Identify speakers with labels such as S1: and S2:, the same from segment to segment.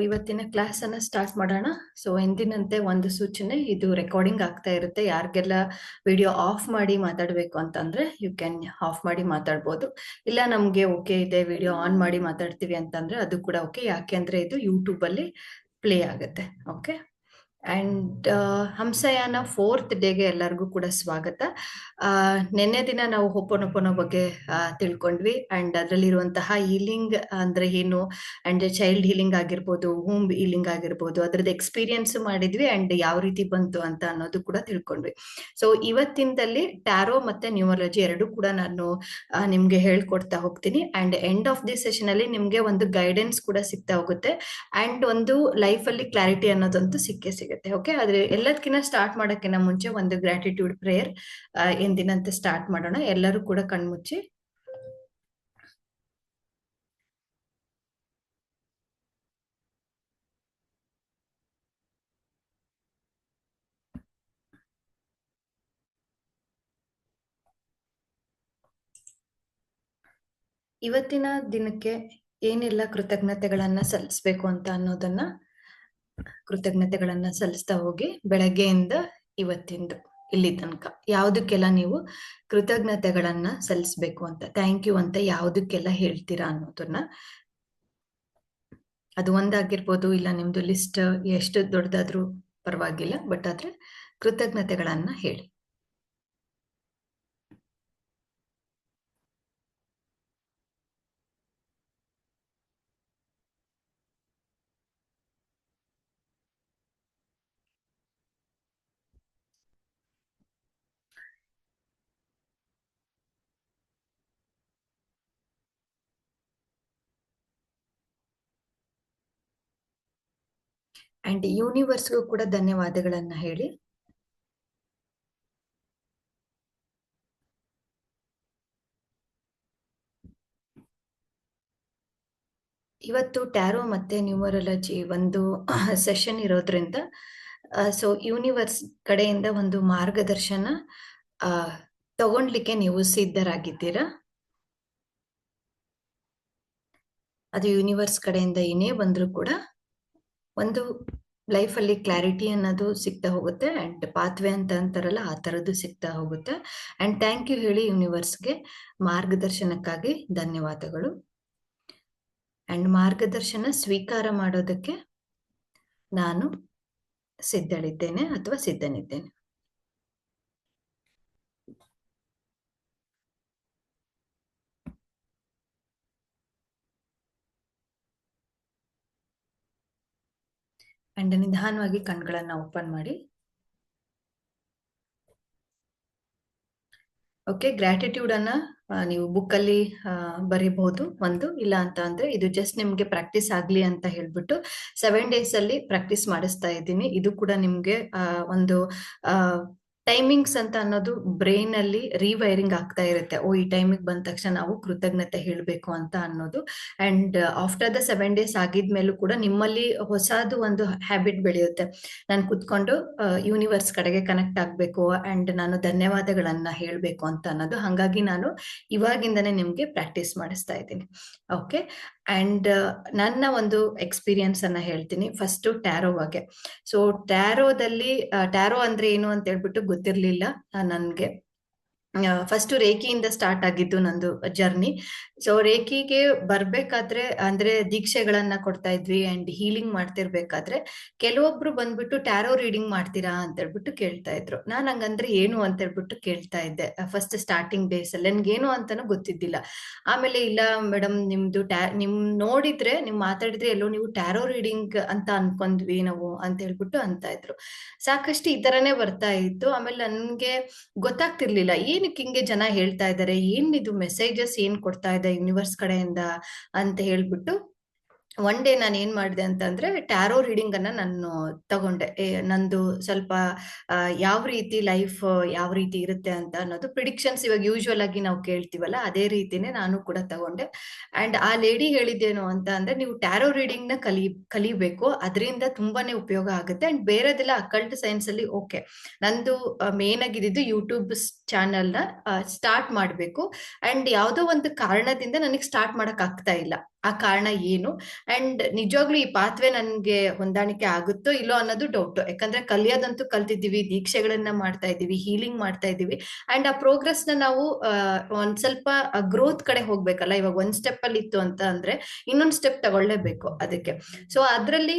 S1: ಇವತ್ತಿನ ಕ್ಲಾಸನ್ನು ಸ್ಟಾರ್ಟ್ ಮಾಡೋಣ. ಸೊ ಎಂದಿನಂತೆ ಒಂದು ಸೂಚನೆ, ಇದು ರೆಕಾರ್ಡಿಂಗ್ ಆಗ್ತಾ ಇರುತ್ತೆ. ಯಾರಿಗೆಲ್ಲ ವಿಡಿಯೋ ಆಫ್ ಮಾಡಿ ಮಾತಾಡಬೇಕು ಅಂತಂದ್ರೆ ಯು ಕ್ಯಾನ್ ಆಫ್ ಮಾಡಿ ಮಾತಾಡ್ಬೋದು. ಇಲ್ಲ ನಮಗೆ ಓಕೆ ಇದೆ ವಿಡಿಯೋ ಆನ್ ಮಾಡಿ ಮಾತಾಡ್ತೀವಿ ಅಂತಂದ್ರೆ ಅದು ಕೂಡ ಓಕೆ. ಯಾಕೆಂದ್ರೆ ಇದು ಯೂಟ್ಯೂಬಲ್ಲಿ ಪ್ಲೇ ಆಗುತ್ತೆ. ಓಕೆ. ಅಂಡ್ ಹಂಸಯಾನ 4th ಡೇಗೆ ಎಲ್ಲರಿಗೂ ಕೂಡ ಸ್ವಾಗತ. ನಿನ್ನೆ ದಿನ ನಾವು ಹೋಪೋನೊಪೊನೊ ಬಗ್ಗೆ ತಿಳ್ಕೊಂಡ್ವಿ. ಅಂಡ್ ಅದರಲ್ಲಿರುವಂತಹ ಹೀಲಿಂಗ್ ಅಂದ್ರೆ ಏನು, ಅಂಡ್ ಚೈಲ್ಡ್ ಹೀಲಿಂಗ್ ಆಗಿರ್ಬೋದು, ಹೋಮ್ ಹೀಲಿಂಗ್ ಆಗಿರ್ಬೋದು, ಅದ್ರದ್ದು ಎಕ್ಸ್ಪೀರಿಯನ್ಸ್ ಮಾಡಿದ್ವಿ ಅಂಡ್ ಯಾವ ರೀತಿ ಬಂತು ಅಂತ ಅನ್ನೋದು ಕೂಡ ತಿಳ್ಕೊಂಡ್ವಿ. ಸೊ ಇವತ್ತಿನದಲ್ಲಿ ಟ್ಯಾರೋ ಮತ್ತೆ ನ್ಯೂಮರಾಲಜಿ ಎರಡು ಕೂಡ ನಾನು ನಿಮ್ಗೆ ಹೇಳ್ಕೊಡ್ತಾ ಹೋಗ್ತೀನಿ. And end of the session ಅಲ್ಲಿ ನಿಮ್ಗೆ ಒಂದು ಗೈಡೆನ್ಸ್ ಕೂಡ ಸಿಗ್ತಾ ಹೋಗುತ್ತೆ. ಅಂಡ್ ಒಂದು ಲೈಫ್ ಅಲ್ಲಿ ಕ್ಲಾರಿಟಿ ಅನ್ನೋದಂತೂ ಸಿಕ್ಕೇ ಸಿಗುತ್ತೆ. ಓಕೆ. ಆದ್ರೆ ಎಲ್ಲದಕ್ಕಿಂತ ಸ್ಟಾರ್ಟ್ ಮಾಡೋಕ್ಕಿಂತ ಮುಂಚೆ ಒಂದು ಗ್ರಾಟಿಟ್ಯೂಡ್ ಪ್ರೇಯರ್ ಎಂದಿನಂತೆ ಸ್ಟಾರ್ಟ್ ಮಾಡೋಣ. ಎಲ್ಲರೂ ಕೂಡ ಕಣ್ಮುಚ್ಚಿ. ಇವತ್ತಿನ ದಿನಕ್ಕೆ ಏನೆಲ್ಲ ಕೃತಜ್ಞತೆಗಳನ್ನ ಸಲ್ಲಿಸ್ಬೇಕು ಅಂತ ಅನ್ನೋದನ್ನ ಕೃತಜ್ಞತೆಗಳನ್ನ ಸಲ್ಲಿಸ್ತಾ ಹೋಗಿ. ಬೆಳಗ್ಗೆಯಿಂದ ಇವತ್ತಿಂದು ಇಲ್ಲಿ ತನಕ ಯಾವುದಕ್ಕೆಲ್ಲ ನೀವು ಕೃತಜ್ಞತೆಗಳನ್ನ ಸಲ್ಲಿಸ್ಬೇಕು ಅಂತ, ಥ್ಯಾಂಕ್ ಯು ಅಂತ ಯಾವುದಕ್ಕೆಲ್ಲ ಹೇಳ್ತೀರಾ ಅನ್ನೋದನ್ನ, ಅದು ಒಂದಾಗಿರ್ಬೋದು, ಇಲ್ಲ ನಿಮ್ದು ಲಿಸ್ಟ್ ಎಷ್ಟು ದೊಡ್ಡದಾದ್ರೂ ಪರವಾಗಿಲ್ಲ, ಬಟ್ ಆದ್ರೆ ಕೃತಜ್ಞತೆಗಳನ್ನ ಹೇಳಿ. ಅಂಡ್ ಯೂನಿವರ್ಸ್ಗೂ ಕೂಡ ಧನ್ಯವಾದಗಳನ್ನ ಹೇಳಿ. ಇವತ್ತು ಟ್ಯಾರೋ ಮತ್ತೆ ನ್ಯೂಮರಾಲಜಿ ಒಂದು ಸೆಷನ್ ಇರೋದ್ರಿಂದ ಸೊ ಯೂನಿವರ್ಸ್ ಕಡೆಯಿಂದ ಒಂದು ಮಾರ್ಗದರ್ಶನ ತಗೊಂಡ್ಲಿಕ್ಕೆ ನೀವು ಸಿದ್ಧರಾಗಿದ್ದೀರಾ. ಅದು ಯೂನಿವರ್ಸ್ ಕಡೆಯಿಂದ ಏನೇ ಬಂದ್ರೂ ಕೂಡ ಒಂದು ಲೈಫಲ್ಲಿ ಕ್ಲಾರಿಟಿ ಅನ್ನೋದು ಸಿಗ್ತಾ ಹೋಗುತ್ತೆ. ಅಂಡ್ ಪಾತ್ವೆ ಅಂತ ಅಂತಾರಲ್ಲ ಆ ಥರದ್ದು ಸಿಗ್ತಾ ಹೋಗುತ್ತೆ. ಅಂಡ್ ಥ್ಯಾಂಕ್ ಯು ಹೇಳಿ ಯೂನಿವರ್ಸ್ಗೆ. ಮಾರ್ಗದರ್ಶನಕ್ಕಾಗಿ ಧನ್ಯವಾದಗಳು. ಅಂಡ್ ಮಾರ್ಗದರ್ಶನ ಸ್ವೀಕಾರ ಮಾಡೋದಕ್ಕೆ ನಾನು ಸಿದ್ಧಳಿದ್ದೇನೆ ಅಥವಾ ಸಿದ್ಧನಿದ್ದೇನೆ. ಅಂಡ್ ನಿಧಾನವಾಗಿ ಕಣ್ಗಳನ್ನ ಓಪನ್ ಮಾಡಿ. ಓಕೆ. ಗ್ರಾಟಿಟ್ಯೂಡ್ ಅನ್ನ ನೀವು ಬುಕ್ ಅಲ್ಲಿ ಬರೀಬಹುದು ಒಂದು, ಇಲ್ಲ ಅಂತ ಅಂದ್ರೆ ಇದು ಜಸ್ಟ್ ನಿಮ್ಗೆ ಪ್ರಾಕ್ಟೀಸ್ ಆಗ್ಲಿ ಅಂತ ಹೇಳ್ಬಿಟ್ಟು 7 days ಅಲ್ಲಿ ಪ್ರಾಕ್ಟೀಸ್ ಮಾಡಿಸ್ತಾ ಇದ್ದೀನಿ. ಇದು ಕೂಡ ನಿಮ್ಗೆ ಒಂದು ಟೈಮಿಂಗ್ಸ್ ಅಂತ ಅನ್ನೋದು ಬ್ರೈನ್ ಅಲ್ಲಿ ರೀವೈರಿಂಗ್ ಆಗ್ತಾ ಇರುತ್ತೆ. ಓ, ಈ ಟೈಮಿಗೆ ಬಂದ ತಕ್ಷಣ ನಾವು ಕೃತಜ್ಞತೆ ಹೇಳಬೇಕು ಅಂತ ಅನ್ನೋದು. ಅಂಡ್ ಆಫ್ಟರ್ ದ 7 days ಆಗಿದ್ಮೇಲೂ ಕೂಡ ನಿಮ್ಮಲ್ಲಿ ಹೊಸದು ಒಂದು ಹ್ಯಾಬಿಟ್ ಬೆಳೆಯುತ್ತೆ. ನಾನು ಕುತ್ಕೊಂಡು ಯೂನಿವರ್ಸ್ ಕಡೆಗೆ ಕನೆಕ್ಟ್ ಆಗ್ಬೇಕು ಅಂಡ್ ನಾನು ಧನ್ಯವಾದಗಳನ್ನ ಹೇಳ್ಬೇಕು ಅಂತ ಅನ್ನೋದು. ಹಾಗಾಗಿ ನಾನು ಇವಾಗಿಂದನೇ ನಿಮ್ಗೆ ಪ್ರಾಕ್ಟೀಸ್ ಮಾಡಿಸ್ತಾ ಇದ್ದೀನಿ. ಓಕೆ. ಅಂಡ್ ನನ್ನ ಒಂದು ಎಕ್ಸ್ಪೀರಿಯನ್ಸ್ ಅನ್ನ ಹೇಳ್ತೀನಿ. ಫಸ್ಟ್ ಟ್ಯಾರೋ ಬಗ್ಗೆ. ಸೊ ಟ್ಯಾರೋದಲ್ಲಿ ಟ್ಯಾರೋ ಅಂದ್ರೆ ಏನು ಅಂತ ಹೇಳ್ಬಿಟ್ಟು ಗೊತ್ತಿರ್ಲಿಲ್ಲ ನನ್ಗೆ. ಫಸ್ಟ್ ರೇಖಿಯಿಂದ ಸ್ಟಾರ್ಟ್ ಆಗಿದ್ದು ನಂದು ಜರ್ನಿ. ಸೊ ರೇಖಿಗೆ ಬರ್ಬೇಕಾದ್ರೆ ಅಂದ್ರೆ ದೀಕ್ಷೆಗಳನ್ನ ಕೊಡ್ತಾ ಇದ್ವಿ ಅಂಡ್ ಹೀಲಿಂಗ್ ಮಾಡ್ತಿರ್ಬೇಕಾದ್ರೆ ಕೆಲವೊಬ್ರು ಬಂದ್ಬಿಟ್ಟು ಟ್ಯಾರೋ ರೀಡಿಂಗ್ ಮಾಡ್ತೀರಾ ಅಂತ ಹೇಳ್ಬಿಟ್ಟು ಕೇಳ್ತಾ ಇದ್ರು. ನಾನ್ ಹಂಗಂದ್ರೆ ಏನು ಅಂತ ಹೇಳ್ಬಿಟ್ಟು ಕೇಳ್ತಾ ಇದ್ದೆ ಫಸ್ಟ್ ಸ್ಟಾರ್ಟಿಂಗ್ ಡೇಸ್ ಅಲ್ಲಿ. ನನ್ಗೇನು ಅಂತಾನು ಗೊತ್ತಿದ್ದಿಲ್ಲ. ಆಮೇಲೆ ಇಲ್ಲ ಮೇಡಮ್ ನಿಮ್ದು ನಿಮ್ ನೋಡಿದ್ರೆ ನಿಮ್ ಮಾತಾಡಿದ್ರೆ ಎಲ್ಲೋ ನೀವು ಟ್ಯಾರೋ ರೀಡಿಂಗ್ ಅಂತ ಅನ್ಕೊಂಡ್ವಿ ನಾವು ಅಂತ ಹೇಳ್ಬಿಟ್ಟು ಅಂತ ಇದ್ರು. ಸಾಕಷ್ಟು ಈ ತರನೇ ಬರ್ತಾ ಇತ್ತು. ಆಮೇಲೆ ನನ್ಗೆ ಗೊತ್ತಾಗ್ತಿರ್ಲಿಲ್ಲ ಏನಕ್ಕೆ ಹಿಂಗೆ ಜನ ಹೇಳ್ತಾ ಇದ್ದಾರೆ, ಏನ್ ಇದು ಮೆಸೇಜಸ್ ಏನ್ ಕೊಡ್ತಾ ಇದೆ ಯೂನಿವರ್ಸ್ ಕಡೆಯಿಂದ ಅಂತ ಹೇಳ್ಬಿಟ್ಟು ಒನ್ ಡೇ ನಾನು ಏನ್ ಮಾಡಿದೆ ಅಂತಂದ್ರೆ ಟ್ಯಾರೋ ರೀಡಿಂಗ್ ಅನ್ನ ನಾನು ತಗೊಂಡೆ. ನಂದು ಸ್ವಲ್ಪ ಯಾವ ರೀತಿ ಲೈಫ್ ಯಾವ ರೀತಿ ಇರುತ್ತೆ ಅಂತ ಅನ್ನೋದು ಪ್ರಿಡಿಕ್ಷನ್ಸ್ ಇವಾಗ ಯೂಶುವಲ್ ಆಗಿ ನಾವು ಕೇಳ್ತೀವಲ್ಲ ಅದೇ ರೀತಿನೇ ನಾನು ಕೂಡ ತಗೊಂಡೆ. ಅಂಡ್ ಆ ಲೇಡಿ ಹೇಳಿದ್ದೇನು ಅಂತ ಅಂದ್ರೆ ನೀವು ಟ್ಯಾರೋ ರೀಡಿಂಗ್ ನ ಕಲಿಬೇಕು, ಅದರಿಂದ ತುಂಬಾನೇ ಉಪಯೋಗ ಆಗುತ್ತೆ. ಅಂಡ್ ಬೇರೆದೆಲ್ಲ ಅಕಲ್ಟ್ ಸೈನ್ಸ್ ಅಲ್ಲಿ ಓಕೆ. ನಂದು ಮೇನ್ ಆಗಿದ್ದು ಯೂಟ್ಯೂಬ್ ಚಾನಲ್ ನ ಸ್ಟಾರ್ಟ್ ಮಾಡ್ಬೇಕು. ಅಂಡ್ ಯಾವ್ದೋ ಒಂದು ಕಾರಣದಿಂದ ನನಗೆ ಸ್ಟಾರ್ಟ್ ಮಾಡಕ್ ಆಗ್ತಾ ಇಲ್ಲ. ಆ ಕಾರಣ ಏನು, ಅಂಡ್ ನಿಜವಾಗ್ಲೂ ಈ ಪಾತ್ವೆ ನನ್ಗೆ ಹೊಂದಾಣಿಕೆ ಆಗುತ್ತೋ ಇಲ್ಲೋ ಅನ್ನೋದು ಡೌಟ್. ಯಾಕಂದ್ರೆ ಕಲಿಯೋದಂತೂ ಕಲ್ತಿದ್ದೀವಿ, ದೀಕ್ಷೆಗಳನ್ನ ಮಾಡ್ತಾ ಇದ್ದೀವಿ, ಹೀಲಿಂಗ್ ಮಾಡ್ತಾ ಇದ್ದೀವಿ, ಅಂಡ್ ಆ ಪ್ರೋಗ್ರೆಸ್ ನ ನಾವು ಒಂದ್ ಸ್ವಲ್ಪ ಗ್ರೋತ್ ಕಡೆ ಹೋಗ್ಬೇಕಲ್ಲ. ಇವಾಗ ಒಂದ್ ಸ್ಟೆಪ್ ಅಲ್ಲಿ ಇತ್ತು ಅಂತ ಅಂದ್ರೆ ಇನ್ನೊಂದ್ ಸ್ಟೆಪ್ ತಗೊಳ್ಳೇಬೇಕು ಅದಕ್ಕೆ. ಸೊ ಅದ್ರಲ್ಲಿ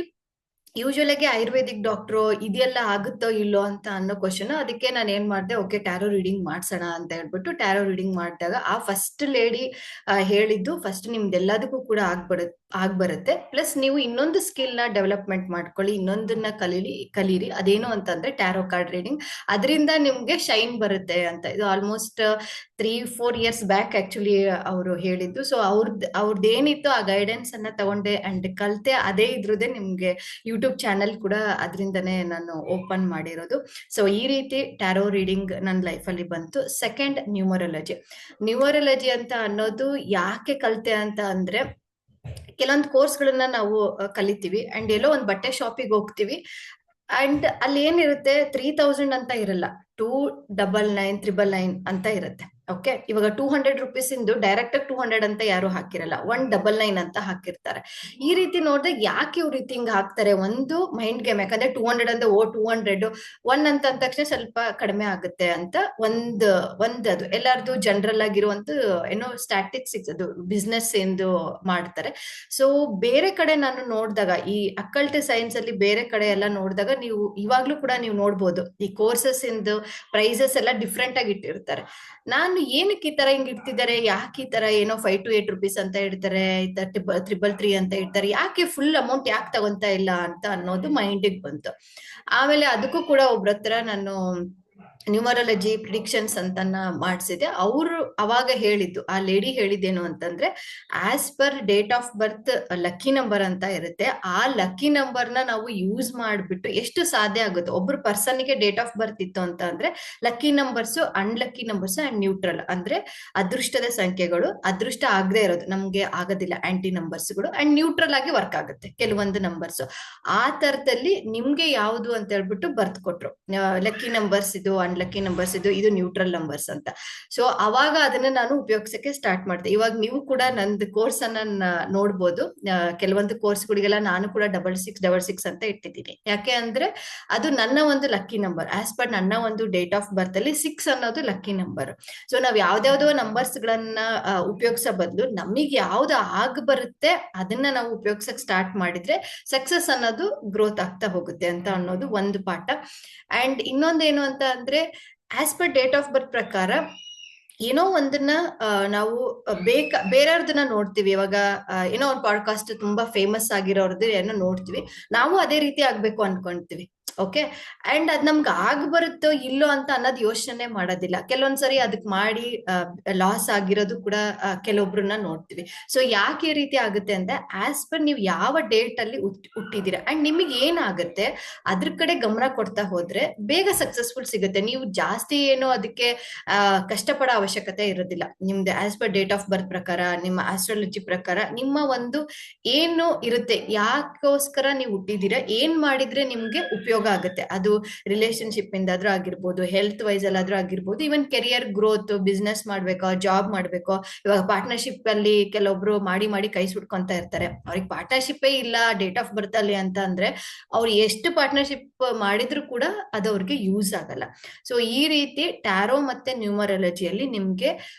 S1: ಯೂಶುವಲ್ ಆಗಿ ಆಯುರ್ವೇದಿಕ್ ಡಾಕ್ಟ್ರು ಇದೆಲ್ಲ ಆಗುತ್ತೋ ಇಲ್ಲೋ ಅಂತ ಅನ್ನೋ ಕ್ವಶನ್. ಅದಕ್ಕೆ ನಾನು ಏನ್ ಮಾಡಿದೆ, ಓಕೆ ಟ್ಯಾರೋ ರೀಡಿಂಗ್ ಮಾಡ್ಸೋಣ ಅಂತ ಹೇಳ್ಬಿಟ್ಟು ಟ್ಯಾರೋ ರೀಡಿಂಗ್ ಮಾಡಿದಾಗ ಆ ಫಸ್ಟ್ ಲೇಡಿ ಹೇಳಿದ್ದು, ಫಸ್ಟ್ ನಿಮ್ದೆಲ್ಲದಕ್ಕೂ ಕೂಡ ಆಗ್ಬರುತ್ತೆ, ಪ್ಲಸ್ ನೀವು ಇನ್ನೊಂದು ಸ್ಕಿಲ್ ನ ಡೆವಲಪ್ಮೆಂಟ್ ಮಾಡ್ಕೊಳ್ಳಿ, ಇನ್ನೊಂದನ್ನ ಕಲೀರಿ. ಅದೇನು ಅಂತಂದ್ರೆ ಟ್ಯಾರೋ ಕಾರ್ಡ್ ರೀಡಿಂಗ್. ಅದರಿಂದ ನಿಮ್ಗೆ ಶೈನ್ ಬರುತ್ತೆ ಅಂತ. ಇದು ಆಲ್ಮೋಸ್ಟ್ 3-4 ಇಯರ್ಸ್ ಬ್ಯಾಕ್ ಆಕ್ಚುಲಿ ಅವರು ಹೇಳಿದ್ದು. ಸೊ ಅವ್ರದ್ದೇನಿತ್ತು ಆ ಗೈಡೆನ್ಸ್ ಅನ್ನ ತಗೊಂಡೆ ಅಂಡ್ ಕಲ್ತೆ. ಅದೇ ಇದ್ರದ್ದೇ ನಿಮ್ಗೆ ಯೂಟ್ಯೂಬ್ ಚಾನೆಲ್ ಕೂಡ ಅದರಿಂದನೇ ನಾನು ಓಪನ್ ಮಾಡಿರೋದು. ಸೊ ಈ ರೀತಿ ಟ್ಯಾರೋ ರೀಡಿಂಗ್ ನನ್ನ ಲೈಫಲ್ಲಿ ಬಂತು. ಸೆಕೆಂಡ್, ನ್ಯೂಮರಾಲಜಿ ಅಂತ ಅನ್ನೋದು ಯಾಕೆ ಕಲಿತೆ ಅಂತ ಅಂದ್ರೆ, ಕೆಲವೊಂದು ಕೋರ್ಸ್ಗಳನ್ನ ನಾವು ಕಲಿತೀವಿ ಅಂಡ್ ಎಲ್ಲೋ ಒಂದು ಬಟ್ಟೆ ಶಾಪಿಗೆ ಹೋಗ್ತೀವಿ ಅಂಡ್ ಅಲ್ಲಿ ಏನಿರುತ್ತೆ 3000 ಅಂತ ಇರಲ್ಲ, 299,999 ಅಂತ ಇರುತ್ತೆ. ಓಕೆ, ಇವಾಗ 200 ರುಪೀಸ್ ಇಂದು ಡೈರೆಕ್ಟ್ 200 ಅಂತ ಯಾರು ಹಾಕಿರಲ್ಲ, 199 ಅಂತ ಹಾಕಿರ್ತಾರೆ. ಈ ರೀತಿ ನೋಡಿದ್ರೆ ಯಾಕೆ ಇವ್ರು ರೀತಿ ಹಿಂಗ್ ಹಾಕ್ತಾರೆ, ಒಂದು ಮೈಂಡ್ ಗೇಮ್. ಯಾಕಂದ್ರೆ 200 ಅಂದ್ರೆ 200, 1 ಅಂತ ಅಂದ ತಕ್ಷಣ ಸ್ವಲ್ಪ ಕಡಿಮೆ ಆಗುತ್ತೆ ಅಂತ ಒಂದು ಅದು ಎಲ್ಲಾರ್ದು ಜನರಲ್ ಆಗಿರುವಂತ ಏನೋ ಸ್ಟ್ಯಾಟಿಸ್ಟಿಕ್ಸ್, ಅದು ಬಿಸ್ನೆಸ್ ಎಂದು ಮಾಡ್ತಾರೆ. ಸೊ ಬೇರೆ ಕಡೆ ನಾನು ನೋಡಿದಾಗ, ಈ ಅಕ್ಕಲ್ಟ್ ಸೈನ್ಸ್ ಅಲ್ಲಿ ಬೇರೆ ಕಡೆ ಎಲ್ಲ ನೋಡಿದಾಗ, ನೀವು ಇವಾಗ್ಲೂ ಕೂಡ ನೀವು ನೋಡ್ಬೋದು ಈ ಕೋರ್ಸಸ್ ಇಂದು ಪ್ರೈಸಸ್ ಎಲ್ಲ ಡಿಫ್ರೆಂಟ್ ಆಗಿ ಇಟ್ಟಿರ್ತಾರೆ. ನಾನು ಏನಕ್ಕೆ ಈ ತರ ಹಿಂಗ್ ಇಡ್ತಿದ್ದಾರೆ, ಯಾಕೆ ಈ ತರ ಏನೋ 5 to 8 ರುಪೀಸ್ ಅಂತ ಇಡ್ತಾರೆ, 333 ಅಂತ ಇಡ್ತಾರೆ, ಯಾಕೆ ಫುಲ್ ಅಮೌಂಟ್ ಯಾಕೆ ತಗೊಂತಾ ಇಲ್ಲ ಅಂತ ಅನ್ನೋದು ಮೈಂಡಿಗೆ ಬಂತು. ಆಮೇಲೆ ಅದಕ್ಕೂ ಕೂಡ ಒಬ್ರ ಹತ್ರ ನಾನು ನ್ಯೂಮರಾಲಜಿ ಪ್ರಿಡಿಕ್ಷನ್ಸ್ ಅಂತನ್ನ ಮಾಡಿಸಿದೆ. ಅವರು ಅವಾಗ ಹೇಳಿದ್ದು, ಆ ಲೇಡಿ ಹೇಳಿದ್ದೇನು ಅಂತಂದ್ರೆ, as per date of birth lucky number ಅಂತ ಇರುತ್ತೆ, ಆ ಲಕ್ಕಿ ನಂಬರ್ನ ನಾವು ಯೂಸ್ ಮಾಡಿಬಿಟ್ಟು ಎಷ್ಟು ಸಾಧ್ಯ ಆಗುತ್ತೆ. ಒಬ್ರು ಪರ್ಸನ್ಗೆ ಡೇಟ್ ಆಫ್ ಬರ್ತ್ ಇತ್ತು ಅಂತ ಅಂದ್ರೆ lucky numbers, unlucky numbers and neutral ಅಂದ್ರೆ ಅದೃಷ್ಟದ ಸಂಖ್ಯೆಗಳು, ಅದೃಷ್ಟ ಆಗದೆ ಇರೋದು ನಮ್ಗೆ ಆಗೋದಿಲ್ಲ ಆಂಟಿ ನಂಬರ್ಸ್ಗಳು, ಅಂಡ್ ನ್ಯೂಟ್ರಲ್ ಆಗಿ ವರ್ಕ್ ಆಗುತ್ತೆ ಕೆಲವೊಂದು ನಂಬರ್ಸ್. ಆ ತರದಲ್ಲಿ ನಿಮ್ಗೆ ಯಾವುದು ಅಂತ ಹೇಳ್ಬಿಟ್ಟು ಬರ್ತ್ ಕೊಟ್ರು. ಲಕ್ಕಿ ನಂಬರ್ಸ್ ಇದು, ಅನ್ಲಕ್ಕಿ ನಂಬರ್ಸ್ ಇದು ನ್ಯೂಟ್ರಲ್ ನಂಬರ್ಸ್ ಅಂತ. ಸೊ ಅವಾಗ ಅದನ್ನ ನಾನು ಉಪಯೋಗಿಸಕ್ಕೆ ಸ್ಟಾರ್ಟ್ ಮಾಡಿದೆ. ಇವಾಗ ನೀವು ಕೂಡ ನಂದು ಕೋರ್ಸ್ ಅನ್ನ ನೋಡ್ಬೋದು. ಕೆಲವೊಂದು ಕೋರ್ಸ್ಗಳಿಗೆಲ್ಲ ನಾನು ಕೂಡ 6666 ಅಂತ ಇಟ್ಟಿದ್ದೀನಿ. ಯಾಕೆ ಅಂದ್ರೆ ಅದು ನನ್ನ ಒಂದು ಲಕ್ಕಿ ನಂಬರ್. ಆಸ್ ಪರ್ ನನ್ನ ಒಂದು ಡೇಟ್ ಆಫ್ ಬರ್ತ್ ಅಲ್ಲಿ 6 ಅನ್ನೋದು ಲಕ್ಕಿ ನಂಬರ್. ಸೊ ನಾವ್ ಯಾವ್ದಾವ್ದೋ ನಂಬರ್ಸ್ ಗಳನ್ನ ಉಪಯೋಗಿಸೋ ಬದಲು ನಮಗೆ ಯಾವ್ದು ಆಗ ಬರುತ್ತೆ ಅದನ್ನ ನಾವು ಉಪಯೋಗಿಸಕ್ ಸ್ಟಾರ್ಟ್ ಮಾಡಿದ್ರೆ ಸಕ್ಸಸ್ ಅನ್ನೋದು ಗ್ರೋತ್ ಆಗ್ತಾ ಹೋಗುತ್ತೆ ಅಂತ ಅನ್ನೋದು ಒಂದು ಪಾಠ. ಅಂಡ್ ಇನ್ನೊಂದೇನು ಅಂತ ಅಂದ್ರೆ, as per date of birth ಪ್ರಕಾರ ಏನೋ ಒಂದನ್ನ ನಾವು ಬೇರೆಯವ್ರದನ್ನ ನೋಡ್ತೀವಿ. ಇವಾಗ ಏನೋ ಒಂದು ಪಾಡ್ಕಾಸ್ಟ್ ತುಂಬಾ ಫೇಮಸ್ ಆಗಿರೋರ್ದು ಏನೋ ನೋಡ್ತೀವಿ, ನಾವು ಅದೇ ರೀತಿ ಆಗ್ಬೇಕು ಅನ್ಕೊಂತೀವಿ. ಓಕೆ, ಅಂಡ್ ಅದ್ ನಮ್ಗೆ ಆಗ್ ಬರುತ್ತೋ ಇಲ್ಲೋ ಅಂತ ಅನ್ನೋದು ಯೋಚನೆ ಮಾಡೋದಿಲ್ಲ. ಕೆಲವೊಂದ್ಸರಿ ಅದಕ್ ಮಾಡಿ ಲಾಸ್ ಆಗಿರೋದು ಕೂಡ ಕೆಲವೊಬ್ರನ್ನ ನೋಡ್ತೀವಿ. ಸೊ ಯಾಕೆ ಈ ರೀತಿ ಆಗುತ್ತೆ ಅಂದ್ರೆ, ಆಸ್ ಪರ್ ನೀವು ಯಾವ ಡೇಟ್ ಅಲ್ಲಿ ಹುಟ್ಟಿದೀರಾ ಅಂಡ್ ನಿಮಗೆ ಏನಾಗುತ್ತೆ ಅದ್ರ ಕಡೆ ಗಮನ ಕೊಡ್ತಾ ಹೋದ್ರೆ ಬೇಗ ಸಕ್ಸಸ್ಫುಲ್ ಸಿಗುತ್ತೆ. ನೀವು ಜಾಸ್ತಿ ಏನೋ ಅದಕ್ಕೆ ಕಷ್ಟಪಡೋ ಅವಶ್ಯಕತೆ ಇರೋದಿಲ್ಲ. ನಿಮ್ದು as per date of birth ಪ್ರಕಾರ, ನಿಮ್ಮ ಆಸ್ಟ್ರಾಲಜಿ ಪ್ರಕಾರ ನಿಮ್ಮ ಒಂದು ಏನು ಇರುತ್ತೆ, ಯಾಕೋಸ್ಕರ ನೀವು ಹುಟ್ಟಿದೀರಾ, ಏನ್ ಮಾಡಿದ್ರೆ ನಿಮ್ಗೆ ಉಪಯೋಗ ಆಗುತ್ತೆ. ಅದು ರಿಲೇಶನ್ಶಿಪ್ ಇಂದಾದ್ರೂ ಆಗಿರ್ಬೋದು, ಹೆಲ್ತ್ ವೈಸ್ ಅಲ್ಲಾದ್ರೂ ಆಗಿರ್ಬೋದು, ಇವನ್ ಕೆರಿಯರ್ ಗ್ರೋತ್, ಬಿಸ್ನೆಸ್ ಮಾಡ್ಬೇಕೋ, ಜಾಬ್ ಮಾಡ್ಬೇಕೋ. ಇವಾಗ ಪಾರ್ಟ್ನರ್ಶಿಪ್ ಅಲ್ಲಿ ಕೆಲವೊಬ್ರು ಮಾಡಿ ಕೈ ಸುಟ್ಕೊಂತ ಇರ್ತಾರೆ, ಅವ್ರಿಗೆ ಪಾರ್ಟ್ನರ್ಶಿಪ್ಪೇ ಇಲ್ಲ ಡೇಟ್ ಆಫ್ ಬರ್ತ್ ಅಲ್ಲಿ ಅಂತ ಅಂದ್ರೆ ಅವ್ರು ಎಷ್ಟು ಪಾರ್ಟ್ನರ್ಶಿಪ್ ಮಾಡಿದ್ರು ಕೂಡ ಅದು ಅವ್ರಿಗೆ ಯೂಸ್ ಆಗಲ್ಲ. ಸೊ ಈ ರೀತಿ ಟ್ಯಾರೋ ಮತ್ತೆ ನ್ಯೂಮರಾಲಜಿಯಲ್ಲಿ ನಿಮ್ಗೆ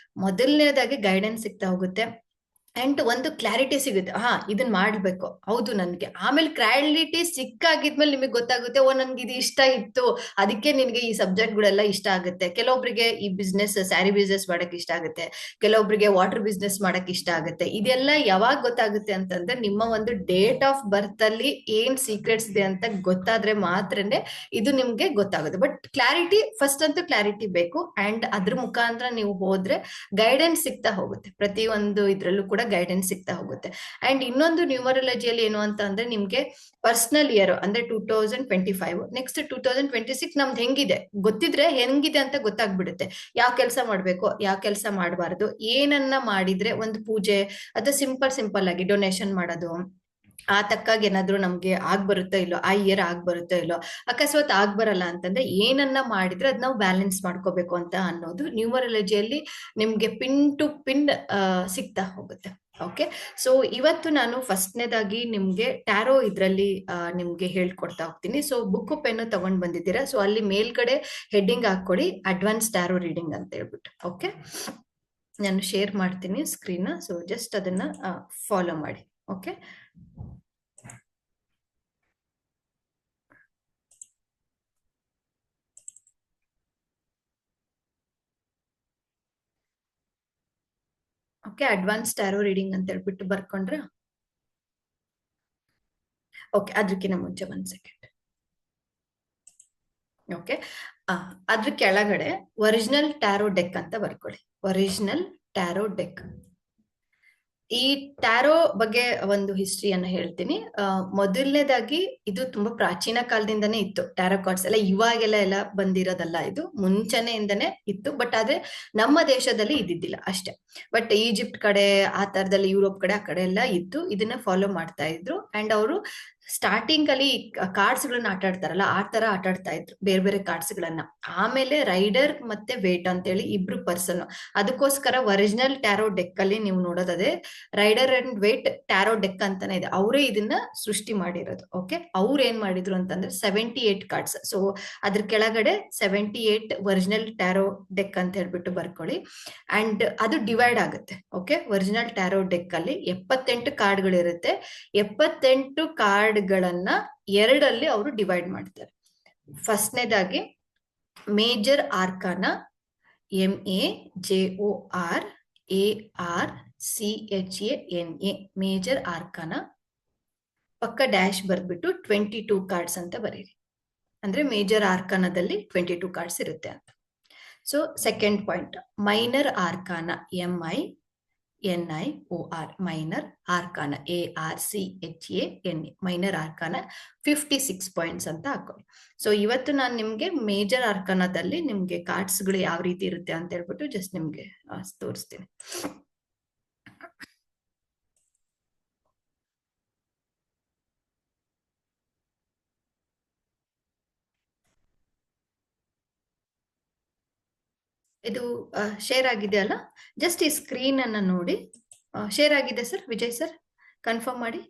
S1: ಮೊದಲನೇದಾಗಿ ಗೈಡೆನ್ಸ್ ಸಿಗ್ತಾ ಹೋಗುತ್ತೆ ಅಂಡ್ ಒಂದು ಕ್ಲಾರಿಟಿ ಸಿಗುತ್ತೆ. ಇದನ್ನ ಮಾಡ್ಬೇಕು, ಹೌದು ನನ್ಗೆ. ಆಮೇಲೆ ಕ್ಲಾರಿಟಿ ಸಿಕ್ಕಾಗಿದ್ಮೇಲೆ ನಿಮಗೆ ಗೊತ್ತಾಗುತ್ತೆ, ನನ್ಗೆ ಇದು ಇಷ್ಟ ಇತ್ತು, ಅದಕ್ಕೆ ನಿನ್ಗೆ ಈ ಸಬ್ಜೆಕ್ಟ್ ಗಳೆಲ್ಲ ಇಷ್ಟ ಆಗುತ್ತೆ. ಕೆಲವೊಬ್ರಿಗೆ ಈ ಬಿಸ್ನೆಸ್, ಸ್ಯಾರಿ ಬಿಸ್ನೆಸ್ ಮಾಡಕ್ ಇಷ್ಟ ಆಗುತ್ತೆ, ಕೆಲವೊಬ್ರಿಗೆ ವಾಟರ್ ಬಿಸ್ನೆಸ್ ಮಾಡಕ್ ಇಷ್ಟ ಆಗುತ್ತೆ. ಇದೆಲ್ಲ ಯಾವಾಗ ಗೊತ್ತಾಗುತ್ತೆ ಅಂತಂದ್ರೆ, ನಿಮ್ಮ ಒಂದು ಡೇಟ್ ಆಫ್ ಬರ್ತ್ ಅಲ್ಲಿ ಏನ್ ಸೀಕ್ರೆಟ್ಸ್ ಇದೆ ಅಂತ ಗೊತ್ತಾದ್ರೆ ಮಾತ್ರನೇ ಇದು ನಿಮ್ಗೆ ಗೊತ್ತಾಗುತ್ತೆ. ಬಟ್ ಕ್ಲಾರಿಟಿ ಫಸ್ಟ್ ಅಂತೂ ಕ್ಲಾರಿಟಿ ಬೇಕು, ಅಂಡ್ ಅದ್ರ ಮುಖಾಂತರ ನೀವು ಹೋದ್ರೆ ಗೈಡೆನ್ಸ್ ಸಿಗ್ತಾ ಹೋಗುತ್ತೆ. ಪ್ರತಿ ಒಂದು ಇದ್ರಲ್ಲೂ ಕೂಡ ಗೈಡೆನ್ಸ್ ಸಿಗ್ತಾ ಹೋಗುತ್ತೆ. ಅಂಡ್ ಇನ್ನೊಂದು ನ್ಯೂಮರಾಲಜಿಯಲ್ಲಿ ಏನು ಅಂತ ಅಂದ್ರೆ, ನಿಮ್ಗೆ ಪರ್ಸನಲ್ ಇಯರ್ ಅಂದ್ರೆ 2025, ನೆಕ್ಸ್ಟ್ 2026 ನಮ್ದು ಹೆಂಗಿದೆ ಗೊತ್ತಿದ್ರೆ ಹೆಂಗಿದೆ ಅಂತ ಗೊತ್ತಾಗ್ಬಿಡುತ್ತೆ. ಯಾವ ಕೆಲಸ ಮಾಡ್ಬೇಕು, ಯಾವ ಕೆಲಸ ಮಾಡಬಾರ್ದು, ಏನನ್ನ ಮಾಡಿದ್ರೆ ಒಂದು ಪೂಜೆ ಅಥವಾ ಸಿಂಪಲ್ ಆಗಿ ಡೊನೇಷನ್ ಮಾಡೋದು, ಆ ತಕ್ಕಾಗ ಏನಾದ್ರು ನಮ್ಗೆ ಬರುತ್ತೋ ಇಲ್ಲೋ, ಆ ಇಯರ್ ಬರುತ್ತೋ ಇಲ್ಲೋ. ಅಕಸ್ಮಾತ್ ಬರಲ್ಲ ಅಂತಂದ್ರೆ ಏನನ್ನ ಮಾಡಿದ್ರೆ ಅದ್ ನಾವು ಬ್ಯಾಲೆನ್ಸ್ ಮಾಡ್ಕೋಬೇಕು ಅಂತ ಅನ್ನೋದು ನ್ಯೂಮರಾಲಜಿಯಲ್ಲಿ ನಿಮ್ಗೆ ಪಿನ್ ಟು ಪಿನ್ ಸಿಗ್ತಾ ಹೋಗುತ್ತೆ. ಓಕೆ, ಸೊ ಇವತ್ತು ನಾನು ಫಸ್ಟ್ನೇದಾಗಿ ನಿಮ್ಗೆ ಟ್ಯಾರೋ ಇದರಲ್ಲಿ ನಿಮ್ಗೆ ಹೇಳ್ಕೊಡ್ತಾ ಹೋಗ್ತೀನಿ. ಸೊ ಬುಕ್ ಪೆನ್ ತಗೊಂಡ್ ಬಂದಿದ್ದೀರಾ, ಸೊ ಅಲ್ಲಿ ಮೇಲ್ಗಡೆ ಹೆಡ್ಡಿಂಗ್ ಹಾಕೊಡಿ ಅಡ್ವಾನ್ಸ್ ಟ್ಯಾರೋ ರೀಡಿಂಗ್ ಅಂತ ಹೇಳ್ಬಿಟ್ಟು. ಓಕೆ, ನಾನು ಶೇರ್ ಮಾಡ್ತೀನಿ ಸ್ಕ್ರೀನ್, ಸೊ ಜಸ್ಟ್ ಅದನ್ನ ಫಾಲೋ ಮಾಡಿ. Okay, okay, advance tarot reading ಅಂತ ಹೇಳ್ಬಿಟ್ಟು ಬರ್ಕೊಂಡ್ರ. ಓಕೆ, ಅದಕ್ಕಿಂತ ಮುಂಚೆ 1 ಸೆಕೆಂಡ್. ಓಕೆ, ಅದ್ರ ಕೆಳಗಡೆ ಒರಿಜಿನಲ್ ಟ್ಯಾರೋ ಡೆಕ್ ಅಂತ ಬರ್ಕೊಳ್ಳಿ. Original tarot deck. ಈ ಟ್ಯಾರೋ ಬಗ್ಗೆ ಒಂದು ಹಿಸ್ಟ್ರಿಯನ್ನ ಹೇಳ್ತೀನಿ. ಮೊದಲನೇದಾಗಿ ಇದು ತುಂಬಾ ಪ್ರಾಚೀನ ಕಾಲದಿಂದನೇ ಇತ್ತು. ಟ್ಯಾರೋ ಕಾರ್ಡ್ಸ್ ಎಲ್ಲ ಇವಾಗೆಲ್ಲ ಎಲ್ಲ ಬಂದಿರೋದಲ್ಲ, ಇದು ಮುಂಚೆನೆಯಿಂದನೇ ಇತ್ತು. ಬಟ್ ಆದ್ರೆ ನಮ್ಮ ದೇಶದಲ್ಲಿ ಇದ್ದಿದ್ದಿಲ್ಲ ಅಷ್ಟೇ. ಬಟ್ ಈಜಿಪ್ಟ್ ಕಡೆ, ಆ ತರದಲ್ಲಿ ಯುರೋಪ್ ಕಡೆ, ಆ ಕಡೆ ಎಲ್ಲ ಇತ್ತು. ಇದನ್ನ ಫಾಲೋ ಮಾಡ್ತಾ ಇದ್ರು. ಅಂಡ್ ಅವರು ಸ್ಟಾರ್ಟಿಂಗ್ ಅಲ್ಲಿ ಕಾರ್ಡ್ಸ್ ಗಳನ್ನ ಆಟ ಆಡ್ತಾರಲ್ಲ, ಆ ತರ ಆಟ ಆಡ್ತಾ ಇದ್ರು ಬೇರೆ ಬೇರೆ ಕಾರ್ಡ್ಸ್ ಗಳನ್ನ. ಆಮೇಲೆ ರೈಡರ್ ಮತ್ತೆ ವೇಟ್ ಅಂತ ಹೇಳಿ ಇಬ್ರು ಪರ್ಸನ್. ಅದಕ್ಕೋಸ್ಕರ ಒರಿಜಿನಲ್ ಟ್ಯಾರೋ ಡೆಕ್ ಅಲ್ಲಿ ನೀವು ನೋಡೋದದೇ Rider and Waite tarot deck ಅಂತಾನೆ ಇದೆ. ಅವರೇ ಇದನ್ನ ಸೃಷ್ಟಿ ಮಾಡಿರೋದು. ಓಕೆ, ಅವ್ರು ಏನ್ ಮಾಡಿದ್ರು ಅಂತಂದ್ರೆ 78 ಕಾರ್ಡ್ಸ್. ಸೊ ಅದ್ರ ಕೆಳಗಡೆ 78 ಒರಿಜಿನಲ್ ಟ್ಯಾರೋ ಡೆಕ್ ಅಂತ ಹೇಳ್ಬಿಟ್ಟು ಬರ್ಕೊಳ್ಳಿ. ಅಂಡ್ ಅದು ಡಿವೈಡ್ ಆಗುತ್ತೆ. ಓಕೆ, ಒರಿಜಿನಲ್ ಟ್ಯಾರೋ ಡೆಕ್ ಅಲ್ಲಿ 78 ಕಾರ್ಡ್ಗಳಿರುತ್ತೆ. 78 ಕಾರ್ಡ್ಗಳನ್ನ ಎರಡಲ್ಲಿ ಅವರು ಡಿವೈಡ್ ಮಾಡ್ತಾರೆ. ಫಸ್ಟ್ನೇದಾಗಿ ಮೇಜರ್ ಆರ್ಕಾನ, MAJORARCHANA, ಮೇಜರ್ ಆರ್ಕಾನ. ಪಕ್ಕ ಡ್ಯಾಶ್ ಬರ್ದ್ಬಿಟ್ಟು 22 ಕಾರ್ಡ್ಸ್ ಅಂತ ಬರೀರಿ. ಅಂದ್ರೆ ಮೇಜರ್ ಆರ್ಕಾನದಲ್ಲಿ 22 ಕಾರ್ಡ್ಸ್ ಇರುತ್ತೆ ಅಂತ. So second point, minor arcana, MINIOR, minor arcana, ARCHANA, minor arcana 56 points ಅಂತ ಹಾಕೊಳ್ಳಿ. ಸೊ ಇವತ್ತು ನಾನು ನಿಮ್ಗೆ ಮೇಜರ್ ಆರ್ಕಾನದಲ್ಲಿ ನಿಮ್ಗೆ ಕಾರ್ಡ್ಸ್ ಗಳು ಯಾವ ರೀತಿ ಇರುತ್ತೆ ಅಂತ ಹೇಳ್ಬಿಟ್ಟು ಜಸ್ಟ್ ನಿಮ್ಗೆ ತೋರಿಸ್ತೀನಿ. ಇದು ಶೇರ್ ಆಗಿದೆ ಅಲ್ಲ, ಜಸ್ಟ್ ಈ ಸ್ಕ್ರೀನ್ ಅನ್ನ ನೋಡಿ. ಶೇರ್ ಆಗಿದೆ ಸರ್, ವಿಜಯ್ ಸರ್ ಕನ್ಫರ್ಮ್ ಮಾಡಿ.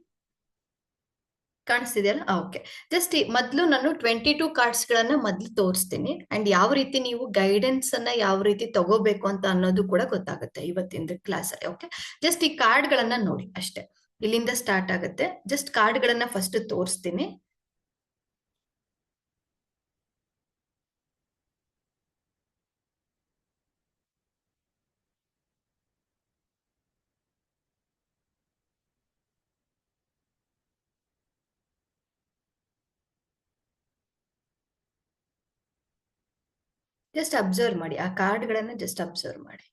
S1: ಕಾಣಿಸ್ತಿದೆಯಲ್ಲ? ಓಕೆ, ಜಸ್ಟ್ ಮೊದಲು ನಾನು 22 ಕಾರ್ಡ್ಸ್ ಗಳನ್ನ ಮೊದಲು ತೋರಿಸ್ತೀನಿ. ಅಂಡ್ ಯಾವ ರೀತಿ ನೀವು ಗೈಡೆನ್ಸ್ ಅನ್ನ ಯಾವ ರೀತಿ ತಗೋಬೇಕು ಅಂತ ಅನ್ನೋದು ಕೂಡ ಗೊತ್ತಾಗುತ್ತೆ ಇವತ್ತಿನ ಕ್ಲಾಸ್ ಅಲ್ಲಿ. ಓಕೆ, ಜಸ್ಟ್ ಈ ಕಾರ್ಡ್ ಗಳನ್ನ ನೋಡಿ ಅಷ್ಟೇ. ಇಲ್ಲಿಂದ ಸ್ಟಾರ್ಟ್ ಆಗುತ್ತೆ. ಜಸ್ಟ್ ಕಾರ್ಡ್ ಗಳನ್ನ ಫಸ್ಟ್ ತೋರಿಸ್ತೀನಿ. ಜಸ್ಟ್ ಅಬ್ಸರ್ವ್ ಮಾಡಿ, ಆ ಕಾರ್ಡ್ ಗಳನ್ನ ಜಸ್ಟ್ ಅಬ್ಸರ್ವ್ ಮಾಡಿ.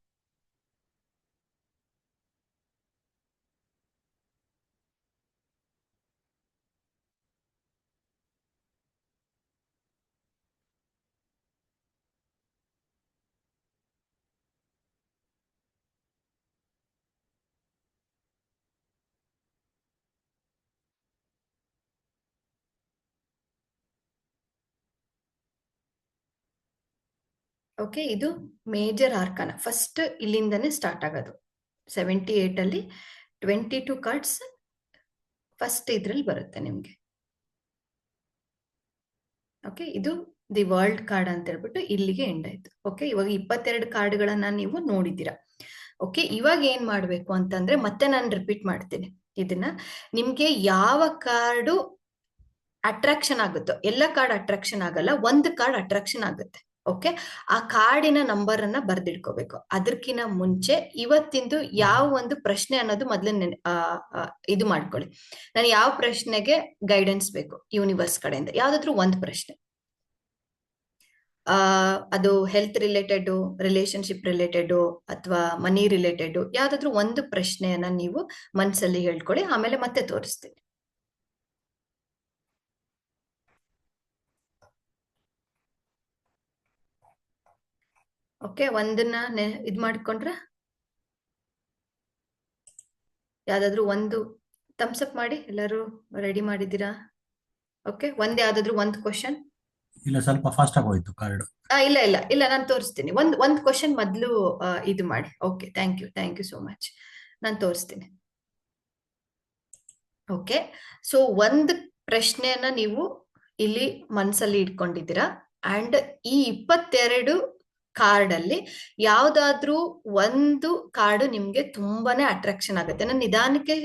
S1: ಓಕೆ, ಇದು ಮೇಜರ್ ಆರ್ಕಾನ. ಫಸ್ಟ್ ಇಲ್ಲಿಂದನೇ ಸ್ಟಾರ್ಟ್ ಆಗೋದು. 78 ಅಲ್ಲಿ 22 ಕಾರ್ಡ್ಸ್ ಫಸ್ಟ್ ಇದ್ರಲ್ಲಿ ಬರುತ್ತೆ ನಿಮ್ಗೆ. ಓಕೆ, ಇದು ದಿ ವರ್ಲ್ಡ್ ಕಾರ್ಡ್ ಅಂತ ಹೇಳ್ಬಿಟ್ಟು ಇಲ್ಲಿಗೆ ಎಂಡ್ ಆಯ್ತು. ಓಕೆ, ಇವಾಗ 22 ಕಾರ್ಡ್ಗಳನ್ನ ನೀವು ನೋಡಿದ್ದೀರಾ. ಓಕೆ, ಇವಾಗ ಏನ್ ಮಾಡ್ಬೇಕು ಅಂತಂದ್ರೆ, ಮತ್ತೆ ನಾನು ರಿಪೀಟ್ ಮಾಡ್ತೀನಿ ಇದನ್ನ. ನಿಮ್ಗೆ ಯಾವ ಕಾರ್ಡು ಅಟ್ರಾಕ್ಷನ್ ಆಗುತ್ತೋ, ಎಲ್ಲ ಕಾರ್ಡ್ ಅಟ್ರಾಕ್ಷನ್ ಆಗಲ್ಲ, ಒಂದು ಕಾರ್ಡ್ ಅಟ್ರಾಕ್ಷನ್ ಆಗುತ್ತೆ. ಓಕೆ, ಆ ಕಾರ್ಡಿನ ನಂಬರ್ ಅನ್ನ ಬರ್ದಿಡ್ಕೋಬೇಕು. ಅದಕ್ಕಿಂತ ಮುಂಚೆ ಇವತ್ತಿಂದು ಯಾವ ಒಂದು ಪ್ರಶ್ನೆ ಅನ್ನೋದು ಮೊದಲು ಇದು ಮಾಡ್ಕೊಳ್ಳಿ. ನಾನು ಯಾವ ಪ್ರಶ್ನೆಗೆ ಗೈಡೆನ್ಸ್ ಬೇಕು ಯೂನಿವರ್ಸ್ ಕಡೆಯಿಂದ, ಯಾವ್ದಾದ್ರು ಒಂದು ಪ್ರಶ್ನೆ. ಅದು ಹೆಲ್ತ್ ರಿಲೇಟೆಡ್, ರಿಲೇಶನ್ಶಿಪ್ ರಿಲೇಟೆಡ್, ಅಥವಾ ಮನಿ ರಿಲೇಟೆಡ್, ಯಾವ್ದಾದ್ರು ಒಂದು ಪ್ರಶ್ನೆಯನ್ನ ನೀವು ಮನ್ಸಲ್ಲಿ ಹೇಳ್ಕೊಳ್ಳಿ. ಆಮೇಲೆ ಮತ್ತೆ ತೋರಿಸ್ತೀನಿ. ಓಕೆ, ಒಂದನ್ನ ಇದ್ ಮಾಡ್ಕೊಂಡ್ರ, ಯಾವ್ದಾದ್ರು ಒಂದು ಥಮ್ಸ್ ಅಪ್ ಮಾಡಿ. ಎಲ್ಲರೂ ರೆಡಿ ಮಾಡಿದ್ದೀರಾ? ಓಕೆ, ಯಾವ್ದಾದ್ರು ಒಂದು ಕ್ವಶನ್.
S2: ಇಲ್ಲ, ಸ್ವಲ್ಪ ಫಾಸ್ಟ್ ಆಗಿ ಹೋಯ್ತು ಕಾರ್ಡ್.
S1: ಇಲ್ಲ ಇಲ್ಲ ಇಲ್ಲ, ನಾನು ತೋರಿಸ್ತೀನಿ. ಒಂದ್ ಕ್ವಶನ್ ಮೊದಲು ಇದು ಮಾಡಿ. Okay, thank you so much. ನಾನು ತೋರಿಸ್ತೀನಿ. ಓಕೆ, ಸೊ ಒಂದು ಪ್ರಶ್ನೆಯನ್ನ ನೀವು ಇಲ್ಲಿ ಮನಸ್ಸಲ್ಲಿ ಇಟ್ಕೊಂಡಿದ್ದೀರಾ ಅಂಡ್ ಈ 22 ಕಾರ್ಡ್ ಅಲ್ಲಿ ಯಾವ್ದಾದ್ರೂ ಒಂದು ಕಾರ್ಡ್ ನಿಮ್ಗೆ ತುಂಬಾನೇ ಅಟ್ರಾಕ್ಷನ್ ಆಗುತ್ತೆ. ನಾನು ನಿಧಾನಕ್ಕೆ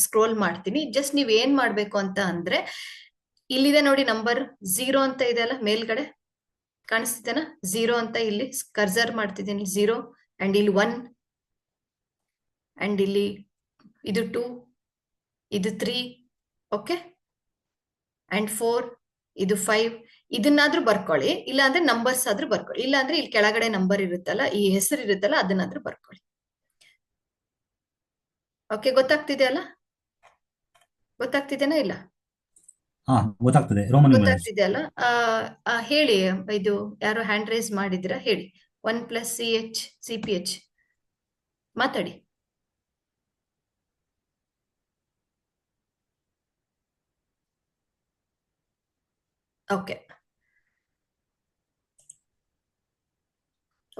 S1: ಸ್ಕ್ರೋಲ್ ಮಾಡ್ತೀನಿ. ಜಸ್ಟ್ ನೀವ್ ಏನ್ ಮಾಡ್ಬೇಕು ಅಂತ ಅಂದ್ರೆ, ಇಲ್ಲಿದೆ ನೋಡಿ ನಂಬರ್ 0 ಅಂತ ಇದೆ ಅಲ್ಲ ಮೇಲ್ಗಡೆ, ಕಾಣಿಸ್ತಿದೆನಾ? 0 ಅಂತ ಇಲ್ಲಿ ಕರ್ಸರ್ ಮಾಡ್ತಿದ್ದೀನಿ, 0 ಅಂಡ್ ಇಲ್ಲಿ 1 ಅಂಡ್ ಇಲ್ಲಿ ಇದು 2, ಇದು 3, ಓಕೆ, ಅಂಡ್ 4, ಇದು 5. ಇದನ್ನಾದ್ರೂ ಬರ್ಕೊಳ್ಳಿ, ಇಲ್ಲ ಅಂದ್ರೆ ನಂಬರ್ಸ್ ಆದ್ರೂ ಬರ್ಕೊಳ್ಳಿ, ಇಲ್ಲ ಅಂದ್ರೆ ಇಲ್ಲಿ ಕೆಳಗಡೆ ನಂಬರ್ ಇರುತ್ತಲ್ಲ, ಈ ಹೆಸರು ಇರುತ್ತಲ್ಲ, ಅದನ್ನಾದ್ರೂ ಬರ್ಕೊಳ್ಳಿ. ಓಕೆ, ಗೊತ್ತಾಗ್ತಿದೆ ಅಲ್ಲ? ಗೊತ್ತಾಗ್ತಿದೆನಾ ಇಲ್ಲ?
S2: ಹಾ, ಗೊತ್ತಾಗ್ತದೆ. Roman numerals.
S1: ಗೊತ್ತಾಗ್ತಿದೆ ಅಲ್ಲ? ಹೇಳಿ, ಇದು ಯಾರು ಹ್ಯಾಂಡ್ ರೈಸ್ ಮಾಡಿದಿರಾ? ಹೇಳಿ. 1 + CH ಮಾತಾಡಿ. ಓಕೆ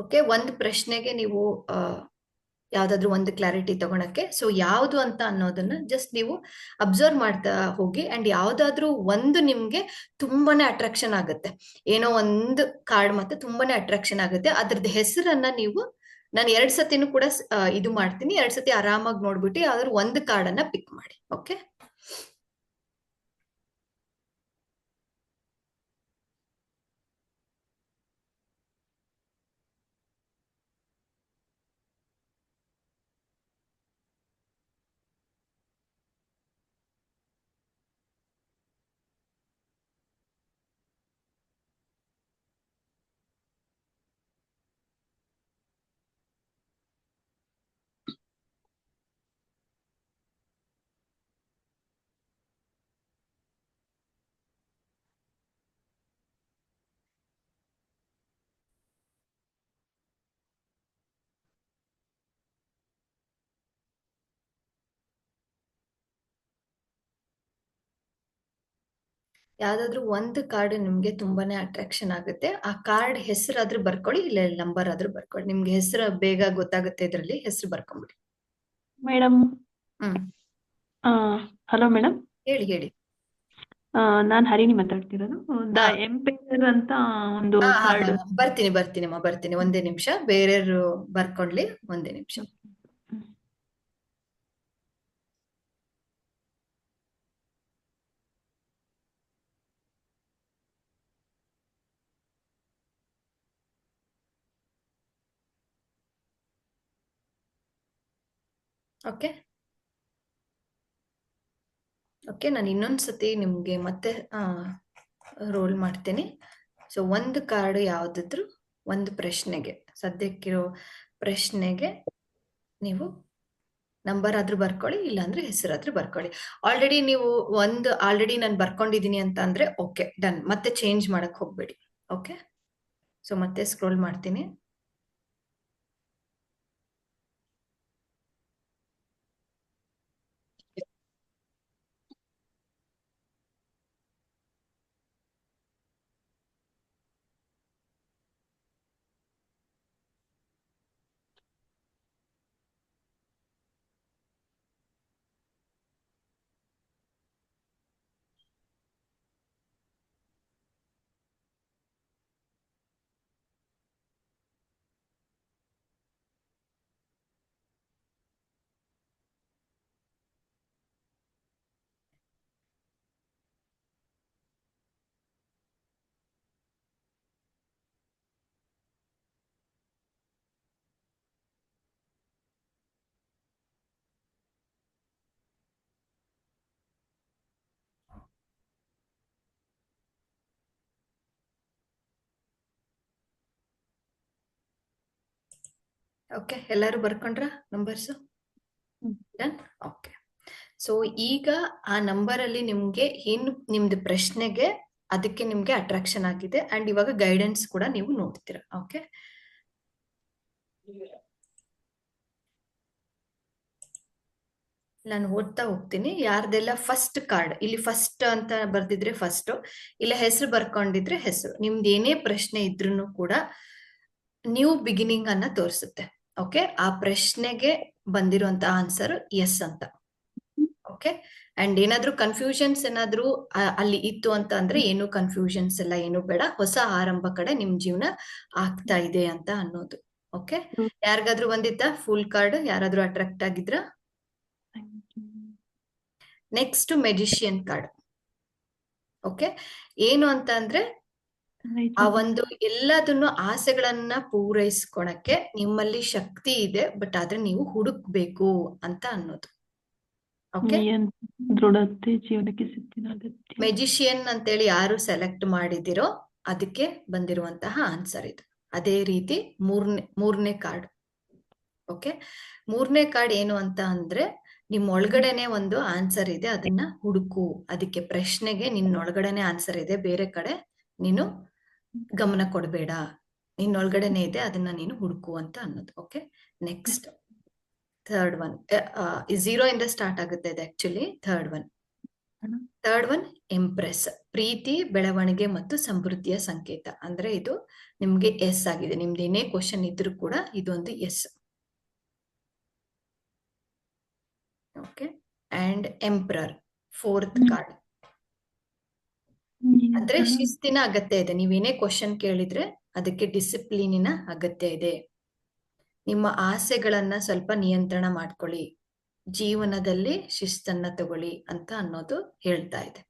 S1: ಓಕೆ, ಒಂದು ಪ್ರಶ್ನೆಗೆ ನೀವು ಯಾವ್ದಾದ್ರು ಒಂದು ಕ್ಲಾರಿಟಿ ತಗೊಳಕ್ಕೆ, ಸೊ ಯಾವ್ದು ಅಂತ ಅನ್ನೋದನ್ನ ಜಸ್ಟ್ ನೀವು ಅಬ್ಸರ್ವ್ ಮಾಡ್ತಾ ಹೋಗಿ ಅಂಡ್ ಯಾವ್ದಾದ್ರು ಒಂದು ನಿಮ್ಗೆ ತುಂಬಾನೇ ಅಟ್ರಾಕ್ಷನ್ ಆಗುತ್ತೆ, ಏನೋ ಒಂದು ಕಾರ್ಡ್ ಮತ್ತೆ ತುಂಬಾನೇ ಅಟ್ರಾಕ್ಷನ್ ಆಗುತ್ತೆ, ಅದ್ರದ್ದು ಹೆಸರನ್ನ ನೀವು, ನಾನು 2 ಸತಿನೂ ಕೂಡ ಇದು ಮಾಡ್ತೀನಿ, 2 ಸತಿ ಆರಾಮಾಗಿ ನೋಡ್ಬಿಟ್ಟು ಯಾವ್ದಾದ್ರು ಒಂದು ಕಾರ್ಡ್ ಅನ್ನ ಪಿಕ್ ಮಾಡಿ. ಓಕೆ, ಯಾವ್ದಾದ್ರು ಒಂದು ಕಾರ್ಡ್ ನಿಮ್ಗೆ ತುಂಬಾನೇ ಅಟ್ರಾಕ್ಷನ್ ಆಗುತ್ತೆ, ಆ ಕಾರ್ಡ್ ಹೆಸರಾದ್ರೂ ಬರ್ಕೊಳ್ಳಿ, ಇಲ್ಲ ನಂಬರ್ ಆದ್ರೂ ಬರ್ಕೊಳ್ಳಿ. ನಿಮ್ಗೆ ಹೆಸರು ಬೇಗ ಗೊತ್ತಾಗುತ್ತೆ, ಇದ್ರಲ್ಲಿ ಹೆಸರು ಬರ್ಕೊಂಬಿಡಿ.
S3: ಮೇಡಮ್,
S1: ಹ್ಮ್,
S3: ಹಲೋ ಮೇಡಮ್,
S1: ಹೇಳಿ ಹೇಳಿ.
S3: ನಾನು ಹರಿಣಿ ಮಾತಾಡ್ತಿರೋದು. ದ
S1: ಹಾ.
S3: ಎಂಪೈರ್ ಅಂತ ಒಂದು ಕಾರ್ಡ್.
S1: ಬರ್ತೀನಿ ಒಂದೇ ನಿಮಿಷ, ಬೇರೆಯವರು ಬರ್ಕೊಳ್ಳಿ, ಒಂದೇ ನಿಮಿಷ. ಓಕೆ ಓಕೆ, ನಾನು ಇನ್ನೊಂದ್ಸತಿ ನಿಮ್ಗೆ ಮತ್ತೆ ರೋಲ್ ಮಾಡ್ತೀನಿ. ಸೊ ಒಂದು ಕಾರ್ಡ್ ಯಾವ್ದಿದ್ರು ಒಂದು ಪ್ರಶ್ನೆಗೆ, ಸದ್ಯಕ್ಕಿರೋ ಪ್ರಶ್ನೆಗೆ ನೀವು ನಂಬರ್ ಆದ್ರೂ ಬರ್ಕೊಳ್ಳಿ, ಇಲ್ಲಾಂದ್ರೆ ಹೆಸರಾದ್ರೂ ಬರ್ಕೊಳ್ಳಿ. ಆಲ್ರೆಡಿ ನೀವು ಆಲ್ರೆಡಿ ನಾನು ಬರ್ಕೊಂಡಿದೀನಿ ಅಂತ ಅಂದ್ರೆ ಓಕೆ, ಡನ್, ಮತ್ತೆ ಚೇಂಜ್ ಮಾಡಕ್ ಹೋಗ್ಬೇಡಿ. ಓಕೆ, ಸೊ ಮತ್ತೆ ಸ್ಕ್ರೋಲ್ ಮಾಡ್ತೀನಿ. ಓಕೆ, ಎಲ್ಲರೂ ಬರ್ಕೊಂಡ್ರ ನಂಬರ್ಸ್? ಡನ್. ಓಕೆ, ಸೊ ಈಗ ಆ ನಂಬರ್ ಅಲ್ಲಿ ನಿಮ್ಗೆ ಏನು ನಿಮ್ದು ಪ್ರಶ್ನೆಗೆ ಅದಕ್ಕೆ ನಿಮ್ಗೆ ಅಟ್ರಾಕ್ಷನ್ ಆಗಿದೆ ಅಂಡ್ ಇವಾಗ ಗೈಡೆನ್ಸ್ ಕೂಡ ನೀವು ನೋಡ್ತೀರಾ. ಓಕೆ, ನಾನು ಓದ್ತಾ ಹೋಗ್ತೀನಿ. ಯಾರ್ದೆಲ್ಲ ಫಸ್ಟ್ ಕಾರ್ಡ್, ಇಲ್ಲಿ ಫಸ್ಟ್ ಅಂತ ಬರ್ದಿದ್ರೆ ಫಸ್ಟ್, ಇಲ್ಲ ಹೆಸರು ಬರ್ಕೊಂಡಿದ್ರೆ ಹೆಸರು, ನಿಮ್ದು ಏನೇ ಪ್ರಶ್ನೆ ಇದ್ರೂ ಕೂಡ ನ್ಯೂ ಬಿಗಿನಿಂಗ್ ಅನ್ನ ತೋರಿಸುತ್ತೆ. ಓಕೆ, ಆ ಪ್ರಶ್ನೆಗೆ ಬಂದಿರುವಂತ ಆನ್ಸರ್ ಎಸ್ ಅಂತ. ಓಕೆ. ಅಂಡ್ ಏನಾದ್ರೂ ಕನ್ಫ್ಯೂಷನ್ಸ್ ಏನಾದ್ರೂ ಅಲ್ಲಿ ಇತ್ತು ಅಂತ ಅಂದ್ರೆ ಏನು ಕನ್ಫ್ಯೂಷನ್ಸ್ ಎಲ್ಲ ಏನು ಬೇಡ, ಹೊಸ ಆರಂಭ ಕಡೆ ನಿಮ್ ಜೀವನ ಆಗ್ತಾ ಇದೆ ಅಂತ ಅನ್ನೋದು. ಓಕೆ. ಯಾರಿಗಾದ್ರೂ ಬಂದಿತ್ತಾ ಫುಲ್ ಕಾರ್ಡ್? ಯಾರಾದ್ರೂ ಅಟ್ರಾಕ್ಟ್ ಆಗಿದ್ರ? Next magician card. ಓಕೆ. ಏನು ಅಂತ ಅಂದ್ರೆ ಆ ಒಂದು ಎಲ್ಲದನ್ನು ಆಸೆಗಳನ್ನ ಪೂರೈಸ್ಕೊಳಕ್ಕೆ ನಿಮ್ಮಲ್ಲಿ ಶಕ್ತಿ ಇದೆ, ಬಟ್ ಆದ್ರೆ ನೀವು ಹುಡುಕ್ಬೇಕು ಅಂತ ಅನ್ನೋದು. ಓಕೆ.
S3: ದೃಢತೆ ಜೀವನಕ್ಕೆ ಸಿಕ್ಕಿದ ಅಗತ್ಯ.
S1: ಮೆಜಿಷಿಯನ್ ಅಂತೇಳಿ ಯಾರು ಸೆಲೆಕ್ಟ್ ಮಾಡಿದಿರೋ ಅದಕ್ಕೆ ಬಂದಿರುವಂತಹ ಆನ್ಸರ್ ಇದು. ಅದೇ ರೀತಿ ಮೂರನೇ ಕಾರ್ಡ್. ಓಕೆ. ಮೂರನೇ ಕಾರ್ಡ್ ಏನು ಅಂತ ಅಂದ್ರೆ ನಿಮ್ ಒಳಗಡೆನೆ ಒಂದು ಆನ್ಸರ್ ಇದೆ, ಅದನ್ನ ಹುಡುಕು. ಅದಕ್ಕೆ ಪ್ರಶ್ನೆಗೆ ನಿನ್ನೊಳಗಡೆನೆ ಆನ್ಸರ್ ಇದೆ, ಬೇರೆ ಕಡೆ ನೀನು ಗಮನ ಕೊಡಬೇಡ, ನಿನ್ನೊಳಗಡೆನೆ ಇದೆ, ಅದನ್ನ ನೀನು ಹುಡುಕು ಅಂತ ಅನ್ನೋದು. ಓಕೆ. ನೆಕ್ಸ್ಟ್ ಥರ್ಡ್ ಒನ್ 0 ಇಂದ ಸ್ಟಾರ್ಟ್ ಆಗುತ್ತೆ ಇದು ಆಕ್ಚುಲಿ. ಥರ್ಡ್ ಒನ್ ಎಂಪ್ರೆಸ್, ಪ್ರೀತಿ, ಬೆಳವಣಿಗೆ ಮತ್ತು ಸಮೃದ್ಧಿಯ ಸಂಕೇತ. ಅಂದ್ರೆ ಇದು ನಿಮ್ಗೆ ಎಸ್ ಆಗಿದೆ. ನಿಮ್ದು ಏನೇ ಕ್ವಶನ್ ಇದ್ರೂ ಕೂಡ ಇದೊಂದು yes. Okay. And emperor, fourth card. ಅಂದ್ರೆ ಶಿಸ್ತಿನ ಅಗತ್ಯ ಇದೆ. ನೀವೇನೇ ಕ್ವಶನ್ ಕೇಳಿದ್ರೆ ಅದಕ್ಕೆ ಡಿಸಿಪ್ಲಿನಿನ ಅಗತ್ಯ ಇದೆ. ನಿಮ್ಮ ಆಸೆಗಳನ್ನ ಸ್ವಲ್ಪ ನಿಯಂತ್ರಣ ಮಾಡ್ಕೊಳ್ಳಿ, ಜೀವನದಲ್ಲಿ ಶಿಸ್ತನ್ನ ತಗೊಳ್ಳಿ ಅಂತ ಅನ್ನೋದು ಹೇಳ್ತಾ ಇದೆ.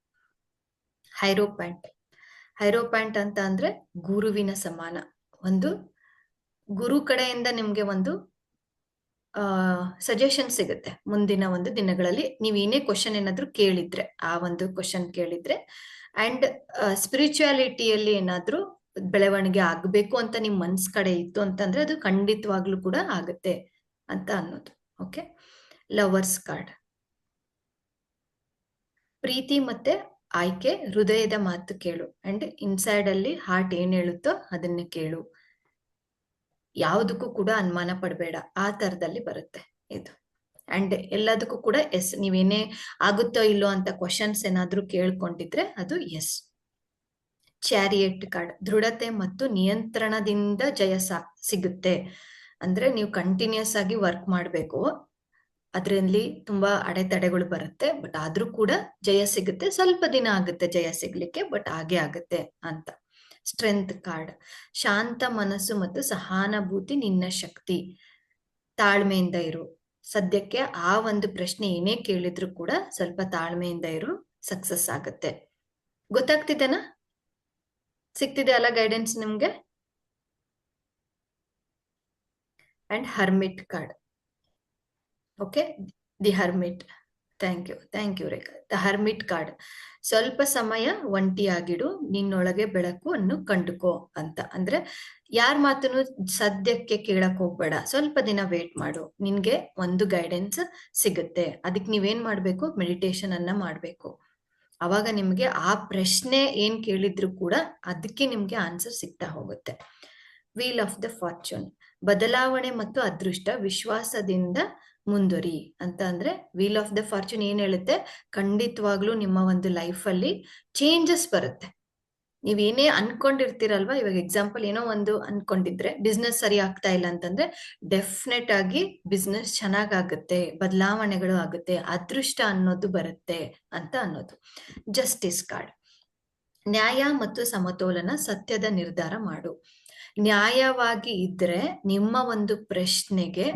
S1: ಹೈರೋಪ್ಯಾಂಟ್ ಅಂತ ಅಂದ್ರೆ ಗುರುವಿನ ಸಮಾನ. ಒಂದು ಗುರು ಕಡೆಯಿಂದ ನಿಮ್ಗೆ ಒಂದು ಸಜೆಷನ್ ಸಿಗುತ್ತೆ ಮುಂದಿನ ಒಂದು ದಿನಗಳಲ್ಲಿ. ನೀವ್ ಏನೇ ಕ್ವಶನ್ ಏನಾದ್ರು ಕೇಳಿದ್ರೆ, ಆ ಒಂದು ಕ್ವಶನ್ ಕೇಳಿದ್ರೆ, ಅಂಡ್ ಸ್ಪಿರಿಚುಯಾಲಿಟಿಯಲ್ಲಿ ಏನಾದ್ರೂ ಬೆಳವಣಿಗೆ ಆಗ್ಬೇಕು ಅಂತ ನಿಮ್ ಮನ್ಸ್ ಕಡೆ ಇತ್ತು ಅಂತಂದ್ರೆ ಅದು ಖಂಡಿತವಾಗ್ಲೂ ಕೂಡ ಆಗುತ್ತೆ ಅಂತ ಅನ್ನೋದು. ಓಕೆ. ಲವರ್ಸ್ ಕಾರ್ಡ್, ಪ್ರೀತಿ ಮತ್ತೆ ಆಯ್ಕೆ, ಹೃದಯದ ಮಾತು ಕೇಳು. ಅಂಡ್ ಇನ್ಸೈಡ್ ಅಲ್ಲಿ ಹಾರ್ಟ್ ಏನ್ ಹೇಳುತ್ತೋ ಅದನ್ನ ಕೇಳು, ಯಾವುದಕ್ಕೂ ಕೂಡ ಅನುಮಾನ ಪಡಬೇಡ, ಆ ತರದಲ್ಲಿ ಬರುತ್ತೆ ಇದು. ಅಂಡ್ ಎಲ್ಲದಕ್ಕೂ ಕೂಡ ಎಸ್. ನೀವೇನೇ ಆಗುತ್ತೋ ಇಲ್ಲೋ ಅಂತ ಕ್ವಶನ್ಸ್ ಏನಾದ್ರೂ ಕೇಳ್ಕೊಂಡಿದ್ರೆ ಅದು ಎಸ್. ಚಾರಿಯಟ್ ಕಾರ್ಡ್, ದೃಢತೆ ಮತ್ತು ನಿಯಂತ್ರಣದಿಂದ ಜಯ ಸಿಗುತ್ತೆ. ಅಂದ್ರೆ ನೀವು ಕಂಟಿನ್ಯೂಸ್ ಆಗಿ ವರ್ಕ್ ಮಾಡ್ಬೇಕು, ಅದರಲ್ಲಿ ತುಂಬಾ ಅಡೆತಡೆಗಳು ಬರುತ್ತೆ, ಬಟ್ ಆದ್ರೂ ಕೂಡ ಜಯ ಸಿಗುತ್ತೆ. ಸ್ವಲ್ಪ ದಿನ ಆಗುತ್ತೆ ಜಯ ಸಿಗ್ಲಿಕ್ಕೆ, ಬಟ್ ಹಾಗೆ ಆಗುತ್ತೆ ಅಂತ. ಸ್ಟ್ರೆಂತ್ ಕಾರ್ಡ್, ಶಾಂತ ಮನಸ್ಸು ಮತ್ತು ಸಹಾನುಭೂತಿ ನಿನ್ನ ಶಕ್ತಿ. ತಾಳ್ಮೆಯಿಂದ ಇರು. ಸದ್ಯಕ್ಕೆ ಆ ಒಂದು ಪ್ರಶ್ನೆ ಏನೇ ಕೇಳಿದ್ರು ಕೂಡ ಸ್ವಲ್ಪ ತಾಳ್ಮೆಯಿಂದ ಇರು, ಸಕ್ಸಸ್ ಆಗುತ್ತೆ. ಗೊತ್ತಾಗ್ತಿದೆನಾ? ಸಿಗ್ತಿದೆ ಅಲ್ಲ ಗೈಡೆನ್ಸ್ ನಿಮ್ಗೆ? And hermit card. Okay. The hermit. Thank you Rekha. The hermit card, ಸ್ವಲ್ಪ ಸಮಯ ಒಂಟಿಯಾಗಿಡು, ನಿನ್ನೊಳಗೆ ಬೆಳಕು ಕಂಡುಕೋ ಅಂತ. ಅಂದ್ರೆ ಯಾರ ಮಾತನ್ನು ಸದ್ಯಕ್ಕೆ ಕೇಳಕ್ ಹೋಗ್ಬೇಡ, ಸ್ವಲ್ಪ ದಿನ ವೇಟ್ ಮಾಡು, ನಿನ್ಗೆ ಒಂದು ಗೈಡೆನ್ಸ್ ಸಿಗುತ್ತೆ. ಅದಕ್ಕೆ ನೀವೇನ್ ಮಾಡ್ಬೇಕು, ಮೆಡಿಟೇಷನ್ ಅನ್ನ ಮಾಡ್ಬೇಕು. ಅವಾಗ ನಿಮ್ಗೆ ಆ ಪ್ರಶ್ನೆ ಏನ್ ಕೇಳಿದ್ರು ಕೂಡ ಅದಕ್ಕೆ ನಿಮ್ಗೆ ಆನ್ಸರ್ ಸಿಗ್ತಾ ಹೋಗುತ್ತೆ. ವೀಲ್ ಆಫ್ ದ ಫಾರ್ಚೂನ್, ಬದಲಾವಣೆ ಮತ್ತು ಅದೃಷ್ಟ, ವಿಶ್ವಾಸದಿಂದ ಮುಂದುವರಿ ಅಂತ. ಅಂದ್ರೆ ವೀಲ್ ಆಫ್ ದ ಫಾರ್ಚೂನ್ ಏನ್ ಹೇಳುತ್ತೆ, ಖಂಡಿತವಾಗ್ಲೂ ನಿಮ್ಮ ಒಂದು ಲೈಫ್ ಅಲ್ಲಿ ಚೇಂಜಸ್ ಬರುತ್ತೆ. ನೀವೇನೇ ಅನ್ಕೊಂಡಿರ್ತೀರಲ್ವಾ, ಇವಾಗ ಎಕ್ಸಾಂಪಲ್ ಏನೋ ಒಂದು ಅನ್ಕೊಂಡಿದ್ರೆ ಬಿಸ್ನೆಸ್ ಸರಿ ಆಗ್ತಾ ಇಲ್ಲ ಅಂತಂದ್ರೆ ಡೆಫಿನೆಟ್ ಆಗಿ ಬಿಸ್ನೆಸ್ ಚೆನ್ನಾಗಾಗುತ್ತೆ, ಬದಲಾವಣೆಗಳು ಆಗುತ್ತೆ, ಅದೃಷ್ಟ ಅನ್ನೋದು ಬರುತ್ತೆ ಅಂತ ಅನ್ನೋದು. ಜಸ್ಟಿಸ್ ಕಾರ್ಡ್, ನ್ಯಾಯ ಮತ್ತು ಸಮತೋಲನ, ಸತ್ಯದ ನಿರ್ಧಾರ ಮಾಡು. ನ್ಯಾಯವಾಗಿ ಇದ್ರೆ ನಿಮ್ಮ ಒಂದು ಪ್ರಶ್ನೆಗೆ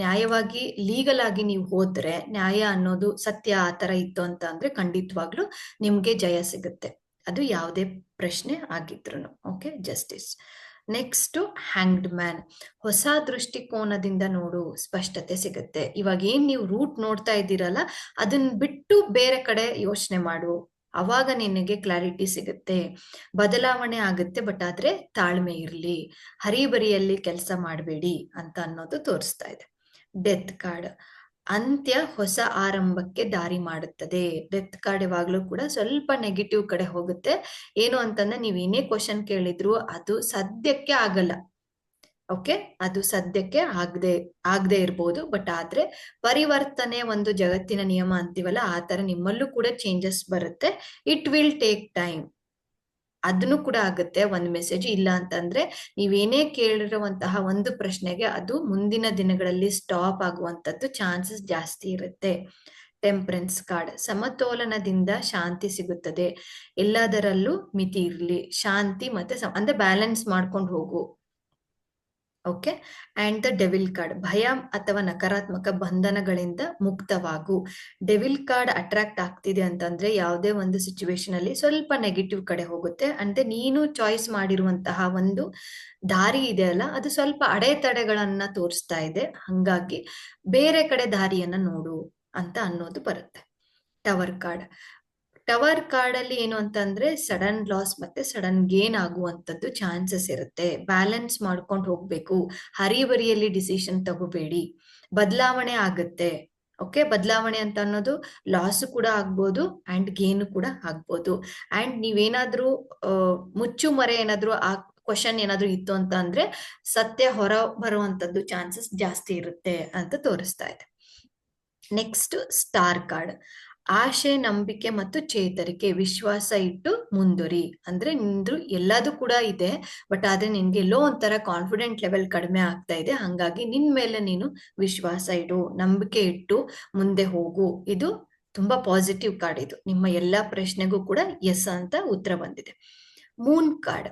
S1: ನ್ಯಾಯವಾಗಿ ಲೀಗಲ್ ಆಗಿ ನೀವು ಹೋದ್ರೆ, ನ್ಯಾಯ ಅನ್ನೋದು ಸತ್ಯ ಆ ತರ ಇತ್ತು ಅಂತ ಅಂದ್ರೆ ಖಂಡಿತವಾಗ್ಲೂ ನಿಮ್ಗೆ ಜಯ ಸಿಗುತ್ತೆ, ಅದು ಯಾವುದೇ ಪ್ರಶ್ನೆ ಆಗಿದ್ರು. Okay. Justice. Next hanged man, ಹೊಸ ದೃಷ್ಟಿಕೋನದಿಂದ ನೋಡು, ಸ್ಪಷ್ಟತೆ ಸಿಗುತ್ತೆ. ಇವಾಗ ಏನ್ ನೀವು ರೂಟ್ ನೋಡ್ತಾ ಇದ್ದೀರಲ್ಲ ಅದನ್ನ ಬಿಟ್ಟು ಬೇರೆ ಕಡೆ ಯೋಚನೆ ಮಾಡು, ಅವಾಗ ನಿನಗೆ ಕ್ಲಾರಿಟಿ ಸಿಗುತ್ತೆ. ಬದಲಾವಣೆ ಆಗುತ್ತೆ, ಬಟ್ ಆದ್ರೆ ತಾಳ್ಮೆ ಇರ್ಲಿ, ಹರಿಬರಿಯಲ್ಲಿ ಕೆಲಸ ಮಾಡಬೇಡಿ ಅಂತ ಅನ್ನೋದು ತೋರಿಸ್ತಾ ಇದೆ. ಡೆತ್ ಕಾರ್ಡ್, ಅಂತ್ಯ ಹೊಸ ಆರಂಭಕ್ಕೆ ದಾರಿ ಮಾಡುತ್ತದೆ. ಡೆತ್ ಕಾರ್ಡ್ ಯಾವಾಗ್ಲೂ ಕೂಡ ಸ್ವಲ್ಪ ನೆಗೆಟಿವ್ ಕಡೆ ಹೋಗುತ್ತೆ. ಏನು ಅಂತಂದ್ರೆ ನೀವ್ ಏನೇ ಕ್ವಶನ್ ಕೇಳಿದ್ರು ಅದು ಸದ್ಯಕ್ಕೆ ಆಗಲ್ಲ. ಓಕೆ. ಅದು ಸದ್ಯಕ್ಕೆ ಆಗದೆ ಇರ್ಬೋದು, ಬಟ್ ಆದ್ರೆ ಪರಿವರ್ತನೆ ಒಂದು ಜಗತ್ತಿನ ನಿಯಮ ಅಂತೀವಲ್ಲ, ಆ ತರ ನಿಮ್ಮಲ್ಲೂ ಕೂಡ ಚೇಂಜಸ್ ಬರುತ್ತೆ. It will take time. ಅದನ್ನು ಕೂಡ ಆಗುತ್ತೆ ಒಂದು ಮೆಸೇಜ್. ಇಲ್ಲ ಅಂತಂದ್ರೆ ನೀವೇನೇ ಕೇಳಿರುವಂತಹ ಒಂದು ಪ್ರಶ್ನೆಗೆ ಅದು ಮುಂದಿನ ದಿನಗಳಲ್ಲಿ ಸ್ಟಾಪ್ ಆಗುವಂತದ್ದು ಚಾನ್ಸಸ್ ಜಾಸ್ತಿ ಇರುತ್ತೆ. ಟೆಂಪರೆನ್ಸ್ ಕಾರ್ಡ್, ಸಮತೋಲನದಿಂದ ಶಾಂತಿ ಸಿಗುತ್ತದೆ, ಎಲ್ಲದರಲ್ಲೂ ಮಿತಿ ಇರಲಿ, ಶಾಂತಿ ಮತ್ತೆ ಅಂದ್ರೆ ಬ್ಯಾಲೆನ್ಸ್ ಮಾಡ್ಕೊಂಡು ಹೋಗು. Okay. And the devil card, ಭಯ ಅಥವಾ ನಕಾರಾತ್ಮಕ ಬಂಧನಗಳಿಂದ ಮುಕ್ತವಾಗು. ಡೆವಿಲ್ ಕಾರ್ಡ್ ಅಟ್ರಾಕ್ಟ್ ಆಗ್ತಿದೆ ಅಂತಂದ್ರೆ ಯಾವುದೇ ಒಂದು ಸಿಚುವೇಶನ್ ಅಲ್ಲಿ ಸ್ವಲ್ಪ ನೆಗೆಟಿವ್ ಕಡೆ ಹೋಗುತ್ತೆ. ಅಂದ್ರೆ ನೀನು ಚಾಯ್ಸ್ ಮಾಡಿರುವಂತಹ ಒಂದು ದಾರಿ ಇದೆ ಅಲ್ಲ, ಅದು ಸ್ವಲ್ಪ ಅಡೆತಡೆಗಳನ್ನ ತೋರಿಸ್ತಾ ಇದೆ. ಹಂಗಾಗಿ ಬೇರೆ ಕಡೆ ದಾರಿಯನ್ನ ನೋಡು ಅಂತ ಅನ್ನೋದು ಬರುತ್ತೆ. ಟವರ್ ಕಾರ್ಡ್, ಟವರ್ ಕಾರ್ಡ್ ಅಲ್ಲಿ ಏನು ಅಂತಂದ್ರೆ ಸಡನ್ ಲಾಸ್ ಮತ್ತೆ ಸಡನ್ ಗೇನ್ ಆಗುವಂತದ್ದು ಚಾನ್ಸಸ್ ಇರುತ್ತೆ. ಬ್ಯಾಲೆನ್ಸ್ ಮಾಡ್ಕೊಂಡು ಹೋಗ್ಬೇಕು, ಹರಿಬರಿಯಲ್ಲಿ ಡಿಸಿಷನ್ ತಗೋಬೇಡಿ, ಬದಲಾವಣೆ ಆಗುತ್ತೆ. ಓಕೆ, ಬದಲಾವಣೆ ಅಂತ ಅನ್ನೋದು ಲಾಸ್ ಕೂಡ ಆಗ್ಬೋದು ಅಂಡ್ ಗೇನು ಕೂಡ ಆಗ್ಬೋದು. ಅಂಡ್ ನೀವೇನಾದ್ರೂ ಮುಚ್ಚು ಮರೆ ಏನಾದ್ರೂ ಆ ಕ್ವಶನ್ ಏನಾದ್ರೂ ಇತ್ತು ಅಂತ ಅಂದ್ರೆ ಸತ್ಯ ಹೊರ ಬರುವಂತದ್ದು ಚಾನ್ಸಸ್ ಜಾಸ್ತಿ ಇರುತ್ತೆ ಅಂತ ತೋರಿಸ್ತಾ ಇದೆ. ನೆಕ್ಸ್ಟ್ ಸ್ಟಾರ್ ಕಾರ್ಡ್, ಆಶೆ, ನಂಬಿಕೆ ಮತ್ತು ಚೇತರಿಕೆ, ವಿಶ್ವಾಸ ಇಟ್ಟು ಮುಂದುವರಿ. ಅಂದ್ರೆ ನಿಂದು ಎಲ್ಲದೂ ಕೂಡ ಇದೆ, ಬಟ್ ಆದ್ರೆ ನಿನ್ಗೆ ಎಲ್ಲೋ ಒಂಥರ ಕಾನ್ಫಿಡೆಂಟ್ ಲೆವೆಲ್ ಕಡಿಮೆ ಆಗ್ತಾ ಇದೆ. ಹಂಗಾಗಿ ನಿನ್ ಮೇಲೆ ನೀನು ವಿಶ್ವಾಸ ಇಡು, ನಂಬಿಕೆ ಇಟ್ಟು ಮುಂದೆ ಹೋಗು. ಇದು ತುಂಬಾ ಪಾಸಿಟಿವ್ ಕಾರ್ಡ್. ಇದು ನಿಮ್ಮ ಎಲ್ಲಾ ಪ್ರಶ್ನೆಗೂ ಕೂಡ ಎಸ್ ಅಂತ ಉತ್ತರ ಬಂದಿದೆ. ಮೂನ್ ಕಾರ್ಡ್,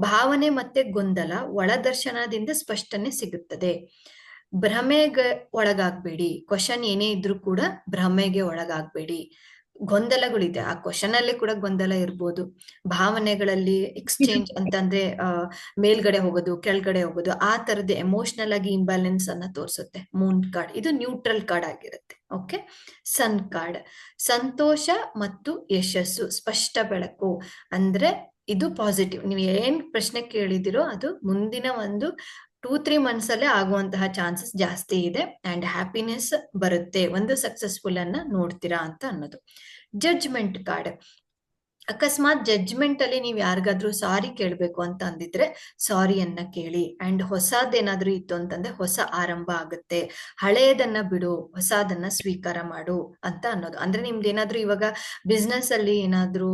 S1: ಭಾವನೆ ಮತ್ತೆ ಗೊಂದಲ, ಒಳದರ್ಶನದಿಂದ ಸ್ಪಷ್ಟನೆ ಸಿಗುತ್ತದೆ. ಭ್ರಮೆಗೆ ಒಳಗಾಗ್ಬೇಡಿ, ಕ್ವಶನ್ ಏನೇ ಇದ್ರೂ ಕೂಡ ಭ್ರಮೆಗೆ ಒಳಗಾಗ್ಬೇಡಿ. ಗೊಂದಲಗಳಿದೆ, ಆ ಕ್ವಶನ್ ಅಲ್ಲಿ ಕೂಡ ಗೊಂದಲ ಇರ್ಬೋದು. ಭಾವನೆಗಳಲ್ಲಿ ಎಕ್ಸ್ಚೇಂಜ್ ಅಂತಂದ್ರೆ ಮೇಲ್ಗಡೆ ಹೋಗೋದು, ಕೆಳಗಡೆ ಹೋಗೋದು, ಆ ತರದ ಎಮೋಷನಲ್ ಆಗಿ ಇಂಬ್ಯಾಲೆನ್ಸ್ ಅನ್ನ ತೋರಿಸುತ್ತೆ ಮೂನ್ ಕಾರ್ಡ್. ಇದು ನ್ಯೂಟ್ರಲ್ ಕಾರ್ಡ್ ಆಗಿರುತ್ತೆ. ಓಕೆ. ಸನ್ ಕಾರ್ಡ್, ಸಂತೋಷ ಮತ್ತು ಯಶಸ್ಸು, ಸ್ಪಷ್ಟ ಬೆಳಕು. ಅಂದ್ರೆ ಇದು ಪಾಸಿಟಿವ್. ನೀವು ಏನ್ ಪ್ರಶ್ನೆ ಕೇಳಿದಿರೋ ಅದು ಮುಂದಿನ ಒಂದು 2-3 months ಅಲ್ಲೇ ಆಗುವಂತಹ ಚಾನ್ಸಸ್ ಜಾಸ್ತಿ ಇದೆ. ಅಂಡ್ ಹ್ಯಾಪಿನೆಸ್ ಬರುತ್ತೆ, ಒಂದು ಸಕ್ಸಸ್ಫುಲ್ ಅನ್ನ ನೋಡ್ತೀರಾ ಅಂತ ಅನ್ನೋದು. ಜಡ್ಜ್ಮೆಂಟ್ ಕಾರ್ಡ್, ಅಕಸ್ಮಾತ್ ಜಡ್ಜ್ಮೆಂಟ್ ಅಲ್ಲಿ ನೀವು ಯಾರಿಗಾದ್ರೂ ಸಾರಿ ಕೇಳ್ಬೇಕು ಅಂತ ಅಂದಿದ್ರೆ ಸಾರಿಯನ್ನ ಕೇಳಿ. ಅಂಡ್ ಹೊಸದೇನಾದ್ರೂ ಇತ್ತು ಅಂತಂದ್ರೆ ಹೊಸ ಆರಂಭ ಆಗುತ್ತೆ, ಹಳೆಯದನ್ನ ಬಿಡು, ಹೊಸದನ್ನ ಸ್ವೀಕಾರ ಮಾಡು ಅಂತ ಅನ್ನೋದು. ಅಂದ್ರೆ ನಿಮ್ದು ಏನಾದ್ರೂ ಇವಾಗ ಬಿಸ್ನೆಸ್ ಅಲ್ಲಿ ಏನಾದ್ರೂ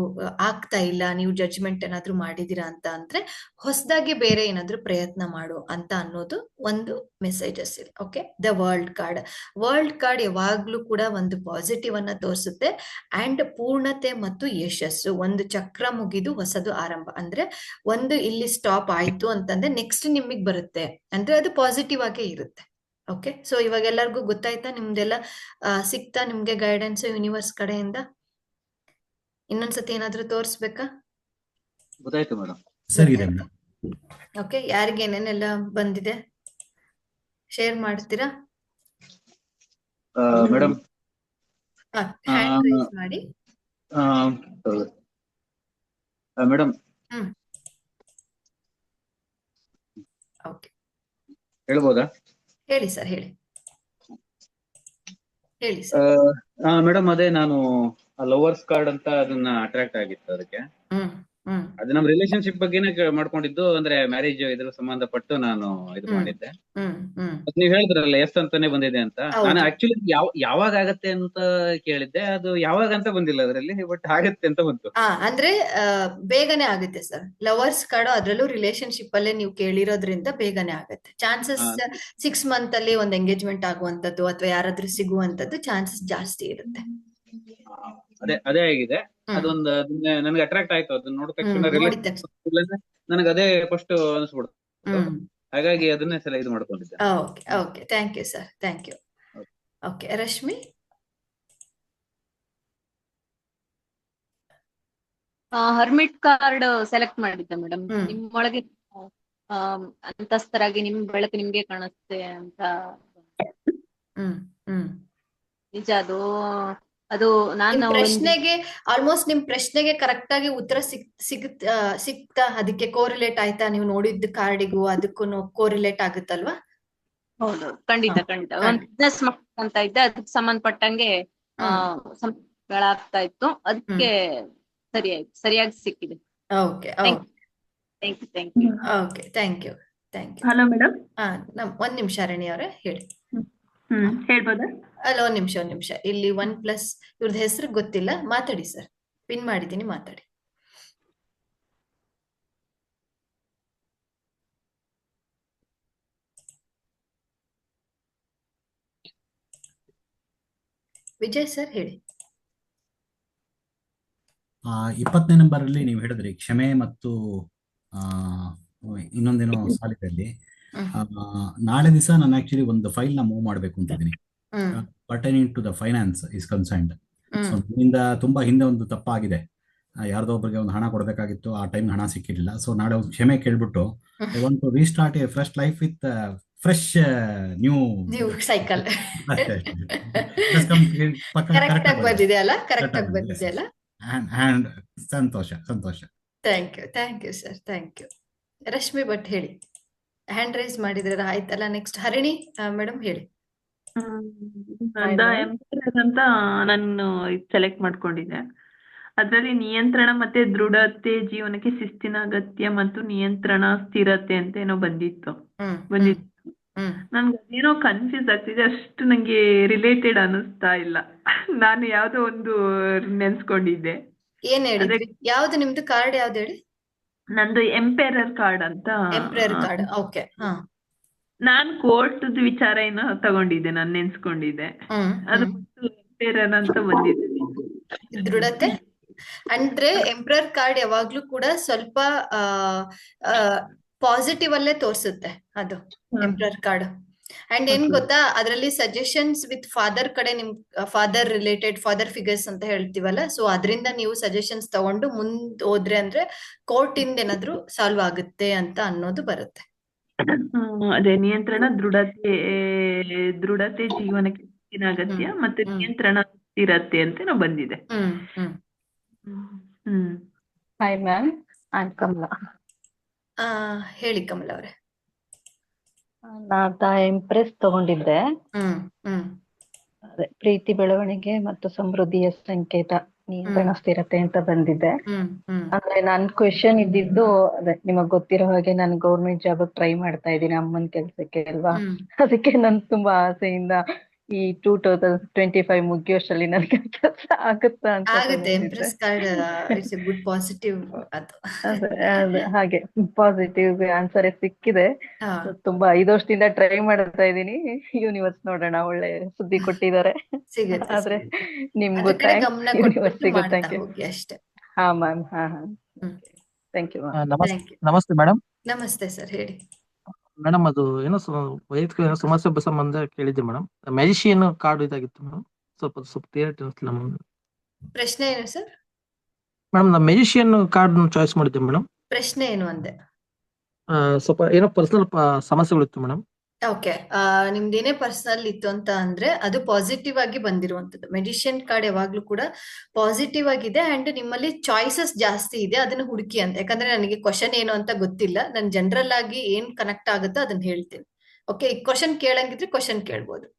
S1: ಆಗ್ತಾ ಇಲ್ಲ, ನೀವು ಜಡ್ಜ್ಮೆಂಟ್ ಏನಾದ್ರೂ ಮಾಡಿದೀರಾ ಅಂತ ಅಂದ್ರೆ ಹೊಸದಾಗಿ ಬೇರೆ ಏನಾದ್ರೂ ಪ್ರಯತ್ನ ಮಾಡು ಅಂತ ಅನ್ನೋದು ಒಂದು ಮೆಸೇಜಸ್ ಇದೆ. Okay. The world card, world card ಯಾವಾಗ್ಲೂ ಕೂಡ ಒಂದು ಪಾಸಿಟಿವ್ ಅನ್ನ ತೋರಿಸುತ್ತೆ. ಅಂಡ್ ಪೂರ್ಣತೆ ಮತ್ತು ಯಶಸ್ಸು, ಒಂದು ಚಕ್ರ ಮುಗಿದು ಹೊಸದು ಆರಂಭ. ಅಂದ್ರೆ ಒಂದು ಇಲ್ಲಿ ಸ್ಟಾಪ್ ಆಯ್ತು ಅಂತಂದ್ರೆ ನೆಕ್ಸ್ಟ್ ನಿಮಗ್ ಬರುತ್ತೆ, ಅಂದ್ರೆ ಅದು ಪಾಸಿಟಿವ್ ಆಗೇ ಇರುತ್ತೆ. ಓಕೆ. ಸೊ ಇವಾಗ ಎಲ್ಲರಿಗೂ ಗೊತ್ತಾಯ್ತಾ? ನಿಮ್ದೆಲ್ಲ ಸಿಕ್ತಾ ನಿಮ್ಗೆ ಗೈಡೆನ್ಸ್ ಯೂನಿವರ್ಸ್ ಕಡೆಯಿಂದ? ಇನ್ನೊಂದ್ಸತಿ ಏನಾದ್ರೂ ತೋರಿಸ್ಬೇಕಾ?
S4: ಗೊತ್ತಾಯ್ತು ಮೇಡಮ್.
S2: ಸರಿ ಇದೆ ಮೇಡಮ್.
S1: ಓಕೆ. ಯಾರಿಗೆ ಏನೇನೆಲ್ಲ ಬಂದಿದೆ ಶೇರ್ ಮಾಡ್ತೀರಾ?
S4: ಮೇಡಮ್
S1: ಹ್ಯಾಂಡ್ ರೈಸ್ ಮಾಡಿ.
S4: ಮೇಡಮ್
S1: ಓಕೆ,
S4: ಹೇಳ್ಬೋದಾ?
S1: ಹೇಳಿ ಸರ್, ಹೇಳಿ ಸರ್.
S4: ಮೇಡಮ್ ಅದೇ ನಾನು ಲವರ್ಸ್ ಕಾರ್ಡ್ ಅಂತ ಅದನ್ನ ಅಟ್ರಾಕ್ಟ್ ಆಗಿತ್ತು ಅದಕ್ಕೆ. ಅದು ನಮ್ಮ ರಿಲೇಶನ್ಶಿಪ್ ಬಗ್ಗೆನೇ ಮಾಡ್ಕೊಂಡಿದ್ದು, ಅಂದ್ರೆ ಮ್ಯಾರೇಜ್ ಇದ್ರ ಸಂಬಂಧಪಟ್ಟು ನಾನು ಇದು ಮಾಡಿದ್ದೆ. ನೀವ್ ಹೇಳಿದ್ರಲ್ಲ ಎಸ್ ಅಂತಾನೆ ಬಂದಿದೆ ಅಂತ. ನಾನು ಆಕ್ಚುಲಿ ಯಾವಾಗ ಆಗತ್ತೆ ಅಂತ ಕೇಳಿದ್ದೆ, ಅದು ಯಾವಾಗ ಅಂತ ಬಂದಿಲ್ಲ ಅದರಲ್ಲಿ, ಬಟ್ ಆಗತ್ತೆ ಅಂತ ಬಂತು.
S1: ಅಂದ್ರೆ ಬೇಗನೆ ಆಗುತ್ತೆ ಸರ್. ಲವರ್ಸ್ ಕಾರ್ಡ್ ಅದ್ರಲ್ಲೂ ರಿಲೇಶನ್ಶಿಪ್ ಅಲ್ಲೇ ನೀವು ಕೇಳಿರೋದ್ರಿಂದ ಬೇಗನೆ ಆಗುತ್ತೆ. ಚಾನ್ಸಸ್ 6 month ಅಲ್ಲಿ ಒಂದು ಎಂಗೇಜ್ಮೆಂಟ್ ಆಗುವಂತದ್ದು ಅಥವಾ ಯಾರಾದ್ರೂ ಸಿಗುವಂತದ್ದು ಚಾನ್ಸಸ್ ಜಾಸ್ತಿ ಇರುತ್ತೆ.
S4: ಅದೇ ಆಗಿದೆ. ಅದೊಂದು ನನಗೆ ಅಟ್ರಾಕ್ಟ್ ಆಯ್ತು, ಅದನ್ನ ನೋಡಿದ ತಕ್ಷಣ ನನಗೆ ಅದೇ ಫಸ್ಟ್ ಅನಿಸ್ಬಿಡ್ತು. ಹಾಗಾಗಿ ಅದನ್ನೇ ಸಲ ಇದು ಮಾಡ್ಕೊಂಡಿದ್ದೆ.
S1: Okay, thank you sir, thank you. Okay, Rashmi.
S5: Hermit card select ಮಾಡಿದ್ದೆ ಮೇಡಮ್. ನಿಮ್ಮೊಳಗೆ ಅಂತಸ್ತರಾಗಿ ನಿಮ್ ಬೆಳಕು ನಿಮ್ಗೆ ಕಾಣಿಸುತ್ತೆ ಅಂತ. ನಿಜ ಅದು ನಾನು
S1: ಪ್ರಶ್ನೆಗೆ ಆಲ್ಮೋಸ್ಟ್ ನಿಮ್ ಪ್ರಶ್ನೆಗೆ ಕರೆಕ್ಟ್ ಆಗಿ ಉತ್ತರ ಸಿಕ್ತಾ? ಅದಕ್ಕೆ ಕೋರಿಲೇಟ್ ಆಯ್ತಾ? ನೀವು ನೋಡಿದ ಕಾರ್ಡಿಗೂ ಅದಕ್ಕೂ ಕೋರಿಲೇಟ್ ಆಗುತ್ತಲ್ವಾ?
S5: ಹೌದು, ಖಂಡಿತ. ಒಂದ್ ಬಿಸ್ನೆಸ್ ಮಾಡ್ಕೊಂತ ಇದ್ದೆ, ಅದಕ್ಕೆ ಸಂಬಂಧಪಟ್ಟಂಗೆ ಸಂಪರ್ಕಗಳಾಗ್ತಾ ಇತ್ತು. ಅದಕ್ಕೆ ಸರಿಯಾಗಿ ಸಿಕ್ಕಿದೆ.
S1: Okay,
S5: thank you.
S1: Okay, thank you.
S3: Hello madam.
S1: ಒಂದ್ ನಿಮಿಷ ರಣಿ ಅವರೇ ಹೇಳಿ.
S3: ಹೇಳ್ಬೋದಾ?
S1: ಅಲ್ಲ, ಒಂದ್ ನಿಮಿಷ. ಇಲ್ಲಿ 1+ ಇವ್ರದ್ದು ಹೆಸರು ಗೊತ್ತಿಲ್ಲ, ಮಾತಾಡಿ ಸರ್. ಪಿನ್ ಮಾಡಿದೀನಿ, ಮಾತಾಡಿ. ವಿಜಯ್ ಸರ್ ಹೇಳಿ.
S2: 20ನೇ ನಂಬರಲ್ಲಿ ನೀವು ಹೇಳಿದ್ರಿ ಕ್ಷಮೆ ಮತ್ತು ಆ, ಇನ್ನೊಂದೇನೋ ಸಾಲಿನಲ್ಲಿ ನಾಳೆ ದಿವಸ ನಾನು ಆಕ್ಚುಲಿ ಒಂದು ಫೈಲ್ ನ ಮೂವ್ ಮಾಡಬೇಕು ಅಂತಿದ್ದೀನಿ, pertaining to the finance is concerned. So ನನ್ನಿಂದ ತುಂಬಾ ಹಿಂದೆ ಒಂದು ತಪ್ಪಾಗಿದೆ. ಯಾರ್ದೋ ಒಬ್ಬರಿಗೆ ಒಂದು ಹಣ ಕೊಡಬೇಕಾಗಿತ್ತು, ಆ ಟೈಮ್ ಹಣ ಸಿಕ್ಕಿರಲಿಲ್ಲ. ಸೊ ನಾಳೆ ಒಂದು ಕ್ಷಮೆ ಕೇಳ್ಬಿಟ್ಟು I want to restart a fresh life with fresh new
S1: ನೀವು ಸೈಕಲ್
S2: ಪಕ್ಕ
S1: ಕರೆಕ್ಟ್ ಆಗಿ ಬಂದಿದೆ ಅಲ್ಲ, ಕರೆಕ್ಟ್
S2: Correct
S1: ಆಗಿ
S2: ಆಗಿ
S1: ಬಂದಿದೆ ಅಲ್ಲ.
S2: and ಸಂತೋಷ ಸಂತೋಷ.
S1: Thank you sir, thank you. Rashmi Bhat ಹೇಳಿ, ಹ್ಯಾಂಡ್ ರೈಸ್ ಮಾಡಿದ್ರೆ ಆಯ್ತಲ್ಲ. ನೆಕ್ಸ್ಟ್ ಹರಿಣಿ ಮೇಡಮ್ ಹೇಳಿ.
S3: ಎಂಪೈರರ್ ಅಂತ ನಾನು ಸೆಲೆಕ್ಟ್ ಮಾಡ್ಕೊಂಡಿದ್ದೆ. ಅದರಲ್ಲಿ ನಿಯಂತ್ರಣ ಮತ್ತೆ ದೃಢತೆ, ಜೀವನಕ್ಕೆ ಶಿಸ್ತಿನ ಅಗತ್ಯ ಮತ್ತು ನಿಯಂತ್ರಣ, ಸ್ಥಿರತೆ ಅಂತ ಏನೋ ಬಂದಿತ್ತು. ನನ್ಗೆ ಅದೇನೋ ಕನ್ಫ್ಯೂಸ್ ಆಗ್ತಿದೆ, ಅಷ್ಟು ನಂಗೆ ರಿಲೇಟೆಡ್ ಅನ್ನಿಸ್ತಾ ಇಲ್ಲ. ನಾನು ಯಾವ್ದೋ ಒಂದು ನೆನ್ಸ್ಕೊಂಡಿದ್ದೆ.
S1: ಏನ್ ಹೇಳಿದ್ರಿ? ಯಾವ್ದು ನಿಮ್ದು ಕಾರ್ಡ್ ಯಾವ್ದು ಹೇಳಿ?
S3: ನಂದು ಎಂಪೈರರ್ ಕಾರ್ಡ್ ಅಂತ.
S1: ಎಂಪ್ರಯರ್ ಕಾರ್ಡ್, ಓಕೆ.
S3: ನಾನ್ ಕೋರ್ಟ್ ವಿಚಾರ ಏನೋ ತಗೊಂಡಿದ್ದೆ, ನಾನು ನೆನ್ಸ್ಕೊಂಡಿದ್ದೆ. ಅದು ಎಂಪೈರರ್ ಅಂತ ಬಂದಿದೆ.
S1: ದೃಢತೆ ಅಂದ್ರೆ ಎಂಪ್ರಯರ್ ಕಾರ್ಡ್ ಯಾವಾಗ್ಲೂ ಕೂಡ ಸ್ವಲ್ಪ ಪಾಸಿಟಿವ್ ಅಲ್ಲೇ ತೋರ್ಸುತ್ತೆ ಅದು ಎಂಪ್ರಯರ್ ಕಾರ್ಡ್. ಅಂಡ್ ಏನ್ ಗೊತ್ತಾ, ಅದರಲ್ಲಿ ಸಜೆಷನ್ಸ್ ವಿತ್ ಫಾದರ್ ಕಡೆ, ನಿಮ್ ಫಾದರ್ ರಿಲೇಟೆಡ್, ಫಾದರ್ ಫಿಗರ್ಸ್ ಅಂತ ಹೇಳ್ತೀವಲ್ಲ, ಸೊ ಅದರಿಂದ ನೀವು ಸಜೆಷನ್ಸ್ ತಗೊಂಡು ಮುಂದ್ ಹೋದ್ರೆ ಅಂದ್ರೆ ಕೋರ್ಟ್ ಇಂದ ಏನಾದ್ರು ಸಾಲ್ವ್ ಆಗುತ್ತೆ ಅಂತ ಅನ್ನೋದು ಬರುತ್ತೆ.
S3: ಅದೇ ನಿಯಂತ್ರಣ, ದೃಢತೆ, ಜೀವನಕ್ಕೆ ಹೆಚ್ಚಿನ ಅಗತ್ಯ ಮತ್ತೆ ನಿಯಂತ್ರಣ, ಸ್ಥಿರತೆ ಅಂತ ನಾವು ಬಂದಿದೆ.
S6: Hi ma'am, I Kamala.
S1: ಹೇಳಿ ಕಮಲಾ ಅವ್ರೆ.
S6: ನಾನು ಇಂಪ್ರೆಸ್ ತಗೊಂಡಿದ್ದೆ. ಅದೇ ಪ್ರೀತಿ, ಬೆಳವಣಿಗೆ ಮತ್ತು ಸಮೃದ್ಧಿಯ ಸಂಕೇತ, ನಿಯಂತ್ರಣ, ಸ್ಥಿರತೆ ಅಂತ ಬಂದಿದೆ. ಅಂದ್ರೆ ನನ್ ಕ್ವೆಶನ್ ಇದ್ದಿದ್ದು ಅದೇ ನಿಮಗ್ ಗೊತ್ತಿರೋ ಹಾಗೆ ನಾನು ಗೌರ್ಮೆಂಟ್ ಜಾಬ್ ಟ್ರೈ ಮಾಡ್ತಾ ಇದ್ದೀನಿ, ಅಮ್ಮನ್ ಕೆಲ್ಸಕ್ಕೆ ಅಲ್ವಾ. ಅದಕ್ಕೆ ನನ್ ತುಂಬಾ ಆಸೆಯಿಂದ ಈ 2025 ಮುಗಿಯೋಷ್ಟರಲ್ಲಿ ನನ್ಗೆ ಕೆಲಸ ಆಗುತ್ತಾ ಅಂತ
S1: ಆಗುತ್ತೆ. Empress card it's A good positive. ಅದು
S6: ಅದೇ ಹಾಗೆ ಪಾಸಿಟಿವ್ ಆನ್ಸರ್ ಸಿಕ್ಕಿದೆ. ತುಂಬಾ 5 ವರ್ಷದಿಂದ ಟ್ರೈ ಮಾಡ್ತಾ ಇದ್ದೀನಿ. ಯೂನಿವರ್ಸ್ ನೋಡೋಣ, ಒಳ್ಳೆ ಸುದ್ದಿ ಕೊಟ್ಟಿದ್ದಾರೆ.
S1: ಸಿಗುತ್ತೆ.
S6: ಆದ್ರೆ ನಿಮ್ಗೂ
S1: ಅದ್ರ ಕಡೆ ಗಮನ ಕೊಟ್ಬಿಟ್ಟು
S6: ಯೂನಿವರ್ಸಿಗೂ
S1: ಮಾಡ್ತಾ
S6: ಥ್ಯಾಂಕ್ ಯು.
S1: ಹೋಗಿ ಅಷ್ಟೇ.
S6: ಹಾ ಮ್ಯಾಮ್, ಹಾ thank you ma'am.
S1: Thank you.
S7: ನಮಸ್ತೆ ಮೇಡಮ್.
S1: ನಮಸ್ತೆ ಸರ್, ಹೇಳಿ.
S7: ಮೇಡಮ್, ಅದು ಏನೋ ವೈಯಕ್ತಿಕ ಏನೋ ಸಮಸ್ಯೆ ಸಂಬಂಧ ಕೇಳಿದ್ದೆ ಮೇಡಮ್. ಮ್ಯಾಜಿಷಿಯನ್ ಕಾರ್ಡ್ ಇದಾಗಿತ್ತು ಮೇಡಮ್, ಸ್ವಲ್ಪ ಕ್ಲಿಯರಿಟಿ ಅನಿಸ್ತಿಲ್ಲ
S1: ಪ್ರಶ್ನೆ ಏನು ಸರ್?
S7: ಮೇಡಮ್, ನಾನು ಮ್ಯಾಜಿಷಿಯನ್ ಕಾರ್ಡ್ ಚಾಯ್ಸ್ ಮಾಡಿದ್ದೆ ಮೇಡಮ್.
S1: ಪ್ರಶ್ನೆ ಏನು ಅಂದೆ?
S7: ಸ್ವಲ್ಪ ಏನೋ ಪರ್ಸನಲ್ ಸಮಸ್ಯೆಗಳಿತ್ತು ಮೇಡಮ್.
S1: ಓಕೆ, ನಿಮ್ದೇನೇ ಪರ್ಸನಲ್ ಇತ್ತು ಅಂತ ಅಂದ್ರೆ ಅದು ಪಾಸಿಟಿವ್ ಆಗಿ ಬಂದಿರುವಂತದ್ದು. ಮೆಡಿಷಿಯನ್ ಕಾರ್ಡ್ ಯಾವಾಗ್ಲೂ ಕೂಡ ಪಾಸಿಟಿವ್ ಆಗಿದೆ ಅಂಡ್ ನಿಮ್ಮಲ್ಲಿ ಚಾಯ್ಸಸ್ ಜಾಸ್ತಿ ಇದೆ, ಅದನ್ನ ಹುಡುಕಿ ಅಂತ. ಯಾಕಂದ್ರೆ ನನಗೆ ಕ್ವಶನ್ ಏನು ಅಂತ ಗೊತ್ತಿಲ್ಲ, ನಾನು ಜನರಲ್ ಆಗಿ ಏನ್ ಕನೆಕ್ಟ್ ಆಗುತ್ತೋ ಅದನ್ನ ಹೇಳ್ತೀನಿ. ಓಕೆ, ಈ ಕ್ವಶನ್ ಕೇಳಂಗಿದ್ರೆ ಕ್ವಶನ್ ಕೇಳ್ಬೋದು.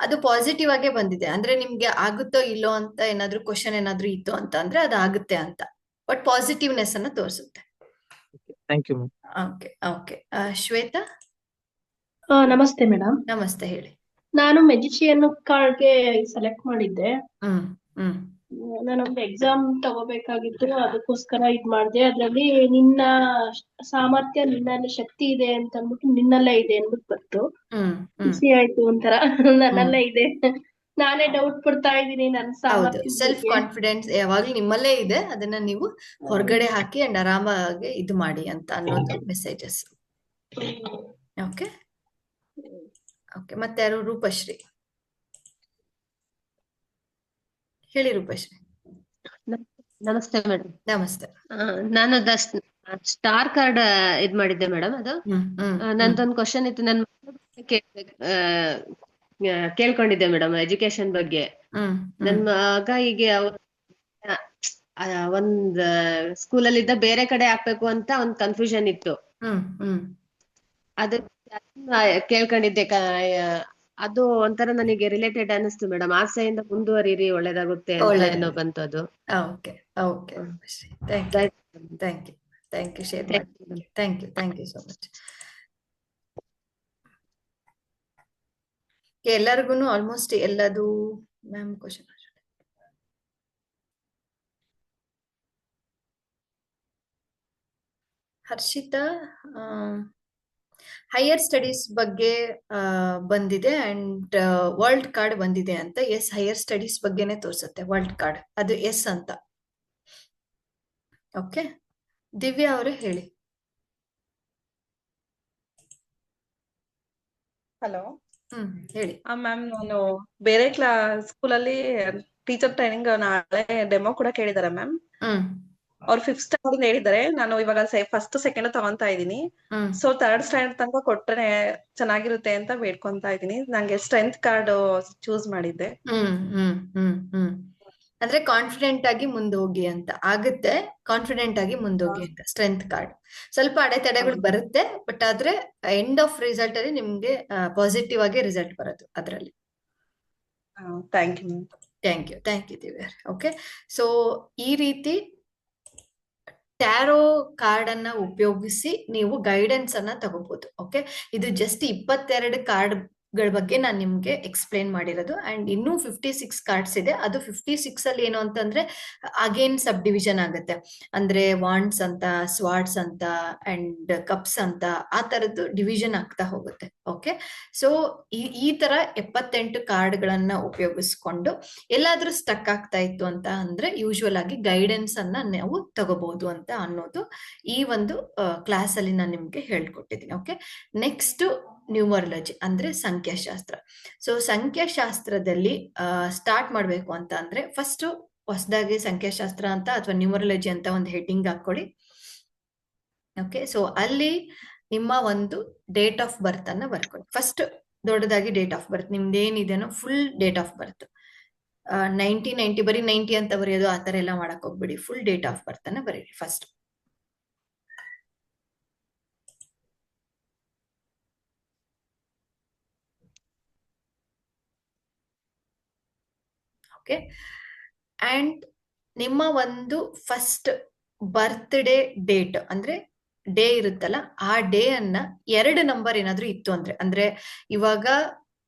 S1: ಅದು ಪಾಸಿಟಿವ್ ಆಗೇ ಬಂದಿದೆ. ಅಂದ್ರೆ ನಿಮ್ಗೆ ಆಗುತ್ತೋ ಇಲ್ಲೋ ಅಂತ ಏನಾದ್ರೂ ಕ್ವಶನ್ ಏನಾದ್ರೂ ಇತ್ತು ಅಂತ ಅಂದ್ರೆ ಅದು ಆಗುತ್ತೆ ಅಂತ, ಬಟ್ ಪಾಸಿಟಿವ್ನೆಸ್ ಅನ್ನ ತೋರಿಸುತ್ತೆ.
S7: Thank you.
S1: Okay okay. Shweta.
S8: ನಮಸ್ತೆ ಮೇಡಮ್.
S1: ನಮಸ್ತೆ, ಹೇಳಿ.
S8: ನಾನು ಮೆಜಿಷಿಯನ್ ಕಾರ್ಡ್ಗೆ ಸೆಲೆಕ್ಟ್ ಮಾಡಿದ್ದೆ. ನಾನೊಂದು ಎಕ್ಸಾಮ್ ತಗೋಬೇಕಾಗಿತ್ತು, ಅದಕ್ಕೋಸ್ಕರ ಇದ್ ಮಾಡಿದೆ. ಅದ್ರಲ್ಲಿ ನಿನ್ನ ಸಾಮರ್ಥ್ಯ, ನಿನ್ನಲ್ಲಿ ಶಕ್ತಿ ಇದೆ ಅಂತ ಅಂದ್ಬಿಟ್ಟು ನಿನ್ನಲ್ಲೇ ಇದೆ ಅಂದ್ಬಿಟ್ಟು ಬಂತು. ಖುಷಿ ಆಯ್ತು ಒಂಥರ, ನನ್ನಲ್ಲೇ ಇದೆ. ನಾನೇ ಡೌಟ್ ಪಡ್ತಾ ಇದ್ದೀನಿ ನನ್ನ ಸಾಮರ್ಥ್ಯ.
S1: ಸೆಲ್ಫ್ ಕಾನ್ಫಿಡೆನ್ಸ್ ಯಾವಾಗ್ಲೂ ನಿಮ್ಮಲ್ಲೇ ಇದೆ, ಅದನ್ನ ನೀವು ಹೊರಗಡೆ ಹಾಕಿ ಅಂಡ್ ಆರಾಮಾಗಿ ಇದು ಮಾಡಿ ಅಂತ ಅನ್ನೋದು ಮೆಸೇಜಸ್. Okay okay. ಮತ್ತೆ ಯಾರು? ರೂಪಶ್ರೀ, ಹೇಳಿ ರೂಪಶ್ರೀ.
S5: ನಮಸ್ತೆ ಮೇಡಮ್.
S1: ನಮಸ್ತೆ.
S5: ನಾನು ಸ್ಟಾರ್ ಕಾರ್ಡ್ ಇದ್ ಮಾಡಿದ್ದೆ ಮೇಡಮ್. ಅದು ನಂದೊಂದು ಕ್ವಶನ್ ಇತ್ತು, ನನ್ ಕೇಳ್ಕೊಂಡಿದ್ದೆ ಮೇಡಮ್ ಎಜುಕೇಶನ್ ಬಗ್ಗೆ. ನನ್ ಮಗ ಹೀಗೆ ಒಂದ್ ಸ್ಕೂಲಲ್ಲಿ ಇದ್ದ ಬೇರೆ ಕಡೆ ಹಾಕ್ಬೇಕು ಅಂತ ಒಂದ್ ಕನ್ಫ್ಯೂಷನ್ ಇತ್ತು. ಅದನ್ನ ಕೇಳ್ಕೊಂಡಿದ್ದೆ. ಅದು ಒಂಥರ ನನಗೆ ರಿಲೇಟೆಡ್ ಅನಿಸ್ತು ಮೇಡಮ್. ಆಸೆಯಿಂದ ಮುಂದುವರಿರಿ, ಒಳ್ಳೇದಾಗುತ್ತೆ ಅಂತ ಏನೋ ಬಂತು ಅದು.
S1: Okay okay. Thank you thank you share ಮಾಡಿ. Thank you so much. ಎಲ್ಲರಿಗೂ ಆಲ್ಮೋಸ್ಟ್ ಎಲ್ಲದು ma'am question. Harshita, higher studies ಬಗ್ಗೆ ಬಂದಿದೆ ಅಂಡ್ ವರ್ಲ್ಡ್ ಕಾರ್ಡ್ ಬಂದಿದೆ ಅಂತ. ಎಸ್, ಹೈಯರ್ ಸ್ಟಡೀಸ್ ಬಗ್ಗೆನೆ ತೋರಿಸುತ್ತೆ ವರ್ಲ್ಡ್ ಕಾರ್ಡ್, ಅದು ಎಸ್ ಅಂತ. ಓಕೆ, ದಿವ್ಯಾ ಅವರೇ ಹೇಳಿ.
S9: ಹಲೋ
S1: ಹೇಳಿ.
S9: ಮ್ಯಾಮ್, ನಾನು ಬೇರೆ ಸ್ಕೂಲಲ್ಲಿ ಟೀಚರ್ ಟ್ರೈನಿಂಗ್ ನಾಳೆ ಡೆಮೋ ಕೂಡ ಕೇಳಿದಾರೆ ಮ್ಯಾಮ್. ಅವ್ರು 5th ಸ್ಟ್ಯಾಂಡರ್ಡ್ ಹೇಳಿದ್ದಾರೆ. ನಾನು ಇವಾಗ ಫಸ್ಟ್ ಸೆಕೆಂಡ್ ತಗೊಂತಾ ಇದ್ದೀನಿ. ಸೊ 3rd ಸ್ಟ್ಯಾಂಡರ್ಡ್ ತನಕ ಕೊಟ್ರೆ ಚೆನ್ನಾಗಿರುತ್ತೆ ಅಂತ ಬೇಡ್ಕೊಂತಾ ಇದ್ದೀನಿ. ನಂಗೆ ಸ್ಟ್ರೆಂತ್ ಕಾರ್ಡ್ ಚೂಸ್ ಮಾಡಿದ್ದೆ.
S1: ಅಂದ್ರೆ ಕಾನ್ಫಿಡೆಂಟ್ ಆಗಿ ಮುಂದೋಗಿ ಅಂತ ಆಗುತ್ತೆ. ಕಾನ್ಫಿಡೆಂಟ್ ಆಗಿ ಮುಂದೋಗಿ ಅಂತ ಸ್ಟ್ರೆಂತ್ ಕಾರ್ಡ್. ಸ್ವಲ್ಪ ಅಡೆತಡೆಗಳು ಬರುತ್ತೆ, ಬಟ್ ಆದ್ರೆ ಎಂಡ್ ಆಫ್ ರಿಸಲ್ಟ್ ಅಲ್ಲಿ ನಿಮ್ಗೆ ಪಾಸಿಟಿವ್ ಆಗಿ ರಿಸಲ್ಟ್ ಬರೋದು ಅದರಲ್ಲಿ.
S9: Thank you.
S1: Thank you Divya. Okay, so ಈ ರೀತಿ ಟ್ಯಾರೋ ಕಾರ್ಡ್ ಅನ್ನ ಉಪಯೋಗಿಸಿ ನೀವು ಗೈಡೆನ್ಸ್ ಅನ್ನ ತಗೋಬಹುದು. ಓಕೆ, ಇದು ಜಸ್ಟ್ 22 ಕಾರ್ಡ್ ಗಳ ಬಗ್ಗೆ ನಾನು ನಿಮ್ಗೆ ಎಕ್ಸ್ಪ್ಲೇನ್ ಮಾಡಿರೋದು. ಅಂಡ್ ಇನ್ನೂ 56 ಕಾರ್ಡ್ಸ್ ಇದೆ. ಅದು 56 ಅಲ್ಲಿ ಏನು ಅಂತಂದ್ರೆ ಅಗೇನ್ ಸಬ್ ಡಿವಿಷನ್ ಆಗುತ್ತೆ. ಅಂದ್ರೆ ವಾಂಡ್ಸ್ ಅಂತ, ಸ್ವಾರ್ಡ್ಸ್ ಅಂತ ಅಂಡ್ ಕಪ್ಸ್ ಅಂತ, ಆ ತರದ್ದು ಡಿವಿಷನ್ ಆಗ್ತಾ ಹೋಗುತ್ತೆ. ಓಕೆ, ಸೊ ಈ ತರ 78 ಕಾರ್ಡ್ಗಳನ್ನ ಉಪಯೋಗಿಸ್ಕೊಂಡು ಎಲ್ಲಾದ್ರೂ ಸ್ಟಕ್ ಆಗ್ತಾ ಇತ್ತು ಅಂತ ಅಂದ್ರೆ ಯೂಶುವಲ್ ಆಗಿ ಗೈಡೆನ್ಸ್ ಅನ್ನ ನಾವು ತಗೋಬಹುದು ಅಂತ ಅನ್ನೋದು ಈ ಒಂದು ಕ್ಲಾಸ್ ಅಲ್ಲಿ ನಾನು ನಿಮ್ಗೆ ಹೇಳ್ಕೊಟ್ಟಿದ್ದೀನಿ. ಓಕೆ, ನೆಕ್ಸ್ಟ್ ನ್ಯೂಮರಾಲಜಿ ಅಂದ್ರೆ ಸಂಖ್ಯಾಶಾಸ್ತ್ರ. ಸೊ ಸಂಖ್ಯಾಶಾಸ್ತ್ರದಲ್ಲಿ ಸ್ಟಾರ್ಟ್ ಮಾಡ್ಬೇಕು ಅಂತ ಅಂದ್ರೆ ಫಸ್ಟ್ ಹೊಸದಾಗಿ ಸಂಖ್ಯಾಶಾಸ್ತ್ರ ಅಂತ ಅಥವಾ ನ್ಯೂಮರಾಲಜಿ ಅಂತ ಒಂದು ಹೆಡ್ಡಿಂಗ್ ಹಾಕೊಳ್ಳಿ. ಓಕೆ, ಸೊ ಅಲ್ಲಿ ನಿಮ್ಮ ಒಂದು ಡೇಟ್ ಆಫ್ ಬರ್ತ್ ಅನ್ನ ಬರ್ಕೊಳ್ಳಿ. ಫಸ್ಟ್ ದೊಡ್ಡದಾಗಿ ಡೇಟ್ ಆಫ್ ಬರ್ತ್ ನಿಮ್ದೇನಿದೆನೋ ಫುಲ್ ಡೇಟ್ ಆಫ್ ಬರ್ತ್. 90 ಬರೀ 90 ಅಂತ ಬರೆಯೋದು ಆ ತರ ಎಲ್ಲ ಮಾಡಕ್ ಹೋಗ್ಬಿಡಿ. ಫುಲ್ ಡೇಟ್ ಆಫ್ ಬರ್ತ್ ಅನ್ನ ಬರೀರಿ ಫಸ್ಟ್. ಓಕೆ, ಅಂಡ್ ನಿಮ್ಮ ಒಂದು ಫಸ್ಟ್ ಬರ್ತ್ಡೇ ಡೇಟ್ ಅಂದ್ರೆ ಡೇ ಇರುತ್ತಲ್ಲ, ಆ ಡೇ ಅನ್ನ 2 ನಂಬರ್ ಏನಾದ್ರೂ ಇತ್ತು ಅಂದ್ರೆ ಇವಾಗ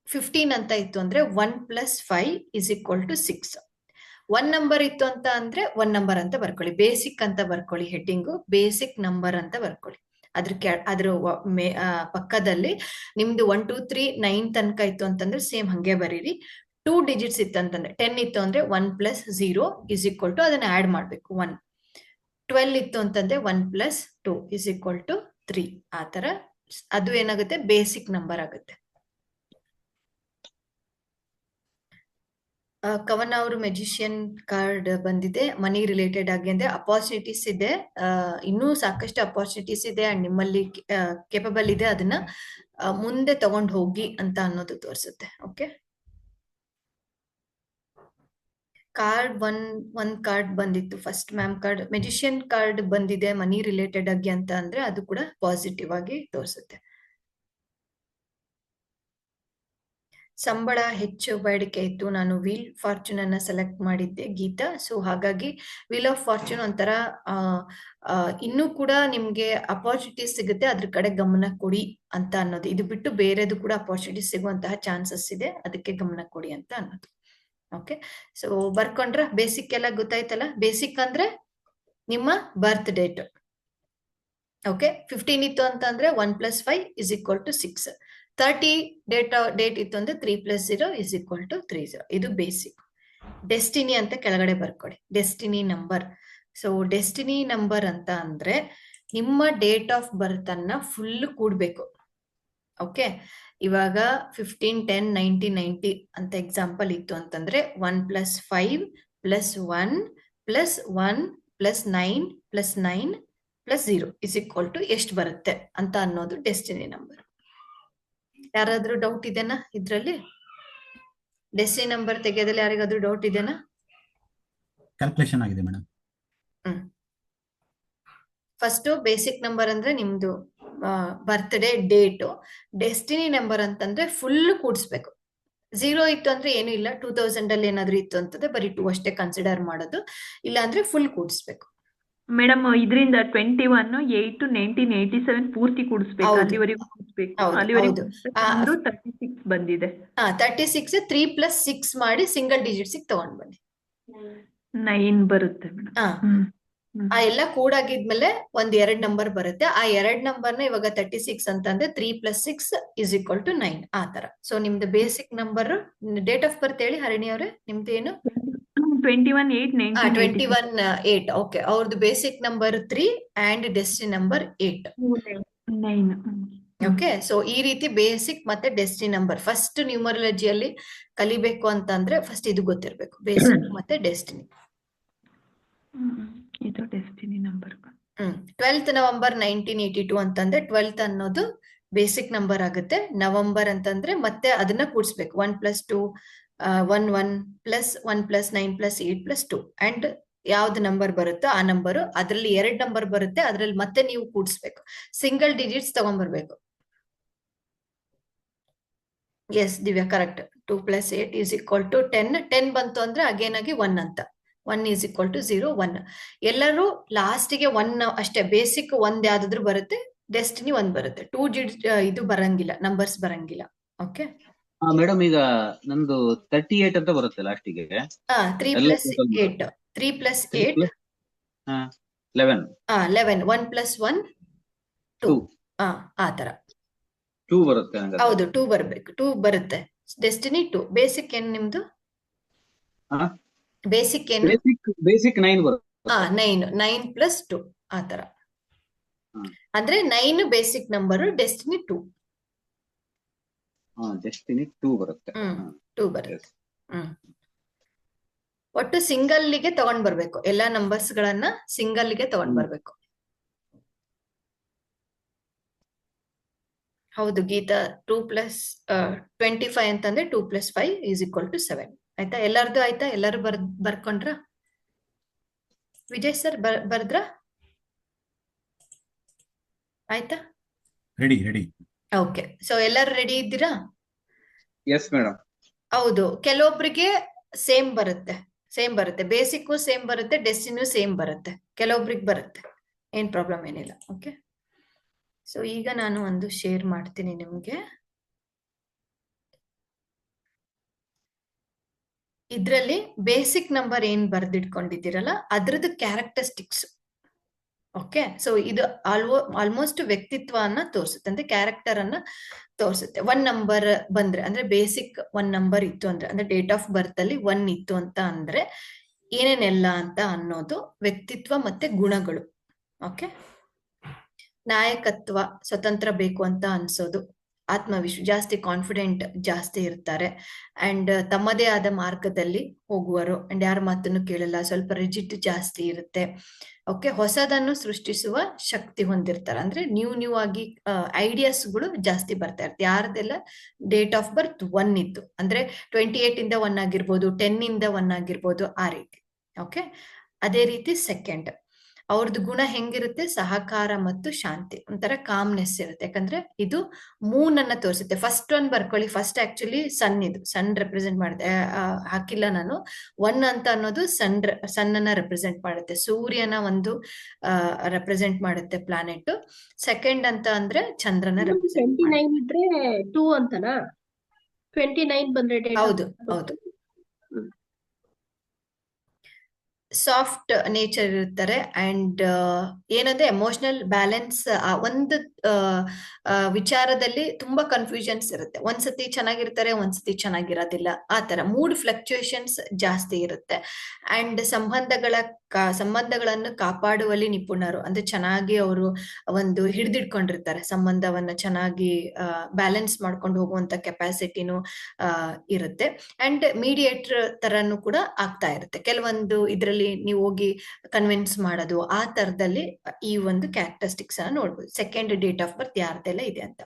S1: 15 ಅಂತ ಇತ್ತು ಅಂದ್ರೆ 1 + 5 = 6. 1 ನಂಬರ್ ಇತ್ತು ಅಂತ ಅಂದ್ರೆ 1 ನಂಬರ್ ಅಂತ ಬರ್ಕೊಳ್ಳಿ. ಬೇಸಿಕ್ ಅಂತ ಬರ್ಕೊಳ್ಳಿ, ಹೆಡ್ಡಿಂಗು ಬೇಸಿಕ್ ನಂಬರ್ ಅಂತ ಬರ್ಕೊಳ್ಳಿ. ಅದ್ರ ಪಕ್ಕದಲ್ಲಿ ನಿಮ್ದು 1 2 3 9 ತನಕ ಇತ್ತು ಅಂತಂದ್ರೆ ಸೇಮ್ ಹಂಗೆ ಬರೀರಿ. 2 ಡಿಜಿಟ್ಸ್ ಇತ್ತು ಅಂತಂದ್ರೆ 10 ಇತ್ತು ಅಂದ್ರೆ 1 + 0 = ಅದನ್ನ ಆಡ್ ಮಾಡ್ಬೇಕು 1. 12 ಇತ್ತು ಅಂತಂದ್ರೆ 1 + 2 = 3. ಆ ತರ ಅದು ಏನಾಗುತ್ತೆ, ಬೇಸಿಕ್ ನಂಬರ್ ಆಗುತ್ತೆ. ಕವನ ಅವರು ಮೆಜಿಷಿಯನ್ ಕಾರ್ಡ್ ಬಂದಿದೆ ಮನಿ ರಿಲೇಟೆಡ್ ಆಗಿ. ಅಂದ್ರೆ ಅಪಾರ್ಚುನಿಟೀಸ್ ಇದೆ, ಇನ್ನೂ ಸಾಕಷ್ಟು ಅಪಾರ್ಚುನಿಟೀಸ್ ಇದೆ ಅಂಡ್ ನಿಮ್ಮಲ್ಲಿ ಕೇಪಬಲ್ ಇದೆ, ಅದನ್ನ ಮುಂದೆ ತಗೊಂಡು ಹೋಗಿ ಅಂತ ಅನ್ನೋದು ತೋರಿಸುತ್ತೆ. ಓಕೆ, ಕಾರ್ಡ್ ಒಂದ್ ಕಾರ್ಡ್ ಬಂದಿತ್ತು first ma'am card. Magician card ಬಂದಿದೆ ಮನಿ ರಿಲೇಟೆಡ್ ಆಗಿ ಅಂತ ಅಂದ್ರೆ ಅದು ಕೂಡ ಪಾಸಿಟಿವ್ ಆಗಿ ತೋರಿಸುತ್ತೆ. ಸಂಬಳ ಹೆಚ್ಚು ಬೇಡಿಕೆ ಇತ್ತು. ನಾನು ವೀಲ್ ಫಾರ್ಚೂನ್ ಅನ್ನ ಸೆಲೆಕ್ಟ್ ಮಾಡಿದ್ದೆ ಗೀತಾ. ಸೊ ಹಾಗಾಗಿ ವೀಲ್ ಆಫ್ ಫಾರ್ಚೂನ್ ಒಂಥರ ಇನ್ನೂ ಕೂಡ ನಿಮ್ಗೆ ಅಪಾರ್ಚುನಿಟೀಸ್ ಸಿಗುತ್ತೆ, ಅದ್ರ ಕಡೆ ಗಮನ ಕೊಡಿ ಅಂತ ಅನ್ನೋದು. ಇದು ಬಿಟ್ಟು ಬೇರೆದು ಕೂಡ ಅಪಾರ್ಚುನಿಟೀಸ್ ಸಿಗುವಂತಹ ಚಾನ್ಸಸ್ ಇದೆ, ಅದಕ್ಕೆ ಗಮನ ಕೊಡಿ ಅಂತ ಅನ್ನೋದು. ಓಕೆ, ಸೊ ಬರ್ಕೊಂಡ್ರ ಬೇಸಿಕ್ ಎಲ್ಲ ಗೊತ್ತಾಯ್ತಲ್ಲ. ಬೇಸಿಕ್ ಅಂದ್ರೆ ನಿಮ್ಮ ಬರ್ತ್ ಡೇಟ್. ಓಕೆ, 15 ಇತ್ತು ಅಂತಂದ್ರೆ 1 + 5 = 6. 30 ಡೇಟ್ ಇತ್ತು ಅಂದ್ರೆ 3 + 0 = 30. ಇದು ಬೇಸಿಕ್. ಡೆಸ್ಟಿನಿ ಅಂತ ಕೆಳಗಡೆ ಬರ್ಕೊಳ್ಳಿ, destiny number. So destiny number ಅಂತ ಅಂದ್ರೆ ನಿಮ್ಮ ಡೇಟ್ ಆಫ್ ಬರ್ತ್ ಅನ್ನ ಫುಲ್ ಕೂಡ್ಬೇಕು. ಓಕೆ, ಇವಾಗ 15 10 90 90 ಅಂತ ಎಕ್ಸಾಂಪಲ್ ಇತ್ತು ಅಂತಂದ್ರೆ 1 + 5 + 1 + 1 + 9 + 9 + 0 = ಎಷ್ಟು ಬರುತ್ತೆ ಅಂತ ಅನ್ನೋದು ಡೆಸ್ಟಿನಿ ನಂಬರ್. ಯಾರಾದ್ರೂ ಡೌಟ್ ಇದೆನಾ ಇದ್ರಲ್ಲಿ? ಡೆಸ್ಟಿನಿ ನಂಬರ್ ತೆಗೆಯೋದ್ರಲ್ಲಿ ಯಾರಿಗಾದ್ರೂ ಡೌಟ್ ಇದೆನಾ?
S2: ಕ್ಯಾಲ್ಕುಲೇಷನ್ ಆಗಿದೆ ಮೇಡಮ್.
S1: ಫಸ್ಟ್ ಬೇಸಿಕ್ ನಂಬರ್ ಅಂದ್ರೆ ನಿಮ್ದು ಬರ್ತ್ಡೇ ಡೇಟು. ಡೆಸ್ಟಿನಿ ನಂಬರ್ ಅಂತಂದ್ರೆ ಫುಲ್ ಕೂಡಿಸ್ಬೇಕು. 0 ಇತ್ತು ಅಂದ್ರೆ ಏನು ಇಲ್ಲ, 2000 ಅಲ್ಲಿ ಏನಾದ್ರೂ ಇತ್ತು ಅಂತಂದ್ರೆ ಬರೀ 2 ಅಷ್ಟೇ ಕನ್ಸಿಡರ್ ಮಾಡೋದು, ಇಲ್ಲ ಅಂದ್ರೆ ಫುಲ್ ಕೂಡಿಸ್ಬೇಕು.
S3: ಮೇಡಮ್, ಇದರಿಂದ 21 8 1987 ಪೂರ್ತಿ ಕೂಡಿಸ್ಬೇಕು, ಅಲ್ಲಿವರೆಗೂ ಕೂಡಿಸ್ಬೇಕು. ಅಲ್ಲಿವರೆಗೂ 36 ಬಂದಿದೆ.
S1: 36 3 + 6 ಮಾಡಿ ಸಿಂಗಲ್ ಡಿಜಿಟ್ಸ್ ತಗೊಂಡ್ ಬನ್ನಿ.
S3: 9 ಬರುತ್ತೆ ಮೇಡಮ್.
S1: ಆ ಎಲ್ಲ ಕೂಡಾಗಿದ್ಮೇಲೆ ಒಂದ್ 2 ನಂಬರ್ ಬರುತ್ತೆ. ಆ 2 ನಂಬರ್ನ ಇವಾಗ 36 ಅಂತಂದ್ರೆ 3 + 6 = 9 ಆ ತರ. ಸೊ ನಿಮ್ದು ಬೇಸಿಕ್ ನಂಬರ್, ಡೇಟ್ ಆಫ್ ಬರ್ತ್ ಹೇಳಿ ಹರಿಣಿ ಅವ್ರೆ, ನಿಮ್ದು ಏನು?
S3: 21/8/1986.
S1: ಓಕೆ. ಅವ್ರದ್ದು basic number 3 and destiny number 8.
S3: 9.
S1: Okay. So ಈ ರೀತಿ ಬೇಸಿಕ್ ಮತ್ತೆ ಡೆಸ್ಟಿನಿ ನಂಬರ್ ಫಸ್ಟ್ ನ್ಯೂಮರಾಲಜಿಯಲ್ಲಿ ಕಲಿಬೇಕು ಅಂತಂದ್ರೆ ಫಸ್ಟ್ ಇದು ಗೊತ್ತಿರ್ಬೇಕು, ಬೇಸಿಕ್ ಮತ್ತೆ ಡೆಸ್ಟಿನಿ.
S3: ಇದು ಡೆಸ್ಟಿನಿ ನಂಬರ್.
S1: 12th November 1982 ಅಂತಂದ್ರೆ 12th ಅನ್ನೋದು ಬೇಸಿಕ್ ನಂಬರ್ ಆಗುತ್ತೆ. ನವೆಂಬರ್ ಅಂತಂದ್ರೆ ಮತ್ತೆ ಅದನ್ನ ಕೂಡಿಸ್ಬೇಕು. 1 + 2 1 1 + 1 + 9 + 8 + 2 ಅಂಡ್ ಯಾವ್ದು ನಂಬರ್ ಬರುತ್ತೋ ಆ ನಂಬರು, ಅದ್ರಲ್ಲಿ 2 ನಂಬರ್ ಬರುತ್ತೆ, ಅದ್ರಲ್ಲಿ ಮತ್ತೆ ನೀವು ಕೂಡಿಸ್ಬೇಕು. ಸಿಂಗಲ್ ಡಿಜಿಟ್ಸ್ ತಗೊಂಡ್ಬರ್ಬೇಕು. Yes Divya, correct. 2 + 8 = 10. 10 ಬಂತು ಅಂದ್ರೆ ಅಗೇನ್ ಆಗಿ 1 ಅಂತ. 1 = 0 1. ಎಲ್ಲರೂ ಲಾಸ್ಟಿಗೆ 1 ಅಷ್ಟೇ. ಬೇಸಿಕ್ 1 ಯಾವ್ದಾದ್ರು ಬರುತ್ತೆ, ಡೆಸ್ಟಿನಿ 1 ಬರುತ್ತೆ. 2 ಇದು ಬರಂಗಿಲ್ಲ, ನಂಬರ್ಸ್ ಬರಂಗಿಲ್ಲ. ಓಕೆ
S4: ಮೇಡಮ್, ಈಗ ನಂದು 38 ಅಂತ ಬರುತ್ತೆ ಲಾಸ್ಟಿಗೆ.
S1: 3 + 8 3 + 8
S4: 11.
S1: 11. 1 + 1 2. ಆ ತರ
S4: 2 ಬರುತ್ತೆ.
S1: ಹೌದು, 2 ಬರ್ಬೇಕು. 2 ಬರುತ್ತೆ. ಡೆಸ್ಟಿನಿ 2. ಬೇಸಿಕ್ ಏನ್ ನಿಮ್ದು? ಬೇಸಿಕ್ ಏನು?
S4: ಬೇಸಿಕ್ 9 ಬರುತ್ತೆ.
S1: 9 + 2 ಆ ತರ. ಅಂದ್ರೆ 9 ಬೇಸಿಕ್ ನಂಬರ್, ಡೆಸ್ಟಿನಿ 2.
S4: ಡೆಸ್ಟಿನಿ 2 ಬರುತ್ತೆ.
S1: 2 ಬರುತ್ತೆ. ಒಟ್ಟು ಸಿಂಗಲ್ಗೆ ತಗೊಂಡ್ ಬರ್ಬೇಕು. ಎಲ್ಲಾ ನಂಬರ್ಸ್ ಗಳನ್ನ ಸಿಂಗಲ್ಗೆ ತಗೊಂಡ್ ಬರ್ಬೇಕು. ಹೌದು ಗೀತಾ. 2 + 25 ಅಂತಂದ್ರೆ 2 + 5 = 7. ಆಯ್ತಾ? ಎಲ್ಲಾರ್ದು ಆಯ್ತಾ? ಎಲ್ಲರೂ ಬರ್ಕೊಂಡ್ರ? ವಿಜಯ್ ಸರ್ ಬರ್ದ್ರ? ಆಯ್ತಾ?
S2: ರೆಡಿ.
S1: ಓಕೆ. ಸೊ ಎಲ್ಲರೂ ರೆಡಿ ಇದ್ದೀರಾ?
S4: Yes madam.
S1: ಹೌದು. ಕೆಲವೊಬ್ರಿಗೆ ಸೇಮ್ ಬರುತ್ತೆ. ಬೇಸಿಕ್ ಸೇಮ್ ಬರುತ್ತೆ, ಡೆಸ್ಟಿನಿ ಸೇಮ್ ಬರುತ್ತೆ. ಕೆಲವೊಬ್ರಿಗೆ ಬರುತ್ತೆ, ಏನ್ ಪ್ರಾಬ್ಲಮ್ ಏನಿಲ್ಲ. ಓಕೆ. ಸೊ ಈಗ ನಾನು ಒಂದು ಶೇರ್ ಮಾಡ್ತೀನಿ ನಿಮ್ಗೆ. ಇದ್ರಲ್ಲಿ ಬೇಸಿಕ್ ನಂಬರ್ ಏನ್ ಬರ್ದಿಟ್ಕೊಂಡಿದ್ದೀರಲ್ಲ ಅದ್ರದ್ದು ಕ್ಯಾರೆಕ್ಟರಿಸ್ಟಿಕ್ಸ್. ಓಕೆ. ಸೊ ಇದು ಆಲ್ಮೋಸ್ಟ್ ವ್ಯಕ್ತಿತ್ವನ ತೋರಿಸುತ್ತೆ, ಅಂದ್ರೆ ಕ್ಯಾರೆಕ್ಟರ್ ಅನ್ನ ತೋರಿಸುತ್ತೆ. 1 ನಂಬರ್ ಬಂದ್ರೆ, ಅಂದ್ರೆ ಬೇಸಿಕ್ 1 ನಂಬರ್ ಇತ್ತು ಅಂದ್ರೆ ಡೇಟ್ ಆಫ್ ಬರ್ತ್ ಅಲ್ಲಿ 1 ಇತ್ತು ಅಂತ ಅಂದ್ರೆ ಏನೇನೆಲ್ಲ ಅಂತ ಅನ್ನೋದು ವ್ಯಕ್ತಿತ್ವ ಮತ್ತೆ ಗುಣಗಳು. ಓಕೆ. ನಾಯಕತ್ವ, ಸ್ವತಂತ್ರ ಬೇಕು ಅಂತ ಅನ್ಸೋದು, ಆತ್ಮವಿಶ್ವಾಸ, ಜಾಸ್ತಿ ಕಾನ್ಫಿಡೆಂಟ್ ಜಾಸ್ತಿ ಇರ್ತಾರೆ, ಅಂಡ್ ತಮ್ಮದೇ ಆದ ಮಾರ್ಗದಲ್ಲಿ ಹೋಗುವರು, ಅಂಡ್ ಯಾರ ಮಾತನ್ನು ಕೇಳಲ್ಲ, ಸ್ವಲ್ಪ ರಿಜಿಡ್ ಜಾಸ್ತಿ ಇರುತ್ತೆ. ಓಕೆ. ಹೊಸದನ್ನು ಸೃಷ್ಟಿಸುವ ಶಕ್ತಿ ಹೊಂದಿರ್ತಾರೆ, ಅಂದ್ರೆ ನ್ಯೂ ಆಗಿ ಐಡಿಯಾಸ್ಗಳು ಜಾಸ್ತಿ ಬರ್ತಾ ಇರುತ್ತೆ. ಯಾರ್ದೆಲ್ಲ ಡೇಟ್ ಆಫ್ ಬರ್ತ್ 1 ಇತ್ತು ಅಂದ್ರೆ 28 ಇಂದ 1 ಆಗಿರ್ಬೋದು, 10 ಇಂದ 1 ಆಗಿರ್ಬೋದು, ಆ ರೀತಿ. ಓಕೆ. ಅದೇ ರೀತಿ ಸೆಕೆಂಡ್, ಅವ್ರದ್ದು ಗುಣ ಹೆಂಗಿರುತ್ತೆ? ಸಹಕಾರ ಮತ್ತು ಶಾಂತಿ, ಒಂಥರ ಕಾಮ್ನೆಸ್ ಇರುತ್ತೆ. ಯಾಕಂದ್ರೆ ಇದು ಮೂನ್ ಅನ್ನ ತೋರಿಸುತ್ತೆ. ಫಸ್ಟ್ 1 ಬರ್ಕೊಳ್ಳಿ. ಫಸ್ಟ್ ಆಕ್ಚುಲಿ ಸನ್, ಇದು ಸನ್ ರೆಪ್ರೆಸೆಂಟ್ ಮಾಡುತ್ತೆ. ಹಾಕಿಲ್ಲ ನಾನು. 1 ಅಂತ ಅನ್ನೋದು ಸನ್ ಅನ್ನ ರೆಪ್ರೆಸೆಂಟ್ ಮಾಡುತ್ತೆ, ಸೂರ್ಯನ ಒಂದು ರೆಪ್ರೆಸೆಂಟ್ ಮಾಡುತ್ತೆ ಪ್ಲಾನೆಟ್. ಸೆಕೆಂಡ್ ಅಂತ ಅಂದ್ರೆ ಚಂದ್ರನ ರೆಪ್ರೆಸೆಂಟ್
S8: 29 ಇದ್ರೆ 2 ಅಂತನಾ? 29 ಬಂದ್ರೆ
S1: ಹೌದು. ಸಾಫ್ಟ್ ನೇಚರ್ ಇರ್ತಾರೆ, ಅಂಡ್ ಏನಂದ್ರೆ ಎಮೋಷನಲ್ ಬ್ಯಾಲೆನ್ಸ್. ಒಂದು ವಿಚಾರದಲ್ಲಿ ತುಂಬಾ ಕನ್ಫ್ಯೂಷನ್ಸ್ ಇರುತ್ತೆ. ಒಂದ್ಸತಿ ಚೆನ್ನಾಗಿರ್ತಾರೆ, ಒಂದ್ಸತಿ ಚೆನ್ನಾಗಿರೋದಿಲ್ಲ, ಆ ತರ ಮೂಡ್ ಫ್ಲಕ್ಚುಯೇಷನ್ಸ್ ಜಾಸ್ತಿ ಇರುತ್ತೆ. ಅಂಡ್ ಸಂಬಂಧಗಳನ್ನು ಕಾಪಾಡುವಲ್ಲಿ ನಿಪುಣರು, ಅಂದ್ರೆ ಚೆನ್ನಾಗಿ ಅವರು ಒಂದು ಹಿಡಿದಿಟ್ಕೊಂಡಿರ್ತಾರೆ, ಸಂಬಂಧವನ್ನ ಚೆನ್ನಾಗಿ ಬ್ಯಾಲೆನ್ಸ್ ಮಾಡ್ಕೊಂಡು ಹೋಗುವಂತ ಕೆಪಾಸಿಟಿನೂ ಇರುತ್ತೆ. ಅಂಡ್ ಮೀಡಿಯೇಟರ್ ತರನು ಕೂಡ ಆಗ್ತಾ ಇರುತ್ತೆ. ಕೆಲವೊಂದು ಇದ್ರಲ್ಲಿ ನೀವು ಹೋಗಿ ಕನ್ವಿನ್ಸ್ ಮಾಡೋದು, ಆ ತರದಲ್ಲಿ ಈ ಒಂದು ಕ್ಯಾರೆಕ್ಟರಿಸ್ಟಿಕ್ಸ್ ಅನ್ನ ನೋಡ್ಬೋದು. ಸೆಕೆಂಡ್ ಡೇಟ್ ಆಫ್ ಬರ್ತ್ ಯಾರ್ದೆಲ್ಲ ಇದೆ ಅಂತ.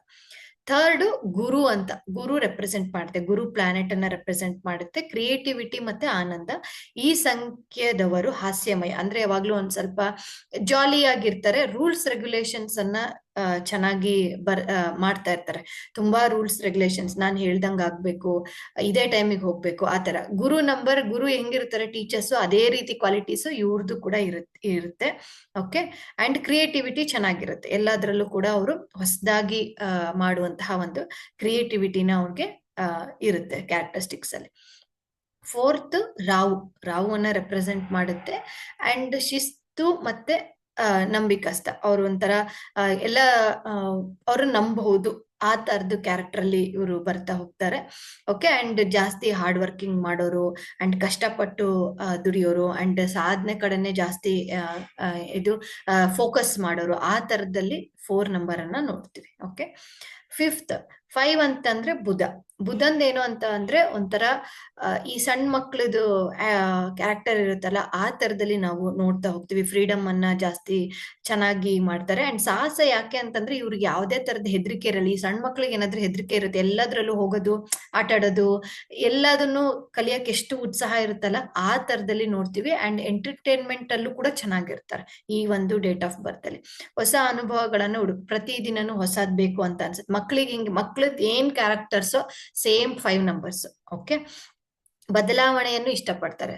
S1: ಥರ್ಡ್ ಗುರು ಅಂತ, ಗುರು ರೆಪ್ರೆಸೆಂಟ್ ಮಾಡುತ್ತೆ, ಗುರು ಪ್ಲಾನೆಟ್ ಅನ್ನ ರೆಪ್ರೆಸೆಂಟ್ ಮಾಡುತ್ತೆ, ಕ್ರಿಯೇಟಿವಿಟಿ ಮತ್ತೆ ಆನಂದ. ಈ ಸಂಖ್ಯೆದವರು ಹಾಸ್ಯಮಯ, ಅಂದ್ರೆ ಯಾವಾಗ್ಲೂ ಒಂದ್ ಸ್ವಲ್ಪ ಜಾಲಿ ಆಗಿರ್ತಾರೆ. ರೂಲ್ಸ್ ರೆಗ್ಯುಲೇಷನ್ಸ್ ಅನ್ನ ಚೆನ್ನಾಗಿ ಮಾಡ್ತಾ ಇರ್ತಾರೆ. ತುಂಬಾ ರೂಲ್ಸ್ ರೆಗ್ಯುಲೇಷನ್ಸ್, ನಾನ್ ಹೇಳ್ದಂಗ ಆಗ್ಬೇಕು, ಇದೇ ಟೈಮಿಗೆ ಹೋಗ್ಬೇಕು, ಆತರ. ಗುರು ಹೆಂಗಿರ್ತಾರೆ ಟೀಚರ್ಸ್, ಅದೇ ರೀತಿ ಕ್ವಾಲಿಟೀಸ್ ಇವ್ರದ್ದು ಕೂಡ ಇರುತ್ತೆ. ಓಕೆ. ಅಂಡ್ ಕ್ರಿಯೇಟಿವಿಟಿ ಚೆನ್ನಾಗಿರುತ್ತೆ, ಎಲ್ಲದ್ರಲ್ಲೂ ಕೂಡ ಅವರು ಹೊಸದಾಗಿ ಮಾಡುವಂತಹ ಒಂದು ಕ್ರಿಯೇಟಿವಿಟಿನ ಅವ್ರಿಗೆ ಇರುತ್ತೆ ಕ್ಯಾರೆಕ್ಟರಿಸ್ಟಿಕ್ಸ್ ಅಲ್ಲಿ. ಫೋರ್ತ್ ರಾವು ಅನ್ನ ರೆಪ್ರೆಸೆಂಟ್ ಮಾಡುತ್ತೆ, ಅಂಡ್ ಶಿಸ್ತು ಶಿಸ್ತು ಮತ್ತೆ ನಂಬಿಕಸ್ತ. ಅವ್ರು ಒಂಥರ ಎಲ್ಲ ಅವ್ರು ನಂಬಬಹುದು ಆ ತರದ್ದು ಕ್ಯಾರೆಕ್ಟರ್ ಅಲ್ಲಿ ಇವರು ಬರ್ತಾ ಹೋಗ್ತಾರೆ. ಓಕೆ, ಅಂಡ್ ಜಾಸ್ತಿ ಹಾರ್ಡ್ ವರ್ಕಿಂಗ್ ಮಾಡೋರು ಅಂಡ್ ಕಷ್ಟಪಟ್ಟು ದುಡಿಯೋರು ಅಂಡ್ ಸಾಧನೆ ಕಡೆನೆ ಜಾಸ್ತಿ ಇದು ಫೋಕಸ್ ಮಾಡೋರು, ಆ ತರದಲ್ಲಿ 4 ನಂಬರ್ ಅನ್ನ ನೋಡ್ತೀವಿ. ಓಕೆ, 5 ಅಂತಂದ್ರೆ ಬುಧಂದ್ ಏನು ಅಂತ ಅಂದ್ರೆ ಒಂಥರ ಈ ಸಣ್ಣ ಮಕ್ಳದು ಕ್ಯಾರೆಕ್ಟರ್ ಇರುತ್ತಲ್ಲ, ಆ ತರದಲ್ಲಿ ನಾವು ನೋಡ್ತಾ ಹೋಗ್ತೀವಿ. ಫ್ರೀಡಮ್ ಅನ್ನ ಜಾಸ್ತಿ ಚೆನ್ನಾಗಿ ಮಾಡ್ತಾರೆ. ಅಂಡ್ ಸಾಹಸ ಯಾಕೆ ಅಂತಂದ್ರೆ ಇವ್ರಿಗೆ ಯಾವ್ದೇ ತರದ ಹೆದರಿಕೆ ಇರಲ್ಲ. ಈ ಸಣ್ಣ ಮಕ್ಳಿಗೆ ಏನಾದ್ರೂ ಹೆದರಿಕೆ ಇರುತ್ತೆ, ಎಲ್ಲದ್ರಲ್ಲೂ ಹೋಗೋದು, ಆಟ ಆಡೋದು, ಎಲ್ಲದನ್ನು ಕಲಿಯಕ್ಕೆ ಎಷ್ಟು ಉತ್ಸಾಹ ಇರುತ್ತಲ್ಲ, ಆ ತರದಲ್ಲಿ ನೋಡ್ತೀವಿ. ಅಂಡ್ ಎಂಟರ್ಟೈನ್ಮೆಂಟ್ ಅಲ್ಲೂ ಕೂಡ ಚೆನ್ನಾಗಿರ್ತಾರೆ ಈ ಒಂದು ಡೇಟ್ ಆಫ್ ಬರ್ತ್ ಅಲ್ಲಿ. ಹೊಸ ಅನುಭವಗಳನ್ನ ಪ್ರತಿದಿನನೂ ಹೊಸದ್ ಬೇಕು ಅಂತ ಅನ್ಸುತ್ತೆ ಮಕ್ಳಿಗೆ. ಹಿಂಗೆ ಮಕ್ಳದ್ ಏನ್ ಕ್ಯಾರೆಕ್ಟರ್ಸೋ ಸೇಮ್ 5 ನಂಬರ್ಸ್. ಓಕೆ, ಬದಲಾವಣೆಯನ್ನು ಇಷ್ಟಪಡ್ತಾರೆ.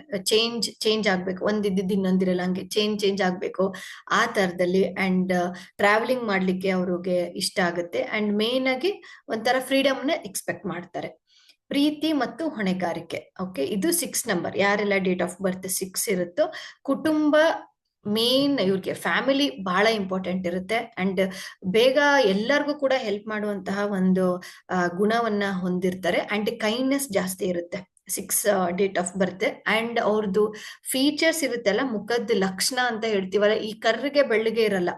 S1: ಚೇಂಜ್ ಆಗ್ಬೇಕು, ಒಂದಿದ್ದು ಇನ್ನೊಂದಿರಲ್ಲ, ಹಂಗೆ ಚೇಂಜ್ ಆಗ್ಬೇಕು ಆ ತರದಲ್ಲಿ. ಅಂಡ್ ಟ್ರಾವೆಲಿಂಗ್ ಮಾಡ್ಲಿಕ್ಕೆ ಅವ್ರಿಗೆ ಇಷ್ಟ ಆಗುತ್ತೆ. ಅಂಡ್ ಮೇನ್ ಆಗಿ ಒಂಥರ ಫ್ರೀಡಮ್ ನ ಎಕ್ಸ್ಪೆಕ್ಟ್ ಮಾಡ್ತಾರೆ. ಪ್ರೀತಿ ಮತ್ತು ಹೊಣೆಗಾರಿಕೆ. ಓಕೆ, ಇದು 6 ನಂಬರ್. ಯಾರೆಲ್ಲ ಡೇಟ್ ಆಫ್ ಬರ್ತ್ 6 ಇರುತ್ತೋ ಕುಟುಂಬ ಮೇನ್, ಇವ್ರಿಗೆ ಫ್ಯಾಮಿಲಿ ಬಹಳ ಇಂಪಾರ್ಟೆಂಟ್ ಇರುತ್ತೆ. ಅಂಡ್ ಬೇಗ ಎಲ್ಲರಿಗೂ ಕೂಡ ಹೆಲ್ಪ್ ಮಾಡುವಂತಹ ಒಂದು ಗುಣವನ್ನ ಹೊಂದಿರ್ತಾರೆ. ಅಂಡ್ ಕೈಂಡ್ನೆಸ್ ಜಾಸ್ತಿ ಇರುತ್ತೆ 6 ಡೇಟ್ ಆಫ್ ಬರ್ತ್. ಅಂಡ್ ಅವ್ರದ್ದು ಫೀಚರ್ಸ್ ಇರುತ್ತಲ್ಲ, ಮುಖದ ಲಕ್ಷಣ ಅಂತ ಹೇಳ್ತೀವಲ್ಲ, ಈ ಕರ್ರಿಗೆ ಬೆಳ್ಳಗೆ ಇರಲ್ಲ,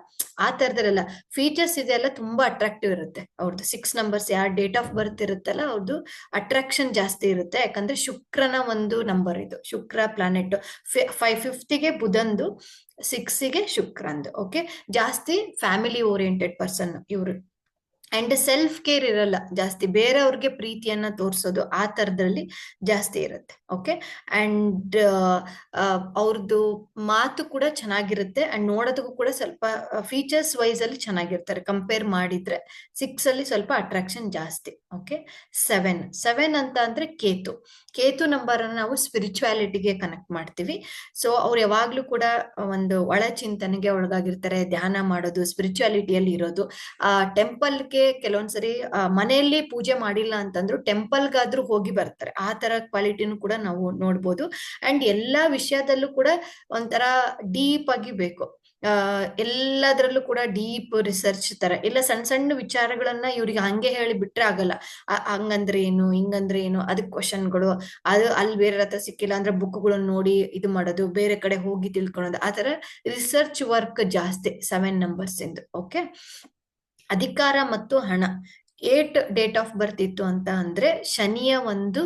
S1: ಆ ತರದಲ್ಲ ಫೀಚರ್ಸ್ ಇದೆಲ್ಲ ತುಂಬಾ ಅಟ್ರಾಕ್ಟಿವ್ ಇರುತ್ತೆ ಅವ್ರದ್ದು. 6 ನಂಬರ್ಸ್ ಯಾರ ಡೇಟ್ ಆಫ್ ಬರ್ತ್ ಇರುತ್ತಲ್ಲ ಅವ್ರದ್ದು ಅಟ್ರಾಕ್ಷನ್ ಜಾಸ್ತಿ ಇರುತ್ತೆ. ಯಾಕಂದ್ರೆ ಶುಕ್ರನ ಒಂದು ನಂಬರ್ ಇದು, ಶುಕ್ರ ಪ್ಲಾನೆಟ್. 5th ಬುಧಂದು, 6th ಶುಕ್ರಂದು. ಓಕೆ, ಜಾಸ್ತಿ ಫ್ಯಾಮಿಲಿ ಓರಿಯೆಂಟೆಡ್ ಪರ್ಸನ್ ಇವರು. ಅಂಡ್ ಸೆಲ್ಫ್ ಕೇರ್ ಇರಲ್ಲ ಜಾಸ್ತಿ, ಬೇರೆಯವ್ರಿಗೆ ಪ್ರೀತಿಯನ್ನ ತೋರಿಸೋದು ಆ ತರದಲ್ಲಿ ಜಾಸ್ತಿ ಇರುತ್ತೆ. ಓಕೆ, ಅಂಡ್ ಅವ್ರದ್ದು ಮಾತು ಕೂಡ ಚೆನ್ನಾಗಿರುತ್ತೆ. ಅಂಡ್ ನೋಡೋದಕ್ಕೂ ಕೂಡ ಸ್ವಲ್ಪ ಫೀಚರ್ಸ್ ವೈಸ್ ಅಲ್ಲಿ ಚೆನ್ನಾಗಿರ್ತಾರೆ ಕಂಪೇರ್ ಮಾಡಿದ್ರೆ. 6 ಅಲ್ಲಿ ಸ್ವಲ್ಪ ಅಟ್ರಾಕ್ಷನ್ ಜಾಸ್ತಿ. ಓಕೆ, 7 ಅಂತ ಅಂದ್ರೆ ಕೇತು ನಂಬರ್ ಅನ್ನು ನಾವು ಸ್ಪಿರಿಚುವಾಲಿಟಿಗೆ ಕನೆಕ್ಟ್ ಮಾಡ್ತೀವಿ. ಸೊ ಅವ್ರು ಯಾವಾಗ್ಲೂ ಕೂಡ ಒಂದು ಒಳ ಚಿಂತನೆಗೆ ಒಳಗಾಗಿರ್ತಾರೆ, ಧ್ಯಾನ ಮಾಡೋದು, ಸ್ಪಿರಿಚುವಾಲಿಟಿಯಲ್ಲಿ ಇರೋದು. ಟೆಂಪಲ್ಗೆ ಕೆಲವೊಂದ್ಸರಿ ಮನೆಯಲ್ಲಿ ಪೂಜೆ ಮಾಡಿಲ್ಲ ಅಂತಂದ್ರು ಟೆಂಪಲ್ಗಾದ್ರೂ ಹೋಗಿ ಬರ್ತಾರೆ. ಆ ತರ ಕ್ವಾಲಿಟಿನೂ ಕೂಡ ನಾವು ನೋಡ್ಬೋದು. ಅಂಡ್ ಎಲ್ಲಾ ವಿಷಯದಲ್ಲೂ ಕೂಡ ಒಂಥರ ಡೀಪ್ ಆಗಿ ಬೇಕು, ಎಲ್ಲದ್ರಲ್ಲೂ ಕೂಡ ಡೀಪ್ ರಿಸರ್ಚ್ ತರ. ಇಲ್ಲ ಸಣ್ಣ ಸಣ್ಣ ವಿಚಾರಗಳನ್ನ ಇವ್ರಿಗೆ ಹಂಗೆ ಹೇಳಿ ಬಿಟ್ರೆ ಆಗಲ್ಲ. ಹಂಗಂದ್ರೆ ಏನು, ಹಿಂಗಂದ್ರೆ ಏನು, ಅದಕ್ ಕ್ವಶನ್ಗಳು, ಅದು ಅಲ್ಲಿ ಬೇರೆ ಹತ್ರ ಸಿಕ್ಕಿಲ್ಲ ಅಂದ್ರೆ ಬುಕ್ಗಳನ್ನ ನೋಡಿ ಇದು ಮಾಡೋದು, ಬೇರೆ ಕಡೆ ಹೋಗಿ ತಿಳ್ಕೊಳೋದು, ಆ ತರ ರಿಸರ್ಚ್ ವರ್ಕ್ ಜಾಸ್ತಿ 7 ನಂಬರ್ಸ್ ಇಂದು. ಓಕೆ, ಅಧಿಕಾರ ಮತ್ತು ಹಣ. 8 ಡೇಟ್ ಆಫ್ ಬರ್ತ್ ಇತ್ತು ಅಂತ ಅಂದ್ರೆ ಶನಿಯ ಒಂದು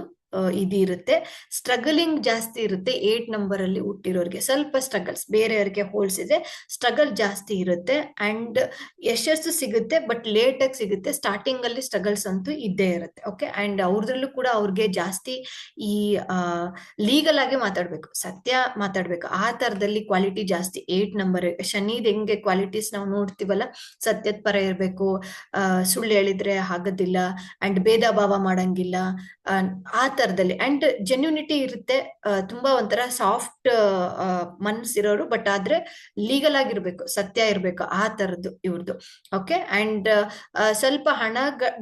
S1: ಇದಿರುತ್ತೆ, ಸ್ಟ್ರಗಲಿಂಗ್ ಜಾಸ್ತಿ ಇರುತ್ತೆ. 8 ನಂಬರ್ ಅಲ್ಲಿ ಹುಟ್ಟಿರೋರಿಗೆ ಸ್ವಲ್ಪ ಸ್ಟ್ರಗಲ್ಸ್, ಬೇರೆಯವರಿಗೆ ಹೋಲಿಸಿದ್ರೆ ಸ್ಟ್ರಗಲ್ ಜಾಸ್ತಿ ಇರುತ್ತೆ. ಅಂಡ್ ಯಶಸ್ಸು ಸಿಗುತ್ತೆ, ಬಟ್ ಲೇಟ್ ಆಗಿ ಸಿಗುತ್ತೆ. ಸ್ಟಾರ್ಟಿಂಗ್ ಅಲ್ಲಿ ಸ್ಟ್ರಗಲ್ಸ್ ಅಂತೂ ಇದ್ದೇ ಇರುತ್ತೆ. ಓಕೆ, ಅಂಡ್ ಅವ್ರದ್ರಲ್ಲೂ ಕೂಡ ಅವ್ರಿಗೆ ಜಾಸ್ತಿ ಈ ಲೀಗಲ್ ಆಗಿ ಮಾತಾಡ್ಬೇಕು, ಸತ್ಯ ಮಾತಾಡ್ಬೇಕು, ಆ ತರದಲ್ಲಿ ಕ್ವಾಲಿಟಿ ಜಾಸ್ತಿ 8 ನಂಬರ್. ಶನಿದ್ ಹೆಂಗೆ ಕ್ವಾಲಿಟೀಸ್ ನಾವು ನೋಡ್ತೀವಲ್ಲ, ಸತ್ಯದ ಪರ ಇರ್ಬೇಕು, ಸುಳ್ಳು ಹೇಳಿದ್ರೆ ಆಗೋದಿಲ್ಲ, ಅಂಡ್ ಭೇದ ಭಾವ ಮಾಡಂಗಿಲ್ಲ, ಆ ತರದಲ್ಲಿ. ಅಂಡ್ ಜೆನ್ಯೂನಿಟಿ ಇರುತ್ತೆ, ತುಂಬಾ ಒಂಥರ ಸಾಫ್ಟ್ ಮನ್ಸಿರೋರು, ಬಟ್ ಆದ್ರೆ ಲೀಗಲ್ ಆಗಿರ್ಬೇಕು, ಸತ್ಯ ಇರ್ಬೇಕು, ಆ ತರದ್ದು ಇವ್ರದ್ದು. ಓಕೆ, ಅಂಡ್ ಸ್ವಲ್ಪ ಹಣ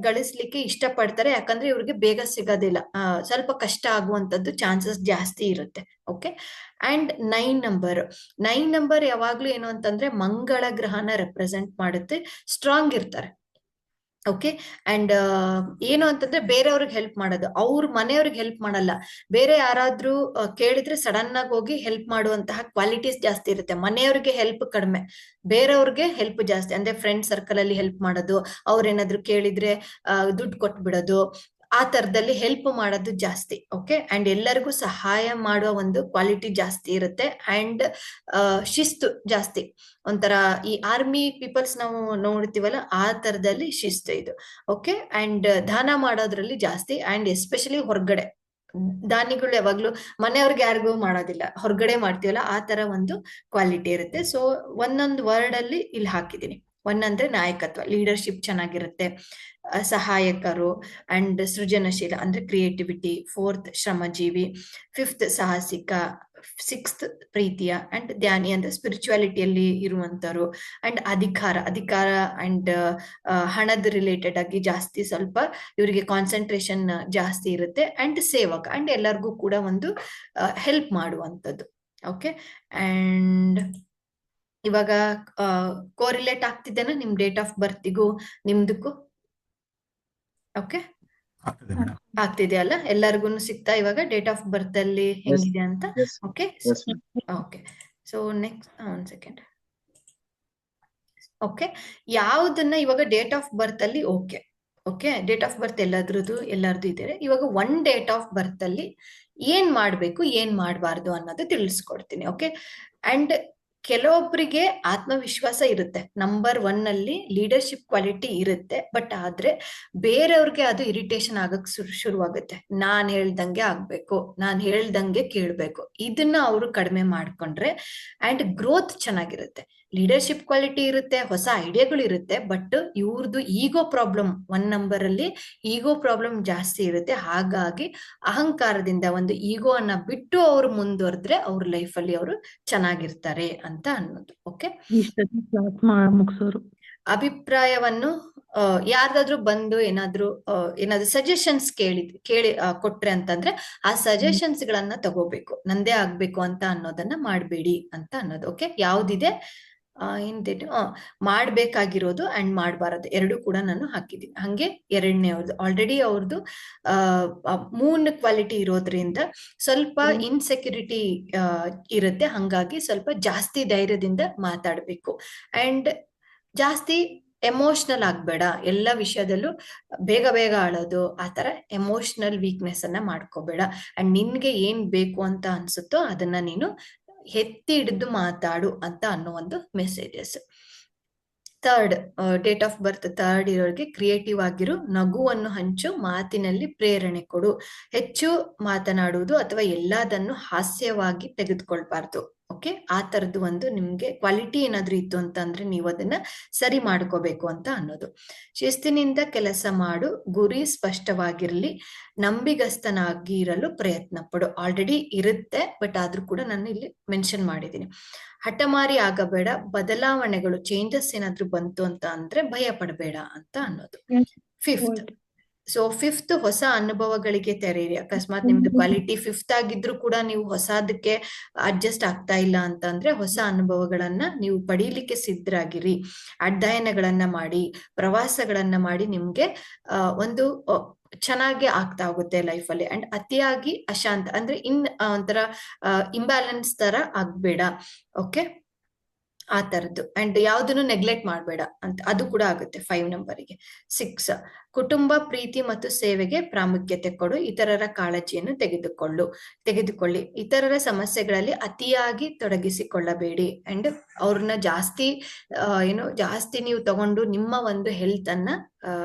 S1: ಗಳಿಸ್ಲಿಕ್ಕೆ ಇಷ್ಟಪಡ್ತಾರೆ, ಯಾಕಂದ್ರೆ ಇವ್ರಿಗೆ ಬೇಗ ಸಿಗೋದಿಲ್ಲ, ಸ್ವಲ್ಪ ಕಷ್ಟ ಆಗುವಂತದ್ದು ಚಾನ್ಸಸ್ ಜಾಸ್ತಿ ಇರುತ್ತೆ. ಓಕೆ, ಅಂಡ್ 9 ನಂಬರ್ ಯಾವಾಗ್ಲೂ ಏನು ಅಂತಂದ್ರೆ ಮಂಗಳ ಗ್ರಹನ ರೆಪ್ರೆಸೆಂಟ್ ಮಾಡುತ್ತೆ. ಸ್ಟ್ರಾಂಗ್ ಇರ್ತಾರೆ. ಓಕೆ, ಅಂಡ್ ಏನು ಅಂತಂದ್ರೆ ಬೇರೆಯವ್ರಿಗೆ ಹೆಲ್ಪ್ ಮಾಡೋದು, ಅವ್ರ ಮನೆಯವ್ರಿಗೆ ಹೆಲ್ಪ್ ಮಾಡಲ್ಲ. ಬೇರೆ ಯಾರಾದ್ರೂ ಕೇಳಿದ್ರೆ ಸಡನ್ ಆಗಿ ಹೋಗಿ ಹೆಲ್ಪ್ ಮಾಡುವಂತಹ ಕ್ವಾಲಿಟೀಸ್ ಜಾಸ್ತಿ ಇರುತ್ತೆ. ಮನೆಯವ್ರಿಗೆ ಹೆಲ್ಪ್ ಕಡಿಮೆ, ಬೇರೆಯವ್ರಿಗೆ ಹೆಲ್ಪ್ ಜಾಸ್ತಿ. ಅಂದ್ರೆ ಫ್ರೆಂಡ್ ಸರ್ಕಲ್ ಅಲ್ಲಿ ಹೆಲ್ಪ್ ಮಾಡೋದು, ಅವ್ರೇನಾದ್ರು ಕೇಳಿದ್ರೆ ದುಡ್ಡು ಕೊಟ್ಬಿಡೋದು, ಆ ತರದಲ್ಲಿ ಹೆಲ್ಪ್ ಮಾಡೋದು ಜಾಸ್ತಿ. ಓಕೆ, ಅಂಡ್ ಎಲ್ಲರಿಗೂ ಸಹಾಯ ಮಾಡುವ ಒಂದು ಕ್ವಾಲಿಟಿ ಜಾಸ್ತಿ ಇರುತ್ತೆ. ಅಂಡ್ ಶಿಸ್ತು ಜಾಸ್ತಿ, ಒಂಥರ ಈ ಆರ್ಮಿ ಪೀಪಲ್ಸ್ ನಾವು ನೋಡ್ತೀವಲ್ಲ, ಆ ತರದಲ್ಲಿ ಶಿಸ್ತು ಇದು. ಓಕೆ, ಅಂಡ್ ದಾನ ಮಾಡೋದ್ರಲ್ಲಿ ಜಾಸ್ತಿ. ಅಂಡ್ ಎಸ್ಪೆಷಲಿ ಹೊರಗಡೆ ದಾನಿಗಳು ಯಾವಾಗ್ಲೂ ಮನೆಯವ್ರಿಗೆ ಯಾರಿಗೂ ಮಾಡೋದಿಲ್ಲ, ಹೊರಗಡೆ ಮಾಡ್ತೀವಲ್ಲ, ಆ ತರ ಒಂದು ಕ್ವಾಲಿಟಿ ಇರುತ್ತೆ. ಸೊ ಒಂದೊಂದು ವರ್ಡ್ ಅಲ್ಲಿ ಇಲ್ಲಿ ಹಾಕಿದೀನಿ. 1 ಅಂದ್ರೆ ನಾಯಕತ್ವ, ಲೀಡರ್ಶಿಪ್ ಚೆನ್ನಾಗಿರುತ್ತೆ, ಸಹಾಯಕರು ಅಂಡ್ ಸೃಜನಶೀಲ ಅಂದ್ರೆ ಕ್ರಿಯೇಟಿವಿಟಿ. 4th ಶ್ರಮಜೀವಿ, 5th ಸಾಹಸಿಕ, 6th ಪ್ರೀತಿಯ ಅಂಡ್ ಧ್ಯಾನಿ ಅಂದ್ರೆ ಸ್ಪಿರಿಚುವಾಲಿಟಿಯಲ್ಲಿ ಇರುವಂತರು. ಅಂಡ್ ಅಧಿಕಾರ ಅಂಡ್ ಹಣದ ರಿಲೇಟೆಡ್ ಆಗಿ ಜಾಸ್ತಿ ಸ್ವಲ್ಪ ಇವರಿಗೆ ಕಾನ್ಸಂಟ್ರೇಷನ್ ಜಾಸ್ತಿ ಇರುತ್ತೆ. ಅಂಡ್ ಸೇವಕ, ಅಂಡ್ ಎಲ್ಲರಿಗೂ ಕೂಡ ಒಂದು ಹೆಲ್ಪ್ ಮಾಡುವಂಥದ್ದು. ಓಕೆ, ಅಂಡ್ ಇವಾಗ ಕೋರಿಲೇಟ್ ಆಗ್ತಿದ್ದೇನಾ ನಿಮ್ ಡೇಟ್ ಆಫ್ ಬರ್ತಿಗೂ ನಿಮ್ದಕ್ಕೂ? ಓಕೆ,
S2: ಆಗ್ತದೆ ಮೇಡಮ್.
S1: ಆಗ್ತಿದೆ ಅಲ್ಲ? ಎಲ್ಲರಿಗೂ ಸಿಗ್ತಾ ಇವಾಗ ಡೇಟ್ ಆಫ್ ಬರ್ತ್ ಅಲ್ಲಿ ಹೆಂಗಿದೆ ಅಂತ?
S4: Yes.
S1: Okay
S4: Yes, ma'am.
S1: Okay. So next ಒಂದ್ ಸೆಕೆಂಡ್. ಓಕೆ, ಯಾವ್ದನ್ನ ಇವಾಗ ಡೇಟ್ ಆಫ್ ಬರ್ತ್ ಅಲ್ಲಿ okay okay date of birth ಎಲ್ಲಾದ್ರದ್ದು ಇದೆ. ಇವಾಗ ಒನ್ ಡೇಟ್ ಆಫ್ ಬರ್ತ್ ಅಲ್ಲಿ ಏನ್ ಮಾಡ್ಬೇಕು ಏನ್ ಮಾಡಬಾರ್ದು ಅನ್ನೋದು ತಿಳಿಸ್ಕೊಡ್ತೀನಿ. ಓಕೆ, ಅಂಡ್ ಕೆಲವೊಬ್ಬರಿಗೆ ಆತ್ಮವಿಶ್ವಾಸ ಇರುತ್ತೆ, ನಂಬರ್ 1 ಅಲ್ಲಿ ಲೀಡರ್ಶಿಪ್ ಕ್ವಾಲಿಟಿ ಇರುತ್ತೆ, ಬಟ್ ಆದ್ರೆ ಬೇರೆಯವ್ರಿಗೆ ಅದು ಇರಿಟೇಷನ್ ಆಗಕ್ ಶುರುವಾಗುತ್ತೆ. ನಾನ್ ಹೇಳ್ದಂಗೆ ಆಗ್ಬೇಕು, ನಾನ್ ಹೇಳ್ದಂಗೆ ಕೇಳ್ಬೇಕು. ಇದನ್ನ ಅವರು ಕಡಿಮೆ ಮಾಡ್ಕೊಂಡ್ರೆ ಅಂಡ್ ಗ್ರೋತ್ ಚೆನ್ನಾಗಿರುತ್ತೆ. ಲೀಡರ್ಶಿಪ್ ಕ್ವಾಲಿಟಿ ಇರುತ್ತೆ, ಹೊಸ ಐಡಿಯಾಗಳು ಇರುತ್ತೆ, ಬಟ್ ಇವ್ರದ್ದು ಈಗೋ ಪ್ರಾಬ್ಲಮ್ 1 ನಂಬರ್ ಅಲ್ಲಿ ಈಗೋ ಪ್ರಾಬ್ಲಮ್ ಜಾಸ್ತಿ ಇರುತ್ತೆ. ಹಾಗಾಗಿ ಅಹಂಕಾರದಿಂದ ಒಂದು ಈಗೋ ಅನ್ನ ಬಿಟ್ಟು ಅವ್ರು ಮುಂದುವರೆದ್ರೆ ಅವ್ರ ಲೈಫ್ ಅಲ್ಲಿ ಅವರು ಚೆನ್ನಾಗಿರ್ತಾರೆ ಅಂತ ಅನ್ನೋದು. ಓಕೆ,
S3: ಮುಗಿಸೋರು
S1: ಅಭಿಪ್ರಾಯವನ್ನು ಯಾರ್ದಾದ್ರೂ ಬಂದು ಏನಾದ್ರೂ ಸಜೆಷನ್ಸ್ ಕೇಳಿ ಕೊಟ್ರೆ ಅಂತಂದ್ರೆ ಆ ಸಜೆಷನ್ಸ್ ಗಳನ್ನ ತಗೋಬೇಕು, ನಂದೇ ಆಗ್ಬೇಕು ಅಂತ ಅನ್ನೋದನ್ನ ಮಾಡ್ಬೇಡಿ ಅಂತ ಅನ್ನೋದು. ಓಕೆ, ಯಾವ್ದಿದೆ ಮಾಡ್ಬೇಕಾಗಿರೋದು ಅಂಡ್ ಮಾಡಬಾರದು ಎರಡು ಕೂಡ ನಾನು ಹಾಕಿದ್ದೀನಿ. ಹಂಗೆ ಎರಡನೇ ಆಲ್ರೆಡಿ ಅವ್ರದ್ದು ಮೂನ್ ಕ್ವಾಲಿಟಿ ಇರೋದ್ರಿಂದ ಸ್ವಲ್ಪ ಇನ್ಸೆಕ್ಯೂರಿಟಿ ಇರುತ್ತೆ. ಹಂಗಾಗಿ ಸ್ವಲ್ಪ ಜಾಸ್ತಿ ಧೈರ್ಯದಿಂದ ಮಾತಾಡ್ಬೇಕು ಅಂಡ್ ಜಾಸ್ತಿ ಎಮೋಷನಲ್ ಆಗ್ಬೇಡ. ಎಲ್ಲ ವಿಷಯದಲ್ಲೂ ಬೇಗ ಬೇಗ ಅಳೋದು, ಆತರ ಎಮೋಷನಲ್ ವೀಕ್ನೆಸ್ ಅನ್ನ ಮಾಡ್ಕೋಬೇಡ. ಅಂಡ್ ನಿನ್ಗೆ ಏನ್ ಬೇಕು ಅಂತ ಅನ್ಸುತ್ತೋ ಅದನ್ನ ನೀನು ಎತ್ತಿ ಹಿಡಿದು ಮಾತಾಡು ಅಂತ ಅನ್ನೋ ಒಂದು messages. Third date of birth third ಇರೋರಿಗೆ ಕ್ರಿಯೇಟಿವ್ ಆಗಿರು, ನಗುವನ್ನು ಹಂಚು, ಮಾತಿನಲ್ಲಿ ಪ್ರೇರಣೆ ಕೊಡು. ಹೆಚ್ಚು ಮಾತನಾಡುವುದು ಅಥವಾ ಎಲ್ಲದನ್ನು ಹಾಸ್ಯವಾಗಿ ತೆಗೆದುಕೊಳ್ಬಾರ್ದು. ಓಕೆ, ಆ ತರದ್ದು ಒಂದು ನಿಮ್ಗೆ ಕ್ವಾಲಿಟಿ ಏನಾದ್ರೂ ಇತ್ತು ಅಂತ ಅಂದ್ರೆ ನೀವು ಅದನ್ನ ಸರಿ ಮಾಡ್ಕೋಬೇಕು ಅಂತ ಅನ್ನೋದು. ಶಿಸ್ತಿನಿಂದ ಕೆಲಸ ಮಾಡು, ಗುರಿ ಸ್ಪಷ್ಟವಾಗಿರ್ಲಿ, ನಂಬಿಗಸ್ತನಾಗಿ ಇರಲು ಪ್ರಯತ್ನ ಪಡು. ಆಲ್ರೆಡಿ ಇರುತ್ತೆ, ಬಟ್ ಆದ್ರೂ ಕೂಡ ನಾನು ಇಲ್ಲಿ ಮೆನ್ಷನ್ ಮಾಡಿದ್ದೀನಿ. ಹಠಮಾರಿ ಆಗಬೇಡ, ಬದಲಾವಣೆಗಳು ಚೇಂಜಸ್ ಏನಾದ್ರು ಬಂತು ಅಂತ ಅಂದ್ರೆ ಭಯ ಪಡಬೇಡ ಅಂತ ಅನ್ನೋದು. ಫಿಫ್ತ್ ಹೊಸ ಅನುಭವಗಳಿಗೆ ತೆರೆಯಿರಿ. ಅಕಸ್ಮಾತ್ ನಿಮ್ದು ಕ್ವಾಲಿಟಿ 5th ಆಗಿದ್ರು ಕೂಡ ನೀವು ಹೊಸದಕ್ಕೆ ಅಡ್ಜಸ್ಟ್ ಆಗ್ತಾ ಇಲ್ಲ ಅಂತ ಅಂದ್ರೆ ಹೊಸ ಅನುಭವಗಳನ್ನ ನೀವು ಪಡೀಲಿಕ್ಕೆ ಸಿದ್ಧರಾಗಿರಿ. ಅಧ್ಯಯನಗಳನ್ನ ಮಾಡಿ, ಪ್ರವಾಸಗಳನ್ನ ಮಾಡಿ, ನಿಮ್ಗೆ ಒಂದು ಚೆನ್ನಾಗಿ ಆಗ್ತಾ ಹೋಗುತ್ತೆ ಲೈಫಲ್ಲಿ. ಅಂಡ್ ಅತಿಯಾಗಿ ಅಶಾಂತ ಅಂದ್ರೆ ಒಂಥರ ಇಂಬ್ಯಾಲೆನ್ಸ್ ತರ ಆಗ್ಬೇಡ. ಓಕೆ, ಆ ತರದ್ದು. ಅಂಡ್ ಯಾವ್ದನ್ನು ನೆಗ್ಲೆಕ್ಟ್ ಮಾಡ್ಬೇಡ ಅಂತ ಅದು ಕೂಡ ಆಗುತ್ತೆ 5 ನಂಬರಿಗೆ. 6 ಕುಟುಂಬ, ಪ್ರೀತಿ ಮತ್ತು ಸೇವೆಗೆ ಪ್ರಾಮುಖ್ಯತೆ ಕೊಡು, ಇತರರ ಕಾಳಜಿಯನ್ನು ತೆಗೆದುಕೊಳ್ಳಿ. ಇತರರ ಸಮಸ್ಯೆಗಳಲ್ಲಿ ಅತಿಯಾಗಿ ತೊಡಗಿಸಿಕೊಳ್ಳಬೇಡಿ. ಅಂಡ್ ಅವ್ರನ್ನ ಜಾಸ್ತಿ ಜಾಸ್ತಿ ನೀವು ತಗೊಂಡು ನಿಮ್ಮ ಒಂದು ಹೆಲ್ತ್ ಅನ್ನ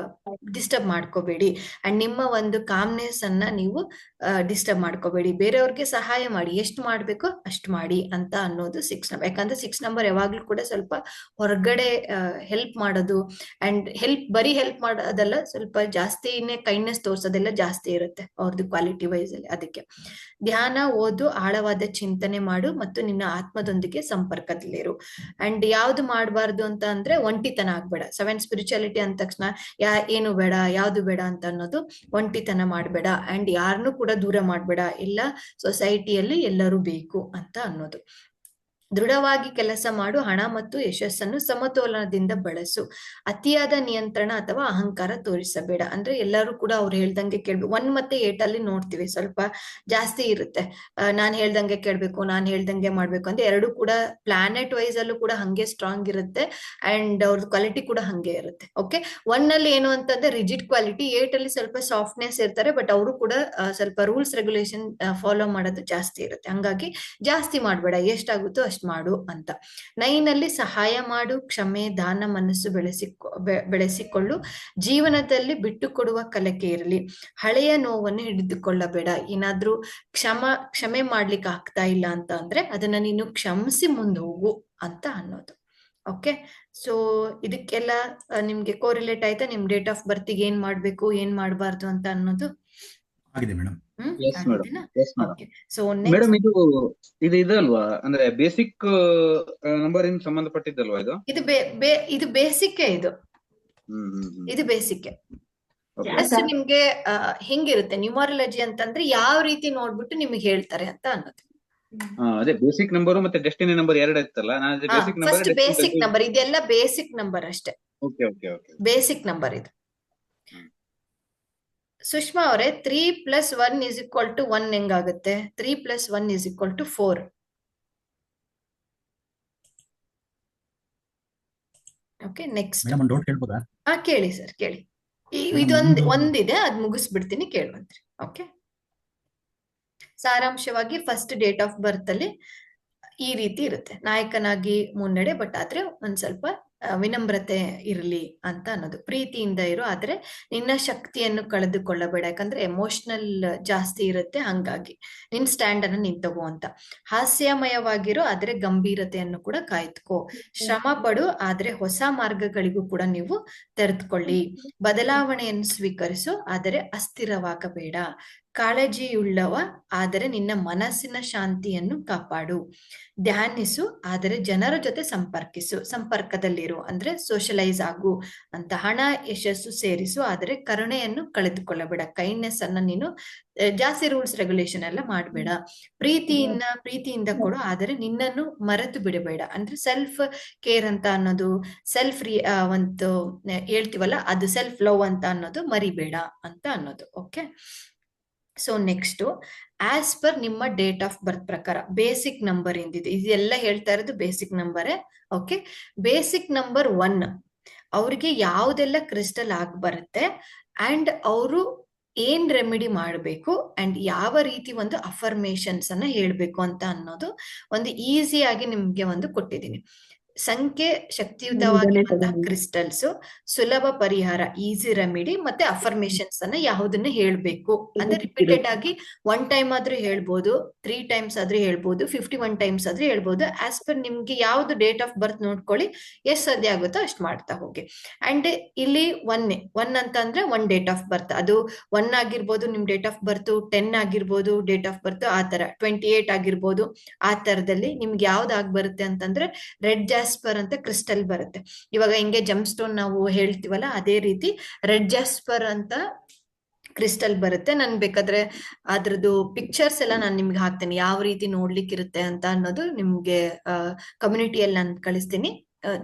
S1: ಡಿಸ್ಟರ್ಬ್ ಮಾಡ್ಕೋಬೇಡಿ. ಅಂಡ್ ನಿಮ್ಮ ಒಂದು ಕಾಮ್ನೆಸ್ ಅನ್ನ ನೀವು ಡಿಸ್ಟರ್ಬ್ ಮಾಡ್ಕೋಬೇಡಿ. ಬೇರೆಯವ್ರಿಗೆ ಸಹಾಯ ಮಾಡಿ, ಎಷ್ಟು ಮಾಡ್ಬೇಕೋ ಅಷ್ಟು ಮಾಡಿ ಅಂತ ಅನ್ನೋದು 6 ನಂಬರ್. ಯಾಕಂದ್ರೆ 6 ನಂಬರ್ ಯಾವಾಗ್ಲೂ ಕೂಡ ಸ್ವಲ್ಪ ಹೊರಗಡೆ ಹೆಲ್ಪ್ ಮಾಡೋದು ಅಂಡ್ ಬರೀ ಹೆಲ್ಪ್ ಮಾಡೋದಲ್ಲ, ಸ್ವಲ್ಪ ಜಾಸ್ತಿನೇ ಕೈಂಡ್ನೆಸ್ ತೋರ್ಸೋದೆಲ್ಲ ಜಾಸ್ತಿ ಇರುತ್ತೆ ಅವ್ರದ್ದು ಕ್ವಾಲಿಟಿ ವೈಸ್ ಅಲ್ಲಿ. ಅದಕ್ಕೆ ಧ್ಯಾನ, ಓದು, ಆಳವಾದ ಚಿಂತನೆ ಮಾಡು ಮತ್ತು ನಿನ್ನ ಆತ್ಮದೊಂದಿಗೆ ಸಂಪರ್ಕದಲ್ಲಿರು. ಅಂಡ್ ಯಾವ್ದು ಮಾಡಬಾರ್ದು ಅಂತ ಅಂದ್ರೆ ಒಂಟಿತನ ಆಗ್ಬೇಡ. 7 ಸ್ಪಿರಿಚುಯಾಲಿಟಿ ಅಂದ ತಕ್ಷಣ ಏನು ಬೇಡ ಯಾವ್ದು ಬೇಡ ಅಂತ ಅನ್ನೋದು, ಒಂಟಿತನ ಮಾಡ್ಬೇಡ ಅಂಡ್ ಯಾರನ್ನೂ ಕೂಡ ದೂರ ಮಾಡ್ಬೇಡ. ಎಲ್ಲ ಸೊಸೈಟಿಯಲ್ಲಿ ಎಲ್ಲರೂ ಬೇಕು ಅಂತ ಅನ್ನೋದು. ದೃಢವಾಗಿ ಕೆಲಸ ಮಾಡು, ಹಣ ಮತ್ತು ಯಶಸ್ಸನ್ನು ಸಮತೋಲನದಿಂದ ಬಳಸು. ಅತಿಯಾದ ನಿಯಂತ್ರಣ ಅಥವಾ ಅಹಂಕಾರ ತೋರಿಸಬೇಡ. ಅಂದ್ರೆ ಎಲ್ಲರೂ ಕೂಡ ಅವ್ರು ಹೇಳ್ದಂಗೆ ಕೇಳ್ಬೇಕು. 1 ಮತ್ತೆ 8 ಅಲ್ಲಿ ನೋಡ್ತೀವಿ ಸ್ವಲ್ಪ ಜಾಸ್ತಿ ಇರುತ್ತೆ, ನಾನ್ ಹೇಳ್ದಂಗೆ ಕೇಳ್ಬೇಕು, ನಾನ್ ಹೇಳ್ದಂಗೆ ಮಾಡ್ಬೇಕು ಅಂತ. ಎರಡು ಕೂಡ ಪ್ಲಾನೆಟ್ ವೈಸ್ ಅಲ್ಲೂ ಕೂಡ ಹಂಗೆ ಸ್ಟ್ರಾಂಗ್ ಇರುತ್ತೆ ಅಂಡ್ ಅವ್ರದ್ದು ಕ್ವಾಲಿಟಿ ಕೂಡ ಹಂಗೆ ಇರುತ್ತೆ. ಓಕೆ, 1 ಅಲ್ಲಿ ಏನು ಅಂತಂದ್ರೆ ರಿಜಿಡ್ ಕ್ವಾಲಿಟಿ, 8 ಅಲ್ಲಿ ಸ್ವಲ್ಪ ಸಾಫ್ಟ್ನೆಸ್ ಇರ್ತಾರೆ, ಬಟ್ ಅವರು ಕೂಡ ಸ್ವಲ್ಪ ರೂಲ್ಸ್ ರೆಗ್ಯುಲೇಷನ್ ಫಾಲೋ ಮಾಡೋದು ಜಾಸ್ತಿ ಇರುತ್ತೆ. ಹಂಗಾಗಿ ಜಾಸ್ತಿ ಮಾಡ್ಬೇಡ, ಎಷ್ಟಾಗುತ್ತೋ ಅಷ್ಟು ಮಾಡು ಅಂತ. 9 ಅಲ್ಲಿ ಸಹಾಯ ಮಾಡು, ಕ್ಷಮೆ, ದಾನ ಮನಸ್ಸು ಬೆಳೆಸಿಕೊಳ್ಳು. ಜೀವನದಲ್ಲಿ ಬಿಟ್ಟು ಕೊಡುವ ಕಲಿಕೆ ಇರಲಿ. ಹಳೆಯ ನೋವನ್ನು ಹಿಡಿದುಕೊಳ್ಳಬೇಡ. ಏನಾದ್ರೂ ಕ್ಷಮೆ ಮಾಡ್ಲಿಕ್ಕೆ ಆಗ್ತಾ ಇಲ್ಲ ಅಂತ ಅಂದ್ರೆ ಅದನ್ನ ನೀನು ಕ್ಷಮಿಸಿ ಮುಂದೆ ಹೋಗು ಅಂತ ಅನ್ನೋದು. ಓಕೆ, ಸೊ ಇದಕ್ಕೆಲ್ಲ ನಿಮ್ಗೆ ಕೋರಿಲೇಟ್ ಆಯ್ತಾ? ನಿಮ್ ಡೇಟ್ ಆಫ್ ಬರ್ತಿಗೆ ಏನ್ ಮಾಡ್ಬೇಕು ಏನ್ ಮಾಡ್ಬಾರ್ದು ಅಂತ ಅನ್ನೋದು
S2: ಆಗಿದೆ ಮೇಡಮ್.
S1: ಸೊ
S4: ಮೇಡಮ್ ಇದು ಇದಲ್ವಾ, ಅಂದ್ರೆ ಬೇಸಿಕ್ ನಂಬರ್ ಇಂದ ಸಂಬಂಧಪಟ್ಟಿದ್ದಲ್ವಾ ಇದು?
S1: ಇದು ಬೇಸಿಕ್. ಇದು ಬೇಸಿಕ್. ನಿಮ್ಗೆ ಹೆಂಗಿರುತ್ತೆ ನ್ಯೂಮರಾಲಜಿ ಅಂತಂದ್ರೆ ಯಾವ ರೀತಿ ನೋಡ್ಬಿಟ್ಟು ನಿಮ್ಗೆ ಹೇಳ್ತಾರೆ ಅಂತ ಅನ್ನೋದು.
S4: ಅದೇ ಬೇಸಿಕ್ ನಂಬರ್ ಮತ್ತೆ ಡೆಸ್ಟಿನಿ ನಂಬರ್ ಎರಡು ಇತ್ತಲ್ಲ, ನಾನು basic number
S1: first basic number, ಇದೆಲ್ಲ ಬೇಸಿಕ್ ನಂಬರ್ ಅಷ್ಟೇ,
S4: okay okay okay
S1: basic number ಇದು. ಸುಷ್ಮಾ ಅವರೇ 3 + 1 = 1 ಹೆಂಗಾಗುತ್ತೆ? 3 + 1 = 4. Okay, next.
S2: ಮೇಡಮ್ ಒಂದು ಡೌಟ್ ಕೇಳ್ಬೋದಾ?
S1: ಕೇಳಿ ಸರ್, ಕೇಳಿ. ಒಂದಿದೆ, ಅದ್ ಮುಗಿಸ್ಬಿಡ್ತೀನಿ, ಕೇಳುವಂತ್ರಿ. ಓಕೆ, ಸಾರಾಂಶವಾಗಿ ಫಸ್ಟ್ ಡೇಟ್ ಆಫ್ ಬರ್ತ್ ಅಲ್ಲಿ ಈ ರೀತಿ ಇರುತ್ತೆ: ನಾಯಕನಾಗಿ ಮುನ್ನಡೆ, ಬಟ್ ಆದ್ರೆ ಒಂದ್ ಸ್ವಲ್ಪ ವಿನಮ್ರತೆ ಇರಲಿ ಅಂತ ಅನ್ನೋದು. ಪ್ರೀತಿಯಿಂದ ಇರು, ಆದ್ರೆ ನಿನ್ನ ಶಕ್ತಿಯನ್ನು ಕಳೆದುಕೊಳ್ಳಬೇಡ, ಯಾಕಂದ್ರೆ ಎಮೋಷನಲ್ ಜಾಸ್ತಿ ಇರುತ್ತೆ, ಹಂಗಾಗಿ ನಿನ್ ಸ್ಟ್ಯಾಂಡ್ ಅನ್ನು ನೀನ್ ತಗೋ ಅಂತ. ಹಾಸ್ಯಮಯವಾಗಿರೋ, ಆದ್ರೆ ಗಂಭೀರತೆಯನ್ನು ಕೂಡ ಕಾಯ್ದುಕೋ. ಶ್ರಮ ಪಡು, ಆದ್ರೆ ಹೊಸ ಮಾರ್ಗಗಳಿಗೂ ಕೂಡ ನೀವು ತೆರೆದುಕೊಳ್ಳಿ. ಬದಲಾವಣೆಯನ್ನು ಸ್ವೀಕರಿಸು, ಆದರೆ ಅಸ್ಥಿರವಾಗಬೇಡ. ಕಾಳಜಿಯುಳ್ಳವ, ಆದರೆ ನಿನ್ನ ಮನಸ್ಸಿನ ಶಾಂತಿಯನ್ನು ಕಾಪಾಡು. ಧ್ಯಾನಿಸು, ಆದರೆ ಜನರ ಜೊತೆ ಸಂಪರ್ಕದಲ್ಲಿರು, ಅಂದ್ರೆ ಸೋಷಲೈಸ್ ಆಗು ಅಂತ. ಹಣ ಯಶಸ್ಸು ಸೇರಿಸು, ಆದರೆ ಕರುಣೆಯನ್ನು ಕಳೆದುಕೊಳ್ಳಬೇಡ. ಕೈಂಡ್ನೆಸ್ ಅನ್ನ ನೀನು ಜಾಸ್ತಿ ರೂಲ್ಸ್ ರೆಗ್ಯುಲೇಷನ್ ಎಲ್ಲ ಮಾಡಬೇಡ. ಪ್ರೀತಿಯಿಂದ ಕೊಡು, ಆದರೆ ನಿನ್ನನ್ನು ಮರೆತು ಬಿಡಬೇಡ. ಅಂದ್ರೆ ಸೆಲ್ಫ್ ಕೇರ್ ಅಂತ ಅನ್ನೋದು, ಸೆಲ್ಫ್ ಒಂದು ಹೇಳ್ತೀವಲ್ಲ, ಅದು ಸೆಲ್ಫ್ ಲವ್ ಅಂತ ಅನ್ನೋದು ಮರಿಬೇಡ ಅಂತ ಅನ್ನೋದು. Okay, so next, as per ನಿಮ್ಮ ಡೇಟ್ ಆಫ್ ಬರ್ತ್ ಪ್ರಕಾರ ಬೇಸಿಕ್ ನಂಬರ್ ಎಂದಿದೆ. ಇದೆಲ್ಲ ಹೇಳ್ತಾ ಇರೋದು ಬೇಸಿಕ್ ನಂಬರೇ. ಓಕೆ, ಬೇಸಿಕ್ ನಂಬರ್ 1 ಅವ್ರಿಗೆ ಯಾವುದೆಲ್ಲ ಕ್ರಿಸ್ಟಲ್ ಆಗಿ ಬರುತ್ತೆ ಅಂಡ್ ಅವರು ಏನ್ ರೆಮಿಡಿ ಮಾಡಬೇಕು ಅಂಡ್ ಯಾವ ರೀತಿ ಒಂದು ಅಫರ್ಮೇಶನ್ಸ್ ಅನ್ನ ಹೇಳ್ಬೇಕು ಅಂತ ಅನ್ನೋದು ಒಂದು ಈಸಿಯಾಗಿ ನಿಮ್ಗೆ ಒಂದು ಕೊಟ್ಟಿದ್ದೀನಿ. ಸಂಖ್ಯೆ ಶಕ್ತಿಯುತವಾಗಿರುವಂತಹ ಕ್ರಿಸ್ಟಲ್ಸ್, ಸುಲಭ ಪರಿಹಾರ ಈಸಿ ರೆಮಿಡಿ, ಮತ್ತೆ ಅಫರ್ಮೇಶನ್ಸ್ ಅನ್ನ ಯಾವುದನ್ನ ಹೇಳ್ಬೇಕು ಅಂದ್ರೆ ರಿಪೀಟೆಡ್ ಆಗಿ 1 ಟೈಮ್ ಆದ್ರೂ ಹೇಳ್ಬೋದು, 3 ಟೈಮ್ಸ್ ಆದ್ರೂ ಹೇಳ್ಬೋದು, 51 ಟೈಮ್ಸ್ ಆದ್ರೂ ಹೇಳ್ಬೋದು. ಆಸ್ ಪರ್ ನಿಮ್ಗೆ ಯಾವ್ದು ಡೇಟ್ ಆಫ್ ಬರ್ತ್ ನೋಡ್ಕೊಳ್ಳಿ, ಎಷ್ಟು ಸಾಧ್ಯ ಆಗುತ್ತೋ ಅಷ್ಟು ಮಾಡ್ತಾ ಹೋಗಿ. ಅಂಡ್ ಇಲ್ಲಿ 1 ಅಂತ ಅಂದ್ರೆ 1 ಡೇಟ್ ಆಫ್ ಬರ್ತ್, ಅದು 1 ಆಗಿರ್ಬೋದು, ನಿಮ್ ಡೇಟ್ ಆಫ್ ಬರ್ತ್ 10 ಆಗಿರ್ಬೋದು, ಡೇಟ್ ಆಫ್ ಬರ್ತ್ ಆ ತರ 28 ಆಗಿರ್ಬೋದು. ಆ ತರದಲ್ಲಿ ನಿಮ್ಗೆ ಯಾವ್ದು ಆಗ್ ಬರುತ್ತೆ ಅಂತಂದ್ರೆ ರೆಡ್ ಜಾಸ್ಪರ್ ಅಂತ ಕ್ರಿಸ್ಟಲ್ ಬರುತ್ತೆ. ಇವಾಗ ಹಿಂಗೆ ಜಮ್ ಸ್ಟೋನ್ ನಾವು ಹೇಳ್ತೀವಲ್ಲ, ಅದೇ ರೀತಿ ರೆಡ್ ಜಾಸ್ಪರ್ ಅಂತ ಕ್ರಿಸ್ಟಲ್ ಬರುತ್ತೆ. ನನ್ ಬೇಕಾದ್ರೆ ಅದ್ರದ್ದು ಪಿಕ್ಚರ್ಸ್ ಎಲ್ಲ ನಾನು ನಿಮ್ಗೆ ಹಾಕ್ತೇನೆ, ಯಾವ ರೀತಿ ನೋಡ್ಲಿಕ್ಕೆ ಇರುತ್ತೆ ಅಂತ ಅನ್ನೋದು ನಿಮ್ಗೆ ಕಮ್ಯುನಿಟಿಯಲ್ಲಿ ನಾನು ಕಳಿಸ್ತೀನಿ.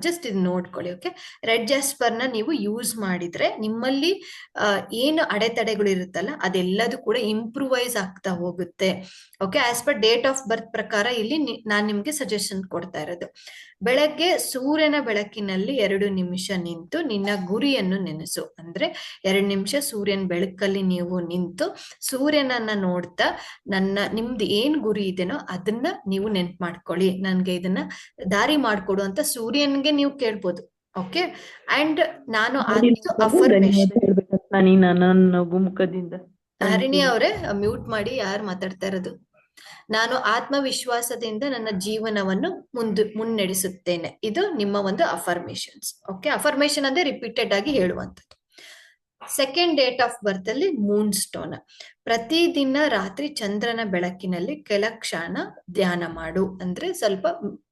S1: ಜಸ್ಟ್ ಇದು ನೋಡ್ಕೊಳ್ಳಿ. ಓಕೆ, ರೆಡ್ ಜಾಸ್ಪರ್ ನ ನೀವು ಯೂಸ್ ಮಾಡಿದ್ರೆ ನಿಮ್ಮಲ್ಲಿ ಏನು ಅಡೆತಡೆಗಳು ಇರುತ್ತಲ್ಲ ಅದೆಲ್ಲದೂ ಕೂಡ ಇಂಪ್ರೂವೈಸ್ ಆಗ್ತಾ ಹೋಗುತ್ತೆ. Okay, as per date of birth ಪ್ರಕಾರ ಇಲ್ಲಿ ನಾನ್ ನಿಮ್ಗೆ ಸಜೆಷನ್ ಕೊಡ್ತಾ ಇರೋದು, ಬೆಳಗ್ಗೆ ಸೂರ್ಯನ ಬೆಳಕಿನಲ್ಲಿ 2 ನಿಮಿಷ ನಿಂತು ನಿನ್ನ ಗುರಿಯನ್ನು ನೆನೆಸು. ಅಂದ್ರೆ 2 ನಿಮಿಷ ಸೂರ್ಯನ ಬೆಳಕಲ್ಲಿ ನೀವು ನಿಂತು ಸೂರ್ಯನನ್ನ ನೋಡ್ತಾ ನಿಮ್ದು ಏನ್ ಗುರಿ ಇದೆನೋ ಅದನ್ನ ನೀವು ನೆನ್ಪು ಮಾಡ್ಕೊಳ್ಳಿ. ನನ್ಗೆ ಇದನ್ನ ದಾರಿ ಮಾಡ್ಕೊಡು ಅಂತ ಸೂರ್ಯನ್ಗೆ ನೀವು ಕೇಳ್ಬೋದು. ಓಕೆ, ಅಂಡ್ ನಾನು
S3: ಮುಖದಿಂದ
S1: ಹರಿಣಿ ಅವರೇ ಮ್ಯೂಟ್ ಮಾಡಿ, ಯಾರು ಮಾತಾಡ್ತಾ ಇರೋದು? ನಾನು ಆತ್ಮವಿಶ್ವಾಸದಿಂದ ನನ್ನ ಜೀವನವನ್ನು ಮುನ್ನಡೆಸುತ್ತೇನೆ. ಇದು ನಿಮ್ಮ ಒಂದು ಅಫರ್ಮೇಶನ್ಸ್. ಓಕೆ, ಅಫರ್ಮೇಶನ್ ಅಂದ್ರೆ ರಿಪೀಟೆಡ್ ಆಗಿ ಹೇಳುವಂಥದ್ದು. ಸೆಕೆಂಡ್ ಡೇಟ್ ಆಫ್ ಬರ್ತ್ ಅಲ್ಲಿ ಮೂನ್ ಸ್ಟೋನ್. ಪ್ರತಿದಿನ ರಾತ್ರಿ ಚಂದ್ರನ ಬೆಳಕಿನಲ್ಲಿ ಕೆಲ ಕ್ಷಣ ಧ್ಯಾನ ಮಾಡು, ಅಂದ್ರೆ ಸ್ವಲ್ಪ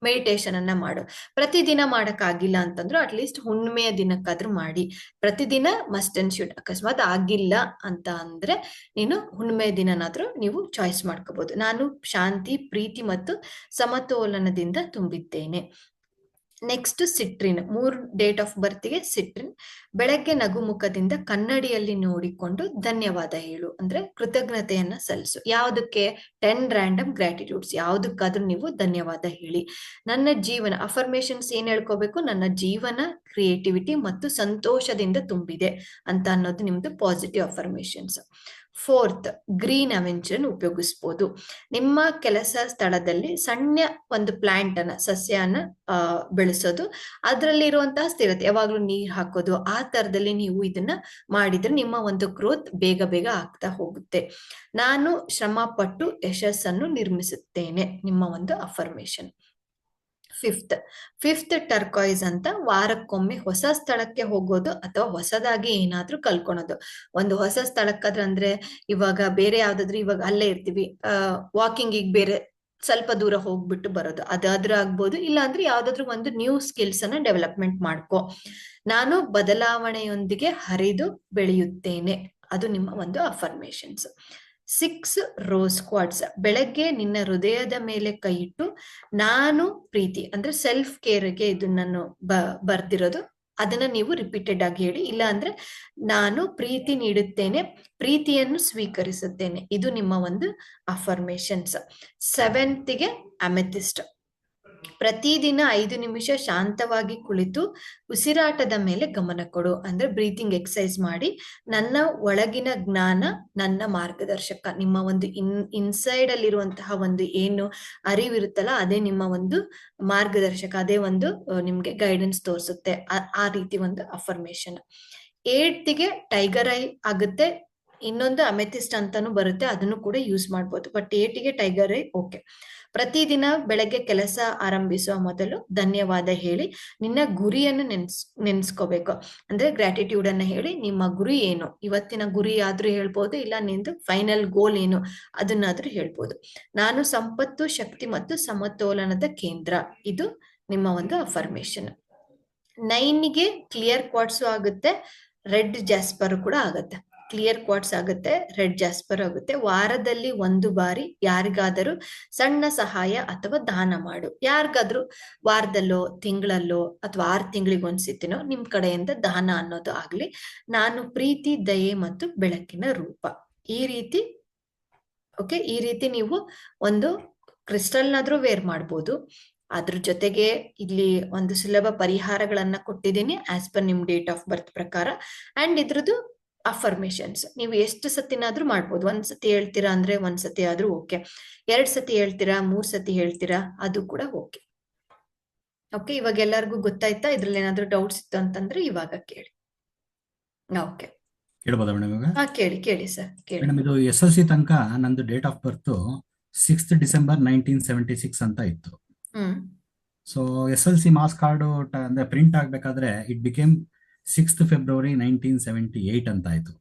S1: ಮೆಡಿಟೇಷನ್ ಅನ್ನ ಮಾಡು. ಪ್ರತಿದಿನ ಮಾಡಕ್ಕಾಗಿಲ್ಲ ಅಂತಂದ್ರು ಅಟ್ಲೀಸ್ಟ್ ಹುಣ್ಣಿಮೆಯ ದಿನಕ್ಕಾದ್ರೂ ಮಾಡಿ. ಪ್ರತಿದಿನ ಮಸ್ಟ್ ಅಂಡ್ ಶುಡ್. ಅಕಸ್ಮಾತ್ ಆಗಿಲ್ಲ ಅಂತ ಅಂದ್ರೆ ನೀನು ಹುಣ್ಣಿಮೆಯ ದಿನನಾದ್ರೂ ನೀವು ಚಾಯ್ಸ್ ಮಾಡ್ಕೋಬಹುದು. ನಾನು ಶಾಂತಿ, ಪ್ರೀತಿ ಮತ್ತು ಸಮತೋಲನದಿಂದ ತುಂಬಿದ್ದೇನೆ. Next citrine. 3 ಡೇಟ್ ಆಫ್ ಬರ್ತ್ಗೆ ಸಿಟ್ರಿನ್. ಬೆಳಗ್ಗೆ ನಗುಮುಖದಿಂದ ಕನ್ನಡಿಯಲ್ಲಿ ನೋಡಿಕೊಂಡು ಧನ್ಯವಾದ ಹೇಳು, ಅಂದ್ರೆ ಕೃತಜ್ಞತೆಯನ್ನ ಸಲ್ಲಿಸು. ಯಾವುದಕ್ಕೆ? 10 ರ್ಯಾಂಡಮ್ ಗ್ರಾಟಿಟ್ಯೂಡ್ಸ್, ಯಾವುದಕ್ಕಾದ್ರೂ ನೀವು ಧನ್ಯವಾದ ಹೇಳಿ. ನನ್ನ ಜೀವನ ಅಫರ್ಮೇಶನ್ಸ್ ಏನ್ ಹೇಳ್ಕೋಬೇಕು? ನನ್ನ ಜೀವನ ಕ್ರಿಯೇಟಿವಿಟಿ ಮತ್ತು ಸಂತೋಷದಿಂದ ತುಂಬಿದೆ ಅಂತ ಅನ್ನೋದು ನಿಮ್ದು ಪಾಸಿಟಿವ್ ಅಫರ್ಮೇಶನ್ಸ್. 4th, ಗ್ರೀನ್ ಅವೆಂಚರ್ ಉಪಯೋಗಿಸಬಹುದು. ನಿಮ್ಮ ಕೆಲಸ ಸ್ಥಳದಲ್ಲಿ ಸಣ್ಣ ಒಂದು ಪ್ಲಾಂಟ್ ಅನ್ನ, ಸಸ್ಯನ ಬೆಳೆಸೋದು, ಅದರಲ್ಲಿರುವಂತಹ ಸ್ಥಿರತೆ, ಯಾವಾಗ್ಲೂ ನೀರ್ ಹಾಕೋದು, ಆ ತರದಲ್ಲಿ ನೀವು ಇದನ್ನ ಮಾಡಿದ್ರೆ ನಿಮ್ಮ ಒಂದು ಗ್ರೋತ್ ಬೇಗ ಆಗ್ತಾ ಹೋಗುತ್ತೆ. ನಾನು ಶ್ರಮ ಪಟ್ಟು ಯಶಸ್ಸನ್ನು ನಿರ್ಮಿಸುತ್ತೇನೆ, ನಿಮ್ಮ ಒಂದು ಅಫರ್ಮೇಶನ್. 5th ಟರ್ಕಾಯ್ಸ್ ಅಂತ. ವಾರಕ್ಕೊಮ್ಮೆ ಹೊಸ ಸ್ಥಳಕ್ಕೆ ಹೋಗೋದು ಅಥವಾ ಹೊಸದಾಗಿ ಏನಾದ್ರೂ ಕಲ್ಕೊಳೋದು. ಒಂದು ಹೊಸ ಸ್ಥಳಕ್ಕಾದ್ರೆ ಅಂದ್ರೆ ಇವಾಗ ಬೇರೆ ಯಾವ್ದಾದ್ರು, ಇವಾಗ ಅಲ್ಲೇ ಇರ್ತೀವಿ, ವಾಕಿಂಗ್ ಬೇರೆ ಸ್ವಲ್ಪ ದೂರ ಹೋಗ್ಬಿಟ್ಟು ಬರೋದು, ಅದಾದ್ರೂ ಆಗ್ಬೋದು. ಇಲ್ಲ ಅಂದ್ರೆ ಯಾವ್ದಾದ್ರು ಒಂದು ನ್ಯೂ ಸ್ಕಿಲ್ಸ್ ಅನ್ನ ಡೆವಲಪ್ಮೆಂಟ್ ಮಾಡ್ಕೊ. ನಾನು ಬದಲಾವಣೆಯೊಂದಿಗೆ ಹರಿದು ಬೆಳೆಯುತ್ತೇನೆ, ಅದು ನಿಮ್ಮ ಒಂದು ಅಫರ್ಮೇಶನ್ಸ್. 6 rose quads. ಬೆಳಗ್ಗೆ ನಿನ್ನ ಹೃದಯದ ಮೇಲೆ ಕೈ ಇಟ್ಟು ನಾನು ಪ್ರೀತಿ ಅಂದ್ರೆ ಸೆಲ್ಫ್ ಕೇರ್ಗೆ ಇದು ನಾನು ಬರ್ದಿರೋದು, ಅದನ್ನ ನೀವು ರಿಪೀಟೆಡ್ ಆಗಿ ಹೇಳಿ. ಇಲ್ಲ ಅಂದ್ರೆ ನಾನು ಪ್ರೀತಿ ನೀಡುತ್ತೇನೆ, ಪ್ರೀತಿಯನ್ನು ಸ್ವೀಕರಿಸುತ್ತೇನೆ. ಇದು ನಿಮ್ಮ ಒಂದು ಅಫರ್ಮೇಶನ್ಸ್. 7th amethyst. ಪ್ರತಿದಿನ 5 ನಿಮಿಷ ಶಾಂತವಾಗಿ ಕುಳಿತು ಉಸಿರಾಟದ ಮೇಲೆ ಗಮನ ಕೊಡು. ಅಂದ್ರೆ ಬ್ರೀತಿಂಗ್ ಎಕ್ಸರ್ಸೈಸ್ ಮಾಡಿ. ನನ್ನ ಒಳಗಿನ ಜ್ಞಾನ ನನ್ನ ಮಾರ್ಗದರ್ಶಕ. ನಿಮ್ಮ ಒಂದು ಇನ್ಸೈಡ್ ಅಲ್ಲಿರುವಂತಹ ಒಂದು ಏನು ಅರಿವಿರುತ್ತಲ್ಲ, ಅದೇ ನಿಮ್ಮ ಒಂದು ಮಾರ್ಗದರ್ಶಕ, ಅದೇ ಒಂದು ನಿಮ್ಗೆ ಗೈಡೆನ್ಸ್ ತೋರಿಸುತ್ತೆ. ಆ ರೀತಿ ಒಂದು ಅಫರ್ಮೇಶನ್. 8th ಟೈಗರ್ ಐ ಆಗುತ್ತೆ. ಇನ್ನೊಂದು ಅಮೆಥಿಸ್ಟ್ ಅಂತಾನು ಬರುತ್ತೆ, ಅದನ್ನು ಕೂಡ ಯೂಸ್ ಮಾಡ್ಬೋದು. But 8th tiger I okay. ಪ್ರತಿದಿನ ಬೆಳಗ್ಗೆ ಕೆಲಸ ಆರಂಭಿಸುವ ಮೊದಲು ಧನ್ಯವಾದ ಹೇಳಿ. ನಿನ್ನ ಗುರಿಯನ್ನು ನೆನ್ಸ್ಕೋಬೇಕು. ಅಂದ್ರೆ ಗ್ರಾಟಿಟ್ಯೂಡ್ ಅನ್ನ ಹೇಳಿ. ನಿಮ್ಮ ಗುರಿ ಏನು, ಇವತ್ತಿನ ಗುರಿ ಆದ್ರೂ ಹೇಳ್ಬೋದು, ಇಲ್ಲ ನಿಂದು ಫೈನಲ್ ಗೋಲ್ ಏನು ಅದನ್ನಾದ್ರೂ ಹೇಳ್ಬೋದು. ನಾನು ಸಂಪತ್ತು, ಶಕ್ತಿ ಮತ್ತು ಸಮತೋಲನದ ಕೇಂದ್ರ. ಇದು ನಿಮ್ಮ ಒಂದು ಅಫರ್ಮೇಶನ್. 9th ಕ್ಲಿಯರ್ ಕ್ವಾರ್ಟ್ಸ್ ಆಗುತ್ತೆ, ರೆಡ್ ಜಾಸ್ಪರ್ ಕೂಡ ಆಗುತ್ತೆ. ಕ್ಲಿಯರ್ ಕ್ವಾರ್ಟ್ಸ್ ಆಗುತ್ತೆ, ರೆಡ್ ಜಾಸ್ಪರ್ ಆಗುತ್ತೆ. ವಾರದಲ್ಲಿ 1 ಬಾರಿ ಯಾರಿಗಾದರೂ ಸಣ್ಣ ಸಹಾಯ ಅಥವಾ ದಾನ ಮಾಡು. ಯಾರಿಗಾದ್ರೂ ವಾರದಲ್ಲೋ ತಿಂಗಳಲ್ಲೋ ಅಥವಾ 6 ತಿಂಗಳಿಗೆ ಒಂದ್ಸತಿನೋ ನಿಮ್ ಕಡೆಯಿಂದ ದಾನ ಅನ್ನೋದು ಆಗ್ಲಿ. ನಾನು ಪ್ರೀತಿ, ದಯೆ ಮತ್ತು ಬೆಳಕಿನ ರೂಪ. ಈ ರೀತಿ ಓಕೆ, ಈ ರೀತಿ ನೀವು ಒಂದು ಕ್ರಿಸ್ಟಲ್ನಾದ್ರೂ ವೇರ್ ಮಾಡ್ಬೋದು. ಅದ್ರ ಜೊತೆಗೆ ಇಲ್ಲಿ ಒಂದು ಸುಲಭ ಪರಿಹಾರಗಳನ್ನ ಕೊಟ್ಟಿದ್ದೀನಿ ಆಸ್ ಪರ್ ನಿಮ್ ಡೇಟ್ ಆಫ್ ಬರ್ತ್ ಪ್ರಕಾರ. ಅಂಡ್ ಇದ್ರದ್ದು ಅಫರ್ಮೇಶನ್ಸ್ ನೀವು ಎಷ್ಟು ಸತಿನಾದ್ರೂ ಮಾಡ್ಬೋದು. 1 ಸತಿ ಹೇಳ್ತೀರಾ ಅಂದ್ರೆ 1 ಸತಿ ಆದ್ರೂ ಓಕೆ, 2 ಸತಿ ಹೇಳ್ತೀರಾ, 3 ಸತಿ ಹೇಳ್ತೀರಾ, ಅದು ಕೂಡ ಓಕೆ. ಓಕೆ, ಇವಾಗ ಎಲ್ಲರಿಗೂ ಗೊತ್ತಾಯ್ತಾ? ಇದ್ರಲ್ಲಿ ಏನಾದ್ರು ಡೌಟ್ಸ್ ಇತ್ತು ಅಂತಂದ್ರೆ ಇವಾಗ ಕೇಳಿ. ಓಕೆ,
S2: ಕೇಳ್ಬೋದಾ ಮೇಡಮ್ ಇವಾಗ?
S1: ಹಾ ಕೇಳಿ ಸರ್, ಕೇಳಿ.
S2: ಮೇಡಮ್ ಇದು SLC ತನಕ ನಂದು date of birth 6th December 1976 ಅಂತ ಇತ್ತು. ಸೊ SLC ಮಾಸ್ ಕಾರ್ಡು ಅಂದ್ರೆ ಪ್ರಿಂಟ್ ಆಗ್ಬೇಕಾದ್ರೆ ಇಟ್ ಬಿಕೇಮ್ 6th February 1978 ಅಂತ ಆಯ್ತು.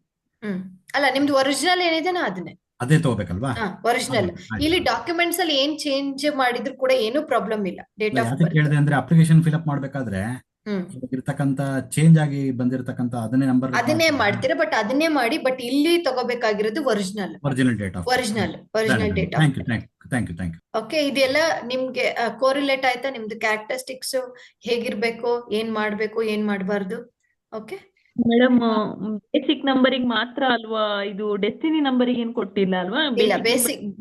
S1: ಅಲ್ಲ, ನಿಮ್ದು ಒರಿಜಿನಲ್ ಏನಿದೆ ಅದನ್ನೇ
S2: ಅದೇ ತಗೋಬೇಕಲ್ವಾ?
S1: ಒರಿಜಿನಲ್. ಇಲ್ಲಿ ಡಾಕ್ಯುಮೆಂಟ್ಸ್ ಅಲ್ಲಿ ಏನ್ ಚೇಂಜ್ ಮಾಡಿದ್ರು ಕೂಡ ಏನು ಪ್ರಾಬ್ಲಮ್ ಇಲ್ಲ. ಡೇಟ್ ಆಫ್
S2: ಯಾಕೆ ಕೇಳಿದೆ ಅಂದ್ರೆ ಅಪ್ಲಿಕೇಶನ್ ಫಿಲ್ಅಪ್ ಮಾಡ್ಬೇಕಾದ್ರೆ ಇರ್ತಕ್ಕಂತ ಚೇಂಜ್ ಆಗಿ ಬಂದಿರತಕ್ಕಂತ ಅದನ್ನೇ ನಂಬರ್
S1: ಅದನ್ನೇ ಮಾಡ್ತೀರಾ. ಬಟ್ ಅದನ್ನೇ ಮಾಡಿ, ಬಟ್ ಇಲ್ಲಿ ತಗೋಬೇಕಾಗಿರೋದು original
S2: date of
S1: original date of.
S2: Thank you.
S1: Okay, ಇದೆಲ್ಲ ನಿಮ್ಗೆ ಕೋರಿಲೇಟ್ ಆಯ್ತಾ? ನಿಮ್ದು ಕ್ಯಾರೆಕ್ಟರಿಸ್ಟಿಕ್ಸ್ ಹೇಗಿರ್ಬೇಕು, ಏನ್ ಮಾಡ್ಬೇಕು, ಏನ್ ಮಾಡಬಾರ್ದು? ಓಕೆ
S3: ಮೇಡಮ್, ಬೇಸಿಕ್ ನಂಬರಿಗೆ ಮಾತ್ರ ಅಲ್ವಾ ಇದು? ಡೆಸ್ಟಿನಿ ನಂಬರಿಗೆ ಏನ್ ಕೊಟ್ಟಿಲ್ಲ ಅಲ್ವಾ?
S1: ಇಲ್ಲ,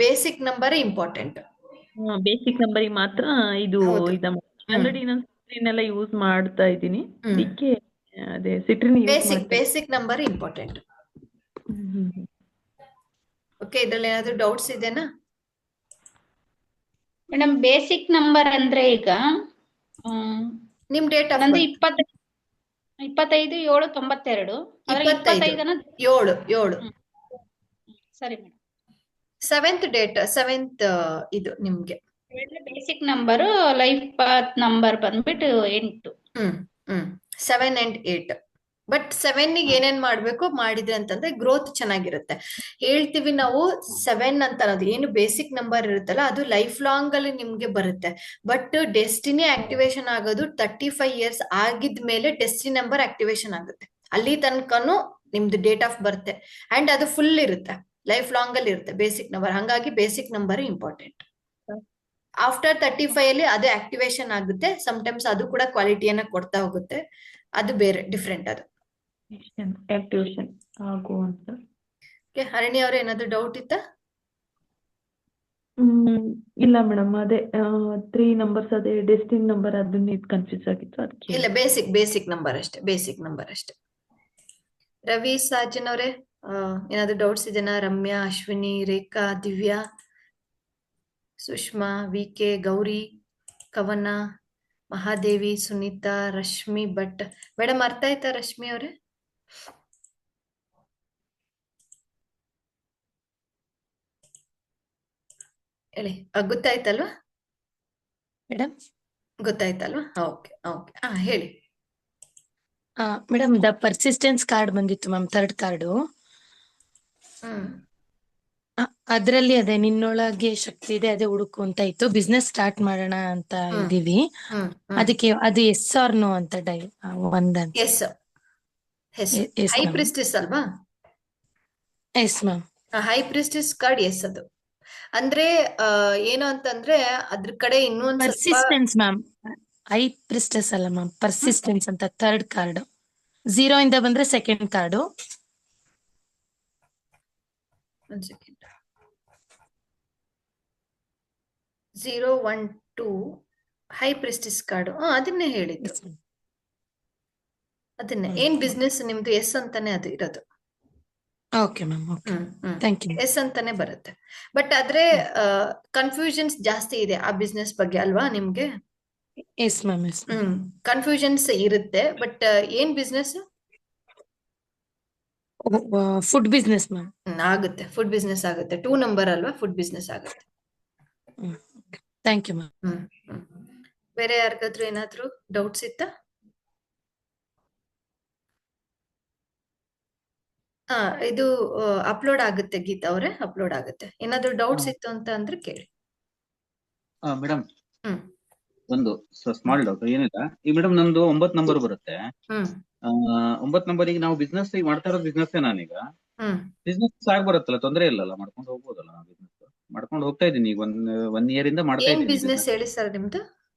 S1: ಬೇಸಿಕ್ ನಂಬರ್ ಇಂಪಾರ್ಟೆಂಟ್.
S3: ಬೇಸಿಕ್ ನಂಬರಿಗೆ ಮಾತ್ರ ಇದು ಆಲ್ರೆಡಿ ನಾನು ಸಿಟ್ರಿನ್ ಎಲ್ಲ ಯೂಸ್ ಮಾಡ್ತಾ ಇದ್ದೀನಿ. ಅದಕ್ಕೆ ಅದೇ citrine
S1: basic number important. Okay, ಇದ್ರಲ್ಲಿ ಏನಾದ್ರು ಡೌಟ್ಸ್ ಇದೆನಾ
S10: ಮೇಡಮ್? ಬೇಸಿಕ್ ನಂಬರ್ ಅಂದ್ರೆ ಈಗ
S1: ನಿಮ್ ಡೇಟ್ ಆಫ್
S10: 25/7/92.
S1: 7
S10: ಸರಿ ಮೇಡಮ್.
S1: 7th ಡೇಟ್, 7th ಇದು ನಿಮ್ಗೆ
S10: basic number. Life path number ಬಂದ್ಬಿಟ್ಟು 8.
S1: 7 and 8. ಬಟ್ 7 ಏನೇನ್ ಮಾಡ್ಬೇಕು ಮಾಡಿದ್ರೆ ಅಂತಂದ್ರೆ ಗ್ರೋತ್ ಚೆನ್ನಾಗಿರುತ್ತೆ. ಹೇಳ್ತೀವಿ ನಾವು 7 ಅಂತ ಅನ್ನೋದು ಏನು ಬೇಸಿಕ್ ನಂಬರ್ ಇರುತ್ತಲ್ಲ, ಅದು ಲೈಫ್ ಲಾಂಗ್ ಅಲ್ಲಿ ನಿಮ್ಗೆ ಬರುತ್ತೆ. ಬಟ್ ಡೆಸ್ಟಿನಿ ಆಕ್ಟಿವೇಶನ್ ಆಗೋದು 35 years ಆಗಿದ್ಮೇಲೆ ಡೆಸ್ಟಿನಿ ನಂಬರ್ ಆಕ್ಟಿವೇಶನ್ ಆಗುತ್ತೆ. ಅಲ್ಲಿ ತನಕನು ನಿಮ್ದು ಡೇಟ್ ಆಫ್ ಬರ್ತ್ ಅಂಡ್ ಅದು ಫುಲ್ ಇರುತ್ತೆ, ಲೈಫ್ ಲಾಂಗ್ ಅಲ್ಲಿ ಇರುತ್ತೆ ಬೇಸಿಕ್ ನಂಬರ್. ಹಂಗಾಗಿ ಬೇಸಿಕ್ ನಂಬರ್ ಇಂಪಾರ್ಟೆಂಟ್. ಆಫ್ಟರ್ 35 ಅಲ್ಲಿ ಅದು ಆಕ್ಟಿವೇಶನ್ ಆಗುತ್ತೆ. ಸಮ್ಟೈಮ್ಸ್ ಅದು ಕೂಡ ಕ್ವಾಲಿಟಿಯನ್ನ ಕೊಡ್ತಾ ಹೋಗುತ್ತೆ, ಅದು ಬೇರೆ ಡಿಫ್ರೆಂಟ್. ಅದು
S3: ಆಕ್ಟಿವೇಶನ್ ಆಗುವಂತ.
S1: ಹರಣಿ ಅವ್ರ ಏನಾದ್ರು ಡೌಟ್ ಇತ್ತಾ?
S3: ಇಲ್ಲ ಮೇಡಮ್, ಅದೇ 3 ನಂಬರ್ಸ್ ಅದೇ ಡೆಸ್ಟಿನಿ ನಂಬರ್ ಅದನ್ನ ಕನ್ಫ್ಯೂಸ್ ಆಗಿತ್ತು ಅದಕ್ಕೆ.
S1: ಇಲ್ಲ, ಬೇಸಿಕ್ ನಂಬರ್ ಅಷ್ಟೇ, ಬೇಸಿಕ್ ನಂಬರ್ ಅಷ್ಟೇ. ರವಿ ಸಾಜನ್ ಅವರೇ ಏನಾದ್ರು ಡೌಟ್ಸ್ ಇದೆನಾ? ರಮ್ಯಾ, ಅಶ್ವಿನಿ, ರೇಖಾ, ದಿವ್ಯಾ, ಸುಷ್ಮಾ, ವಿಕೆ, ಗೌರಿ, ಕವನ, ಮಹಾದೇವಿ, ಸುನೀತಾ, ರಶ್ಮಿ ಭಟ್. ಮೇಡಮ್ ಅರ್ಥ ಆಯ್ತಾ ರಶ್ಮಿ ಅವ್ರೆ? ಹೇಳಿ, ಗೊತ್ತಾಯ್ತಲ್ವಾ
S11: ಮೇಡಮ್?
S1: ಗೊತ್ತಾಯ್ತಲ್ವಾ? ಓಕೆ ಓಕೆ, ಹೇಳಿ
S11: ಮೇಡಮ್. ದ ಪರ್ಸಿಸ್ಟೆನ್ಸ್ ಕಾರ್ಡ್ ಬಂದಿತ್ತು ಮ್ಯಾಮ್, 3rd ಕಾರ್ಡು. ಅದ್ರಲ್ಲಿ ಅದೇ ನಿನ್ನೊಳಗೆ ಶಕ್ತಿ ಇದೆ, ಅದೇ ಹುಡುಕು ಅಂತ ಇತ್ತು. ಬಿಸ್ನೆಸ್ ಸ್ಟಾರ್ಟ್ ಮಾಡೋಣ ಅಂತ ಇದೀವಿ. ಅದಕ್ಕೆ ಅದು ಎಸ್ ಆರ್ ನೋ ಅಂತ
S1: ಎಸ್ ಹೈ ಪ್ರಿಸ್ಟೆಸ್ ಅಲ್ವಾ?
S11: Yes ma'am.
S1: High priestess card yes ಅದು ಅಂದ್ರೆ ಏನು ಅಂತಂದ್ರೆ ಅದ್ರ ಕಡೆ ಇನ್ನೊಂದ್ ಸ್ವಲ್ಪ
S11: ಪರ್ಸಿಸ್ಟೆನ್ಸ್ ಮ್ಯಾಮ್. ಐ ಪ್ರಿಸ್ಟೆಸ್ ಅಲ್ಲ ಮ್ಯಾಮ್, ಪರ್ಸಿಸ್ಟೆನ್ಸ್ ಅಂತ ಥರ್ಡ್ ಕಾರ್ಡ್. 0 ಇಂದ ಬಂದ್ರೆ ಸೆಕೆಂಡ್ ಕಾರ್ಡು.
S1: ಒಂದ್ ಸೆಕೆಂಡ್. 0, 1, 2 high priestess card. ಅದನ್ನೇ ಹೇಳಿದ್ದು. ಅದನ್ನೇ ಏನ್ ಬಿಸ್ನೆಸ್ ನಿಮ್ದು ಎಸ್ ಅಂತಾನೆ ಅದು ಇರೋದು.
S11: Okay ma'am, okay, thank you.
S1: Yes ಅಂತಾನೆ ಬರುತ್ತೆ. ಬಟ್ ಆದ್ರೆ ಕನ್ಫ್ಯೂಷನ್ಸ್ ಜಾಸ್ತಿ ಇದೆ ಆ ಬಿಸ್ನೆಸ್ ಬಗ್ಗೆ ಅಲ್ವಾ ನಿಮ್ಗೆ?
S11: Yes ma'am, yes.
S1: ಕನ್ಫ್ಯೂಷನ್ಸ್ ಇರುತ್ತೆ. ಬಟ್ ಏನ್ ಬಿಸ್ನೆಸ್?
S11: Food business ma'am.
S1: ಆಗುತ್ತೆ, ಫುಡ್ ಬಿಸ್ನೆಸ್ ಆಗುತ್ತೆ. 2 ನಂಬರ್ ಅಲ್ವಾ, ಫುಡ್ ಬಿಸ್ನೆಸ್ ಆಗುತ್ತೆ.
S11: Thank you ma'am.
S1: ಬೇರೆ ಯಾರಿಗಾದ್ರೂ ಏನಾದ್ರೂ ಡೌಟ್ಸ್ ಇತ್ತಾ? ಇದು ಅಪ್ಲೋಡ್ ಆಗುತ್ತೆ ಗೀತಾ ಅವರೇ, ಅಪ್ಲೋಡ್ ಆಗುತ್ತೆ. ಏನಾದ್ರೂ ಡೌಟ್ಸ್ ಇತ್ತು ಅಂತ ಅಂದ್ರೆ ಕೇಳಿ.
S4: ಮೇಡಮ್ ಒಂದು ಸ್ಮಾಲ್ ಡೌಟ್ ಏನಿಲ್ಲ. ಈ ಮೇಡಮ್ ನಮ್ದು 9 ನಂಬರ್ ಬರುತ್ತೆ. 9 ನಂಬರಿಗೆ ನಾವು ಬಿಸ್ನೆಸ್ ಮಾಡ್ತಾ ಇರೋದು ಬಿಸ್ನೆಸ್ ನಾನೀಗ ಬಿಸ್ನೆಸ್ ಆಗಿ ಬರುತ್ತಲ್ಲ, ತೊಂದರೆ ಇಲ್ಲಲ್ಲ, ಮಾಡ್ಕೊಂಡು ಹೋಗ್ಬೋದಲ್ಲ? ನಾವು ಬಿಸ್ನೆಸ್ ಮಾಡ್ಕೊಂಡು ಹೋಗ್ತಾ ಇದ್ದೀನಿ ಈಗ 1 year ಇಂದ ಮಾಡ್ತಾ
S1: ಏನ್
S4: ಇದ್ದೀನಿ.
S1: ಬಿಸ್ನೆಸ್ ಹೇಳಿ ಸರ್ ನಿಮ್ದು?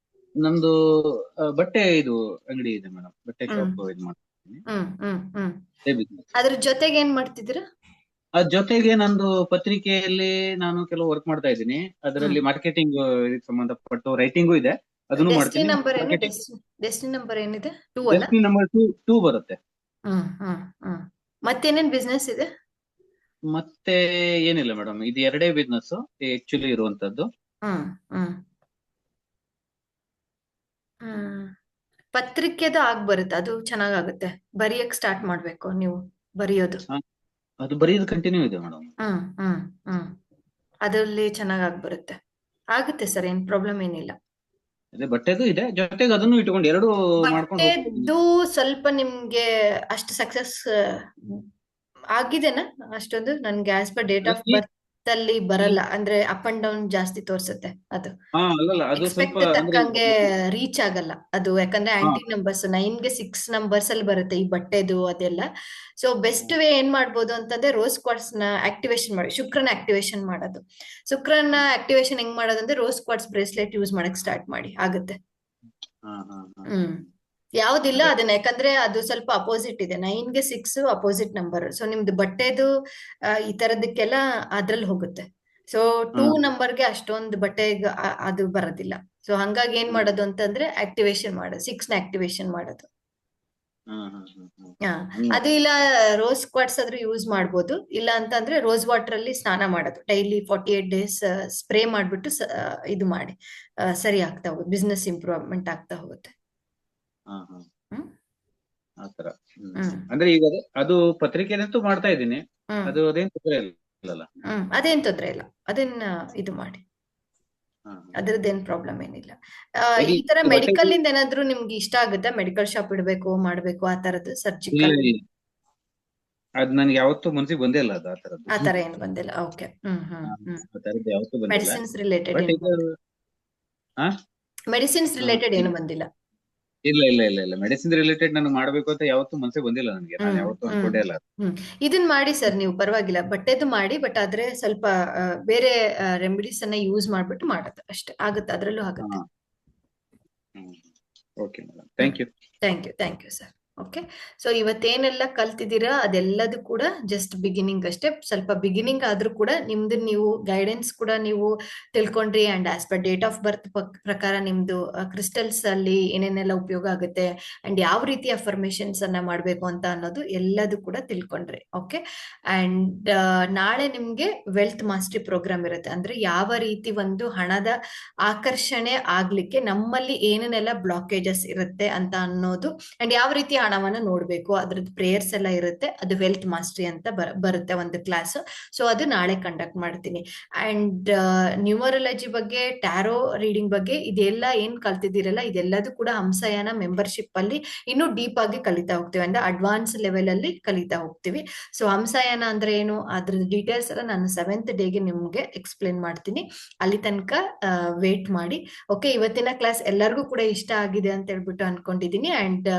S4: ನಮ್ದು ಬಟ್ಟೆ ಇದು ಅಂಗಡಿ ಇದೆ ಮೇಡಮ್, ಬಟ್ಟೆ ಶಾಪ್ ಇದು ಮಾಡ್ತೀನಿ.
S1: ಅದ್ರ ಜೊತೆಗೆ ಏನ್ ಮಾಡ್ತಿದ್ದೀರಾ?
S4: ಅದ್ರ ಜೊತೆಗೆ ನಂದು ಪತ್ರಿಕೆಯಲ್ಲಿ ನಾನು ಕೆಲವು ವರ್ಕ್ ಮಾಡ್ತಾ ಇದ್ದೀನಿ. ಅದರಲ್ಲಿ ಮಾರ್ಕೆಟಿಂಗ್ ಇದಕ್ಕೆ ಸಂಬಂಧಪಟ್ಟು ರೈಟಿಂಗು ಇದೆ, ಅದನ್ನು
S1: ಡೆಸ್ಟಿನಿ
S4: ಮಾಡ್ತೀನಿ.
S1: ನಂಬರ್ ಏನು? ಡೆಸ್ಟಿನಿ ನಂಬರ್ ಏನಿದೆ? 2 ಅಲ್ಲ?
S4: ಡೆಸ್ಟಿನಿ ನಂಬರ್ 2 ಬರುತ್ತೆ.
S1: ಮತ್ತೇನೇನ್ ಬಿಸ್ನೆಸ್ ಇದೆ?
S4: ಮತ್ತೆ ಏನಿಲ್ಲ ಮೇಡಮ್, ಇದು 2 ಬಿಸ್ನೆಸ್ ಆಕ್ಚುಲಿ ಇರುವಂತದ್ದು.
S1: ಪತ್ರಿಕೆದು ಆಗ್ ಬರುತ್ತೆ, ಅದು ಚೆನ್ನಾಗಾಗುತ್ತೆ. ಬರೆಯಕ್ ಸ್ಟಾರ್ಟ್ ಮಾಡ್ಬೇಕು ನೀವು, ಬರೆಯೋದು.
S4: ಅದು ಬರೆಯೋದು ಕಂಟಿನ್ಯೂ ಇದೆ ಮೇಡಮ್.
S1: ಅದರಲ್ಲಿ ಚೆನ್ನಾಗ್ ಬರುತ್ತೆ, ಆಗುತ್ತೆ ಸರ್, ಏನ್ ಪ್ರಾಬ್ಲಮ್ ಏನಿಲ್ಲ.
S4: ಅದೇ ಬಟ್ಟೆದು ಇದೆ, ಜೊತೆಗೆ ಅದನ್ನು ಇಟ್ಕೊಂಡು 2 ಮಾಡ್ಕೊಂಡು ಹೋಗ್ತೀನಿ.
S1: ಬಟ್ಟೆದು ಸ್ವಲ್ಪ ನಿಮ್ಗೆ ಅಷ್ಟು ಸಕ್ಸಸ್ ಆಗಿದೆನಾ? ಅಷ್ಟೊಂದು ನನ್ಗೆ as per date of birth ಅಲ್ಲಿ ಬರಲ್ಲ, ಅಂದ್ರೆ ಅಪ್ ಅಂಡ್ ಡೌನ್ ಜಾಸ್ತಿ ತೋರ್ಸುತ್ತೆ. ಅದು
S4: ಅಲ್ಲಲ್ಲ, ಅದು ಸ್ವಲ್ಪ
S1: ಎಕ್ಸ್ಪೆಕ್ಟ್
S4: ಅಂದ್ರೆ
S1: ತಕ್ಕಂಗೆ ರೀಚ್ ಆಗಲ್ಲ ಅದು, ಯಾಕಂದ್ರೆ ಆಂಟಿ ನಂಬರ್ಸ್ 9ಗೆ 6 ನಂಬರ್ಸ್ ಅಲ್ಲಿ ಬರುತ್ತೆ ಈ ಬಟ್ಟೆದು ಅದೆಲ್ಲ. ಸೊ ಬೆಸ್ಟ್ ವೇ ಏನ್ ಮಾಡ್ಬೋದು ಅಂತಂದ್ರೆ ರೋಸ್ ಕ್ವಾರ್ಟ್ಸ್ ನ ಆಕ್ಟಿವೇಶನ್ ಮಾಡಿ, ಶುಕ್ರನ ಆಕ್ಟಿವೇಶನ್ ಮಾಡೋದು. ಶುಕ್ರನ ಆಕ್ಟಿವೇಶನ್ ಹೆಂಗ್ ಮಾಡೋದಂದ್ರೆ ರೋಸ್ ಕ್ವಾರ್ಟ್ಸ್ ಬ್ರೇಸ್ಲೆಟ್ ಯೂಸ್ ಮಾಡಕ್ ಸ್ಟಾರ್ಟ್ ಮಾಡಿ, ಆಗುತ್ತೆ. ಯಾವ್ದಿಲ್ಲ ಅದನ್ನ, ಯಾಕಂದ್ರೆ ಅದು ಸ್ವಲ್ಪ ಅಪೋಸಿಟ್ ಇದೆ. 9ಗೆ 6 ಅಪೋಸಿಟ್ ನಂಬರ್. ಸೊ ನಿಮ್ದು ಬಟ್ಟೆದು ಈ ತರದಕ್ಕೆಲ್ಲ ಅದ್ರಲ್ಲಿ ಹೋಗುತ್ತೆ. ಸೊ 2 ನಂಬರ್ಗೆ ಅಷ್ಟೊಂದು ಬಟ್ಟೆಗೆ ಅದು ಬರೋದಿಲ್ಲ. ಸೊ ಹಂಗಾಗಿ ಏನ್ ಮಾಡೋದು ಅಂತಂದ್ರೆ ಆಕ್ಟಿವೇಶನ್ ಮಾಡೋದು, 6ನ ಆಕ್ಟಿವೇಶನ್ ಮಾಡೋದು. ಅದು ಇಲ್ಲ ರೋಸ್ ಕ್ವಾರ್ಟ್ಸ್ ಆದ್ರೂ ಯೂಸ್ ಮಾಡ್ಬೋದು. ಇಲ್ಲ ಅಂತಂದ್ರೆ ರೋಸ್ ವಾಟರ್ ಅಲ್ಲಿ ಸ್ನಾನ ಮಾಡೋದು ಡೈಲಿ 48 days ಸ್ಪ್ರೇ ಮಾಡ್ಬಿಟ್ಟು ಇದು ಮಾಡಿ ಸರಿ ಆಗ್ತಾ ಹೋಗುತ್ತೆ, ಬಿಸ್ನೆಸ್ ಇಂಪ್ರೂವ್ಮೆಂಟ್ ಆಗ್ತಾ ಹೋಗುತ್ತೆ.
S4: ಆತರ. ಅಂದ್ರೆ ಈಗ ಅದು ಪತ್ರಿಕೆನಂತೂ ಮಾಡ್ತಾ ಇದ್ದೀನಿ, ಅದು ಅದೇನ್ ತೊಂದ್ರೆ ಇಲ್ಲಲ್ಲ?
S1: ಅದೇನ್ ತೊಂದ್ರೆ ಇಲ್ಲ, ಅದನ್ನ ಇದು ಮಾಡಿ, ಅದ್ರದ್ದೇನ್ ಪ್ರಾಬ್ಲಮ್ ಏನಿಲ್ಲ. ಈ ತರ ಮೆಡಿಕಲ್ ಇಂದ ಏನಾದ್ರು ನಿಮ್ಗೆ ಇಷ್ಟ ಆಗುತ್ತಾ? ಮೆಡಿಕಲ್ ಶಾಪ್ ಇಡ್ಬೇಕು ಮಾಡ್ಬೇಕು ಆ ತರದ್ದು? ಸರ್ಜಿಕಲ್
S4: ಅದ್ ನನ್ಗೆ ಯಾವತ್ತೂ ಮನ್ಸಿಗೆ ಬಂದೇ ಇಲ್ಲ, ಅದು
S1: ಆ ತರ ಏನ್ ಬಂದಿಲ್ಲ. ಓಕೆ.
S4: ಯಾವತ್ತೂ ಬಂದಿಲ್ಲ.
S1: ಮೆಡಿಸಿನ್ಸ್ ರಿಲೇಟೆಡ್ ಮೆಡಿಸಿನ್ಸ್ ರಿಲೇಟೆಡ್ ಏನು ಬಂದಿಲ್ಲ?
S4: ಇಲ್ಲ ಮೆಡಿಸಿನ್ ರಿಲೇಟೆಡ್ ನಾನು ಮಾಡ್ಬೇಕು ಅಂತ ಯಾವತ್ತೂ ಮನ್ಸಿಗೆ ಬಂದಿಲ್ಲ ನನಗೆ, ನಾನು ಯಾವತ್ತೂ ಅನ್ಕೊಂಡೇ ಇಲ್ಲ.
S1: ಇದನ್ ಮಾಡಿ ಸರ್ ನೀವು, ಪರವಾಗಿಲ್ಲ, ಬಟ್ಟೆದು ಮಾಡಿ. ಬಟ್ ಆದ್ರೆ ಸ್ವಲ್ಪ ಬೇರೆ ರೆಮಿಡೀಸ್ ಅನ್ನ ಯೂಸ್ ಮಾಡ್ಬಿಟ್ಟು ಮಾಡೋದು ಅಷ್ಟೇ, ಆಗುತ್ತೆ, ಅದ್ರಲ್ಲೂ ಆಗುತ್ತೆ.
S4: Okay madam, thank you.
S1: Thank you sir. Okay. So ಇವತ್ತೇನೆಲ್ಲ ಕಲ್ತಿದ್ದೀರಾ ಅದೆಲ್ಲದು ಕೂಡ ಜಸ್ಟ್ ಬಿಗಿನಿಂಗ್ ಅಷ್ಟೇ. ಸ್ವಲ್ಪ ಬಿಗಿನಿಂಗ್ ಆದ್ರೂ ಕೂಡ ನಿಮ್ದು ನೀವು ಗೈಡೆನ್ಸ್ ಕೂಡ ನೀವು ತಿಳ್ಕೊಂಡ್ರಿ. And as per date of birth ಪ್ರಕಾರ ನಿಮ್ದು ಕ್ರಿಸ್ಟಲ್ಸ್ ಅಲ್ಲಿ ಏನೇನೆಲ್ಲ ಉಪಯೋಗ ಆಗುತ್ತೆ ಅಂಡ್ ಯಾವ ರೀತಿ ಅಫರ್ಮೇಶನ್ಸ್ ಅನ್ನ ಮಾಡ್ಬೇಕು ಅಂತ ಅನ್ನೋದು ಎಲ್ಲದು ಕೂಡ ತಿಳ್ಕೊಂಡ್ರಿ. ಓಕೆ. ಅಂಡ್ ನಾಳೆ ನಿಮ್ಗೆ ವೆಲ್ತ್ ಮಾಸ್ಟರಿ ಪ್ರೋಗ್ರಾಮ್ ಇರುತ್ತೆ. ಅಂದ್ರೆ ಯಾವ ರೀತಿ ಒಂದು ಹಣದ ಆಕರ್ಷಣೆ ಆಗ್ಲಿಕ್ಕೆ ನಮ್ಮಲ್ಲಿ ಏನೇನೆಲ್ಲ ಬ್ಲಾಕೇಜಸ್ ಇರುತ್ತೆ ಅಂತ ಅನ್ನೋದು, ಅಂಡ್ ಯಾವ ರೀತಿ ಹಣವನ್ನ ನೋಡ್ಬೇಕು, ಅದ್ರದ್ದು ಪ್ರೇಯರ್ಸ್ ಎಲ್ಲ ಇರುತ್ತೆ. ಅದು ವೆಲ್ತ್ ಮಾಸ್ಟರಿ ಅಂತ ಬರುತ್ತೆ ಒಂದು ಕ್ಲಾಸ್. ಸೊ ಅದು ನಾಳೆ ಕಂಡಕ್ಟ್ ಮಾಡ್ತೀನಿ. ಅಂಡ್ ನ್ಯೂಮರಾಲಜಿ ಬಗ್ಗೆ, ಟ್ಯಾರೋ ರೀಡಿಂಗ್ ಬಗ್ಗೆ ಇದೆಲ್ಲ ಏನ್ ಕಲ್ತಿದ್ದೀರಲ್ಲ ಇದೆಲ್ಲದೂ ಕೂಡ ಹಂಸಯಾನ ಮೆಂಬರ್ಶಿಪ್ ಅಲ್ಲಿ ಇನ್ನೂ ಡೀಪ್ ಆಗಿ ಕಲಿತಾ ಹೋಗ್ತೀವಿ, ಅಂದ್ರೆ ಅಡ್ವಾನ್ಸ್ ಲೆವೆಲ್ ಅಲ್ಲಿ ಕಲಿತಾ ಹೋಗ್ತೀವಿ. ಸೊ ಹಂಸಯಾನ ಅಂದ್ರೆ ಏನು, ಅದ್ರ ಡೀಟೇಲ್ಸ್ ಎಲ್ಲ ನಾನು 7th ಡೇಗೆ ನಿಮ್ಗೆ ಎಕ್ಸ್ಪ್ಲೇನ್ ಮಾಡ್ತೀನಿ. ಅಲ್ಲಿ ತನಕ ವೇಟ್ ಮಾಡಿ. ಓಕೆ. ಇವತ್ತಿನ ಕ್ಲಾಸ್ ಎಲ್ಲರಿಗೂ ಕೂಡ ಇಷ್ಟ ಆಗಿದೆ ಅಂತ ಹೇಳ್ಬಿಟ್ಟು ಅನ್ಕೊಂಡಿದೀನಿ. ಅಂಡ್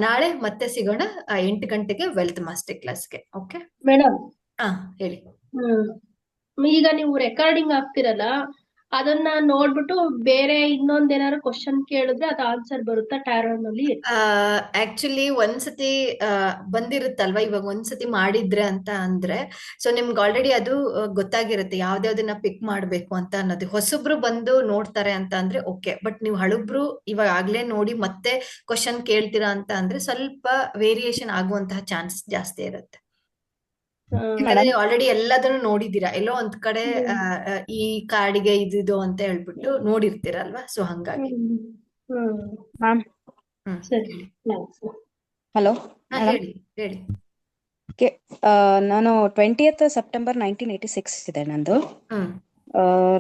S1: ನಾಳೆ ಮತ್ತೆ ಸಿಗೋಣ 8 ಗಂಟೆಗೆ ವೆಲ್ತ್ ಮಾಸ್ಟರ್ ಕ್ಲಾಸ್ಗೆ. Okay
S8: madam?
S1: ಹೇಳಿ
S8: ಈಗ ನೀವು ರೆಕಾರ್ಡಿಂಗ್ ಆಗ್ತಿರಲ್ಲ, ಅದನ್ನ ನೋಡ್ಬಿಟ್ಟು ಬೇರೆ ಇನ್ನೊಂದೇನಾದ್ರು ಕ್ವಶನ್ ಕೇಳಿದ್ರೆ ಅದು ಆನ್ಸರ್ ಬರುತ್ತಾ ಟ್ಯಾರೋನಲ್ಲಿ?
S1: ಆಕ್ಚುಲಿ ಒಂದ್ಸತಿ ಬಂದಿರುತ್ತಲ್ವಾ, ಇವಾಗ ಒಂದ್ಸತಿ ಮಾಡಿದ್ರೆ ಅಂತ ಅಂದ್ರೆ, ಸೊ ನಿಮ್ಗೆ ಆಲ್ರೆಡಿ ಅದು ಗೊತ್ತಾಗಿರುತ್ತೆ ಯಾವ್ದಾವ್ದನ್ನ ಪಿಕ್ ಮಾಡ್ಬೇಕು ಅಂತ ಅನ್ನೋದು. ಹೊಸಬ್ರು ಬಂದು ನೋಡ್ತಾರೆ ಅಂತ ಅಂದ್ರೆ ಓಕೆ, ಬಟ್ ನೀವು ಹಳುಬ್ರು ಇವಾಗ ಆಗ್ಲೇ ನೋಡಿ ಮತ್ತೆ ಕ್ವಶನ್ ಕೇಳ್ತೀರಾ ಅಂತ ಅಂದ್ರೆ ಸ್ವಲ್ಪ ವೇರಿಯೇಷನ್ ಆಗುವಂತಹ ಚಾನ್ಸಸ್ ಜಾಸ್ತಿ ಇರುತ್ತೆ. ಯಾಕಂದ್ರೆ ಆಲ್ರೆಡಿ ಎಲ್ಲದನ್ನು ನೋಡಿದೀರಾ, ಎಲ್ಲೋ ಒಂದ್ ಕಡೆ ಈ ಕಾರ್ಡಿಗೆ ಇದಿದು ಅಂತ ಹೇಳ್ಬಿಟ್ಟು ನೋಡಿರ್ತೀರಲ್ವಾ, ಸೊ ಹಂಗಾಗಿ.
S12: ಮ್ಯಾಮ್
S8: ಸರಿ.
S12: ಹಲೋ
S1: ಹೇಳಿ ಹೇಳಿ.
S12: ನಾನು 20th ಸೆಪ್ಟೆಂಬರ್ 1986 ಇದೆ ನಂದು.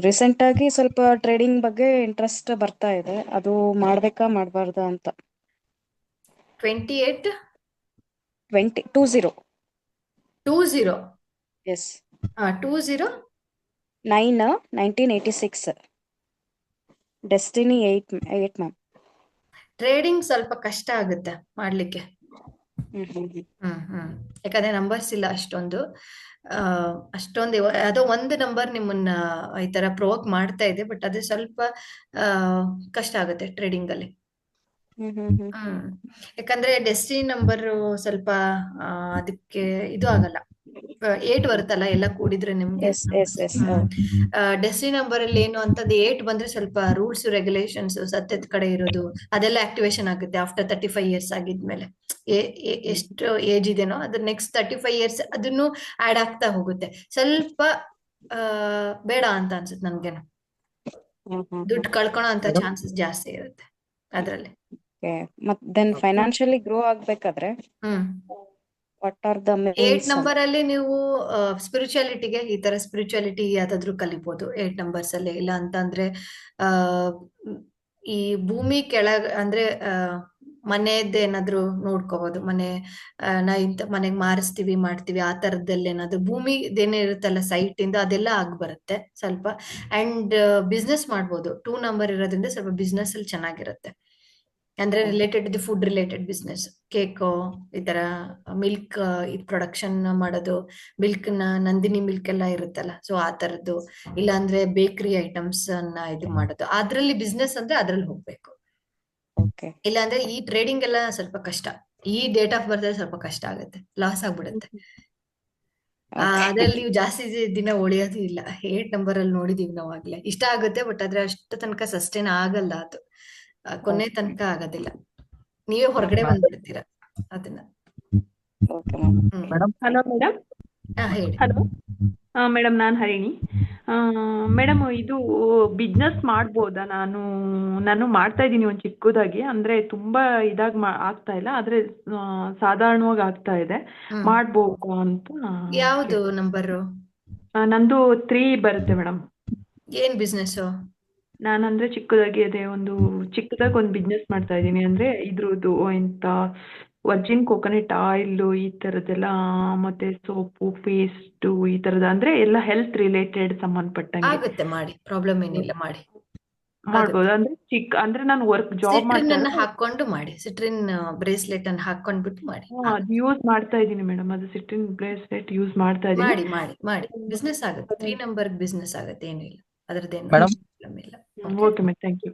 S12: ರೀಸೆಂಟ್ ಆಗಿ ಸ್ವಲ್ಪ ಟ್ರೇಡಿಂಗ್ ಬಗ್ಗೆ ಇಂಟ್ರೆಸ್ಟ್ ಬರ್ತಾ ಇದೆ, ಅದು ಮಾಡ್ಬೇಕಾ ಮಾಡಬಾರ್ದಾ ಅಂತ.
S1: 20
S12: ಎಸ್ 1986 ಡೆಸ್ಟಿನಿ 8 ಮ್ಯಾಮ್.
S1: ಟ್ರೇಡಿಂಗ್ ಸ್ವಲ್ಪ ಕಷ್ಟ ಆಗುತ್ತೆ ಮಾಡ್ಲಿಕ್ಕೆ. ಯಾಕಂದ್ರೆ ನಂಬರ್ಸ್ ಇಲ್ಲ ಅಷ್ಟೊಂದು. ಅದೋ ಒಂದು ನಂಬರ್ ನಿಮ್ಮನ್ನ ಈ ತರ ಪ್ರೊವೋಕ್ ಮಾಡ್ತಾ ಇದೆ, ಬಟ್ ಅದೇ ಸ್ವಲ್ಪ ಕಷ್ಟ ಆಗುತ್ತೆ ಟ್ರೇಡಿಂಗ್ ಅಲ್ಲಿ. ಯಾಕಂದ್ರೆ ಡೆಸ್ಟಿನಿ ನಂಬರ್ ಸ್ವಲ್ಪ ಅದಕ್ಕೆ ಇದು ಆಗಲ್ಲ. 8 ಬರುತ್ತಲ್ಲ ಎಲ್ಲ ಕೂಡಿದ್ರೆ ನಿಮ್ಗೆ. ಡೆಸ್ಟಿನಿ ನಂಬರ್ ಅಲ್ಲಿ ಏನು ಅಂತಂದ್ರೆ 8 ಬಂದ್ರೆ ಸ್ವಲ್ಪ ರೂಲ್ಸ್ ರೆಗ್ಯುಲೇಷನ್ಸ್ ಸತ್ಯದ ಕಡೆ ಇರೋದು ಅದೆಲ್ಲ ಆಕ್ಟಿವೇಶನ್ ಆಗುತ್ತೆ ಆಫ್ಟರ್ 35 ಇಯರ್ಸ್ ಆಗಿದ್ಮೇಲೆ. ಎಷ್ಟು ಏಜ್ ಇದೆನೋ ಅದ್ರ ನೆಕ್ಸ್ಟ್ 35 ಇಯರ್ಸ್ ಅದನ್ನು ಆಡ್ ಆಗ್ತಾ ಹೋಗುತ್ತೆ. ಸ್ವಲ್ಪ ಬೇಡ ಅಂತ ಅನ್ಸುತ್ತೆ ನನ್ಗೇನು. ದುಡ್ಡು ಕಳ್ಕೊಳೋ ಅಂತ ಚಾನ್ಸಸ್ ಜಾಸ್ತಿ ಇರುತ್ತೆ ಅದ್ರಲ್ಲಿ.
S12: ಮತ್ತೆ ಫೈನಾನ್ಷಿಯಲಿ ಗ್ರೋ ಆಗ್ಬೇಕಾದ್ರೆ ವಾಟ್ ಆರ್ ದ
S1: 8 ನಂಬರ್ ಅಲ್ಲಿ ನೀವು ಸ್ಪಿರಿಚುಯಾಲಿಟಿಗೆ ಈ ತರ ಸ್ಪಿರಿಚುಯಾಲಿಟಿ ಯಾವ್ದಾದ್ರು ಕಲಿಬಹುದು 8 ನಂಬರ್ಸ್ ಅಲ್ಲಿ. ಇಲ್ಲ ಅಂತ ಅಂದ್ರೆ ಈ ಭೂಮಿ ಕೆಳಗ ಅಂದ್ರೆ ಮನೆಯದ್ದು ಏನಾದ್ರು ನೋಡ್ಕೋಬಹುದು. ನಾ ಇಂತ ಮನೆಗ್ ಮಾರಿಸ್ತೀವಿ ಮಾಡ್ತೀವಿ ಆ ತರದಲ್ಲಿ ಏನಾದ್ರು ಭೂಮಿದೇನೇ ಇರುತ್ತಲ್ಲ ಸೈಟ್ ಇಂದ ಅದೆಲ್ಲ ಆಗ್ ಬರುತ್ತೆ ಸ್ವಲ್ಪ. ಅಂಡ್ ಬಿಸ್ನೆಸ್ ಮಾಡ್ಬೋದು 2 ನಂಬರ್ ಇರೋದ್ರಿಂದ ಸ್ವಲ್ಪ ಬಿಸ್ನೆಸ್ ಅಲ್ಲಿ ಚೆನ್ನಾಗಿರುತ್ತೆ. ಅಂದ್ರೆ related food related business, cake ಈ ತರ ಮಿಲ್ಕ್ ಪ್ರೊಡಕ್ಷನ್ ಮಾಡೋದು, ಮಿಲ್ಕ್ ನಂದಿನಿ ಮಿಲ್ಕ್ ಎಲ್ಲ ಇರುತ್ತಲ್ಲ, ಸೊ ಆ ತರದ್ದು. ಇಲ್ಲ ಅಂದ್ರೆ ಬೇಕರಿ ಐಟಮ್ಸ್ ಅನ್ನ ಇದು ಮಾಡೋದು, ಅದ್ರಲ್ಲಿ ಬಿಸ್ನೆಸ್ ಅಂದ್ರೆ ಅದ್ರಲ್ಲಿ ಹೋಗ್ಬೇಕು. ಇಲ್ಲ ಅಂದ್ರೆ ಈ ಟ್ರೇಡಿಂಗ್ ಎಲ್ಲ ಸ್ವಲ್ಪ ಕಷ್ಟ. ಈ ಡೇಟ್ ಆಫ್ ಬರ್ತ್ ಸ್ವಲ್ಪ ಕಷ್ಟ ಆಗುತ್ತೆ, ಲಾಸ್ ಆಗ್ಬಿಡುತ್ತೆ. ಅದ್ರಲ್ಲಿ ನೀವು ಜಾಸ್ತಿ ದಿನ ಉಳಿಯೋದು ಇಲ್ಲ. 8 ನಂಬರ್ ಅಲ್ಲಿ ನೋಡಿದೀವಿ ನಾವು ಆಗ್ಲೇ. ಇಷ್ಟ ಆಗುತ್ತೆ ಬಟ್ ಆದ್ರೆ ಅಷ್ಟು ತನಕ ಸಸ್ಟೈನ್ ಆಗಲ್ಲ, ಅದು ಕೊನೆ ತನಕ ಆಗೋದಿಲ್ಲ. ನೀವೇ ಹೊರಗಡೆ ಬಂದ್ಬಿಡ್ತೀರಾ ಅದನ್ನ.
S3: Hello madam.
S1: ಹೇಳಿ.
S3: ಹಲೋ ಮೇಡಮ್, ನಾನು ಹರಿಣಿ. ಮೇಡಮ್, ಇದು ಬಿಸ್ನೆಸ್ ಮಾಡ್ಬೋದಾ? ನಾನು ಮಾಡ್ತಾ ಇದ್ದೀನಿ ಒಂದು ಚಿಕ್ಕದಾಗಿ, ಅಂದ್ರೆ ತುಂಬಾ ಇದಾಗಿ ಆಗ್ತಾ ಇಲ್ಲ, ಆದ್ರೆ ಸಾಧಾರಣವಾಗಿ ಆಗ್ತಾ ಇದೆ. ಮಾಡ್ಬೋದು ಅಂತ.
S1: ಯಾವ್ದು ನಂಬರು?
S3: ನಂದು 3 ಬರುತ್ತೆ ಮೇಡಮ್.
S1: ಏನ್ ಬಿಸ್ನೆಸ್?
S3: ನಾನಂದ್ರೆ ಚಿಕ್ಕದಾಗಿ ಚಿಕ್ಕದಾಗಿ ಒಂದು ಬಿಸ್ನೆಸ್ ಮಾಡ್ತಾ ಇದ್ದೀನಿ. ಅಂದ್ರೆ ಇದ್ರದ್ದು ಎಂತ ವರ್ಜಿನ್ ಕೋಕೋನಟ್ ಆಯಿಲ್ ಈ ತರದೆಲ್ಲ, ಮತ್ತೆ ಸೋಪು, ಪೇಸ್ಟ್ ಈ ತರದ, ಅಂದ್ರೆ ಎಲ್ಲ ಹೆಲ್ತ್ ರಿಲೇಟೆಡ್ ಸಂಬಂಧಪಟ್ಟಂಗೆ.
S1: ಆಗುತ್ತೆ, ಮಾಡಿ, ಪ್ರಾಬ್ಲಮ್ ಏನಿಲ್ಲ, ಮಾಡಿ
S3: ಮಾಡ್ಬೋದು. ಅಂದ್ರೆ ನಾನು ಜಾಬ್ ಮಾಡ್ತಾ
S1: ಹಾಕೊಂಡು ಮಾಡಿ. ಸಿಟ್ರಿನ್ ಬ್ರೇಸ್ಲೆಟ್ ಅನ್ನು ಹಾಕೊಂಡ್ಬಿಟ್ಟು ಮಾಡಿ.
S3: ಅದು ಯೂಸ್ ಮಾಡ್ತಾ ಇದ್ದೀನಿ ಮೇಡಮ್. ಅದು ಸಿಟ್ರಿನ್ ಬ್ರೇಸ್ಲೆಟ್ ಯೂಸ್ ಮಾಡ್ತಾ ಇದ್ದೀನಿ.
S1: ಮಾಡಿ ಮಾಡಿ ಮಾಡಿ ಬಿಸ್ನೆಸ್ ಆಗುತ್ತೆ. 3 ನಂಬರ್ ಬಿಸ್ನೆಸ್ ಆಗುತ್ತೆ, ಏನಿಲ್ಲ ಅದ್ರದ್ದೇನು ಪ್ರಾಬ್ಲಮ್ ಇಲ್ಲ.
S3: Okay madam, thank you.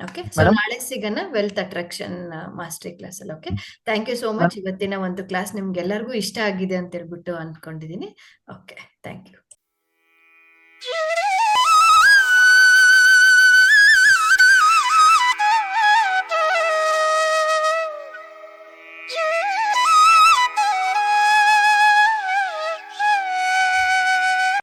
S1: Okay, so ನಾಳೆ ಸಿಗೋಣ ವೆಲ್ತ್ ಅಟ್ರಾಕ್ಷನ್ ಮಾಸ್ಟರ್ ಕ್ಲಾಸ್ ಅಲ್ಲಿ. Okay, thank you so much. ಇವತ್ತಿನ ಒಂದು ಕ್ಲಾಸ್ ನಿಮ್ಗೆ ಎಲ್ಲರಿಗೂ ಇಷ್ಟ ಆಗಿದೆ ಅಂತ ಹೇಳ್ಬಿಟ್ಟು ಅನ್ಕೊಂಡಿದೀನಿ. Okay, thank you.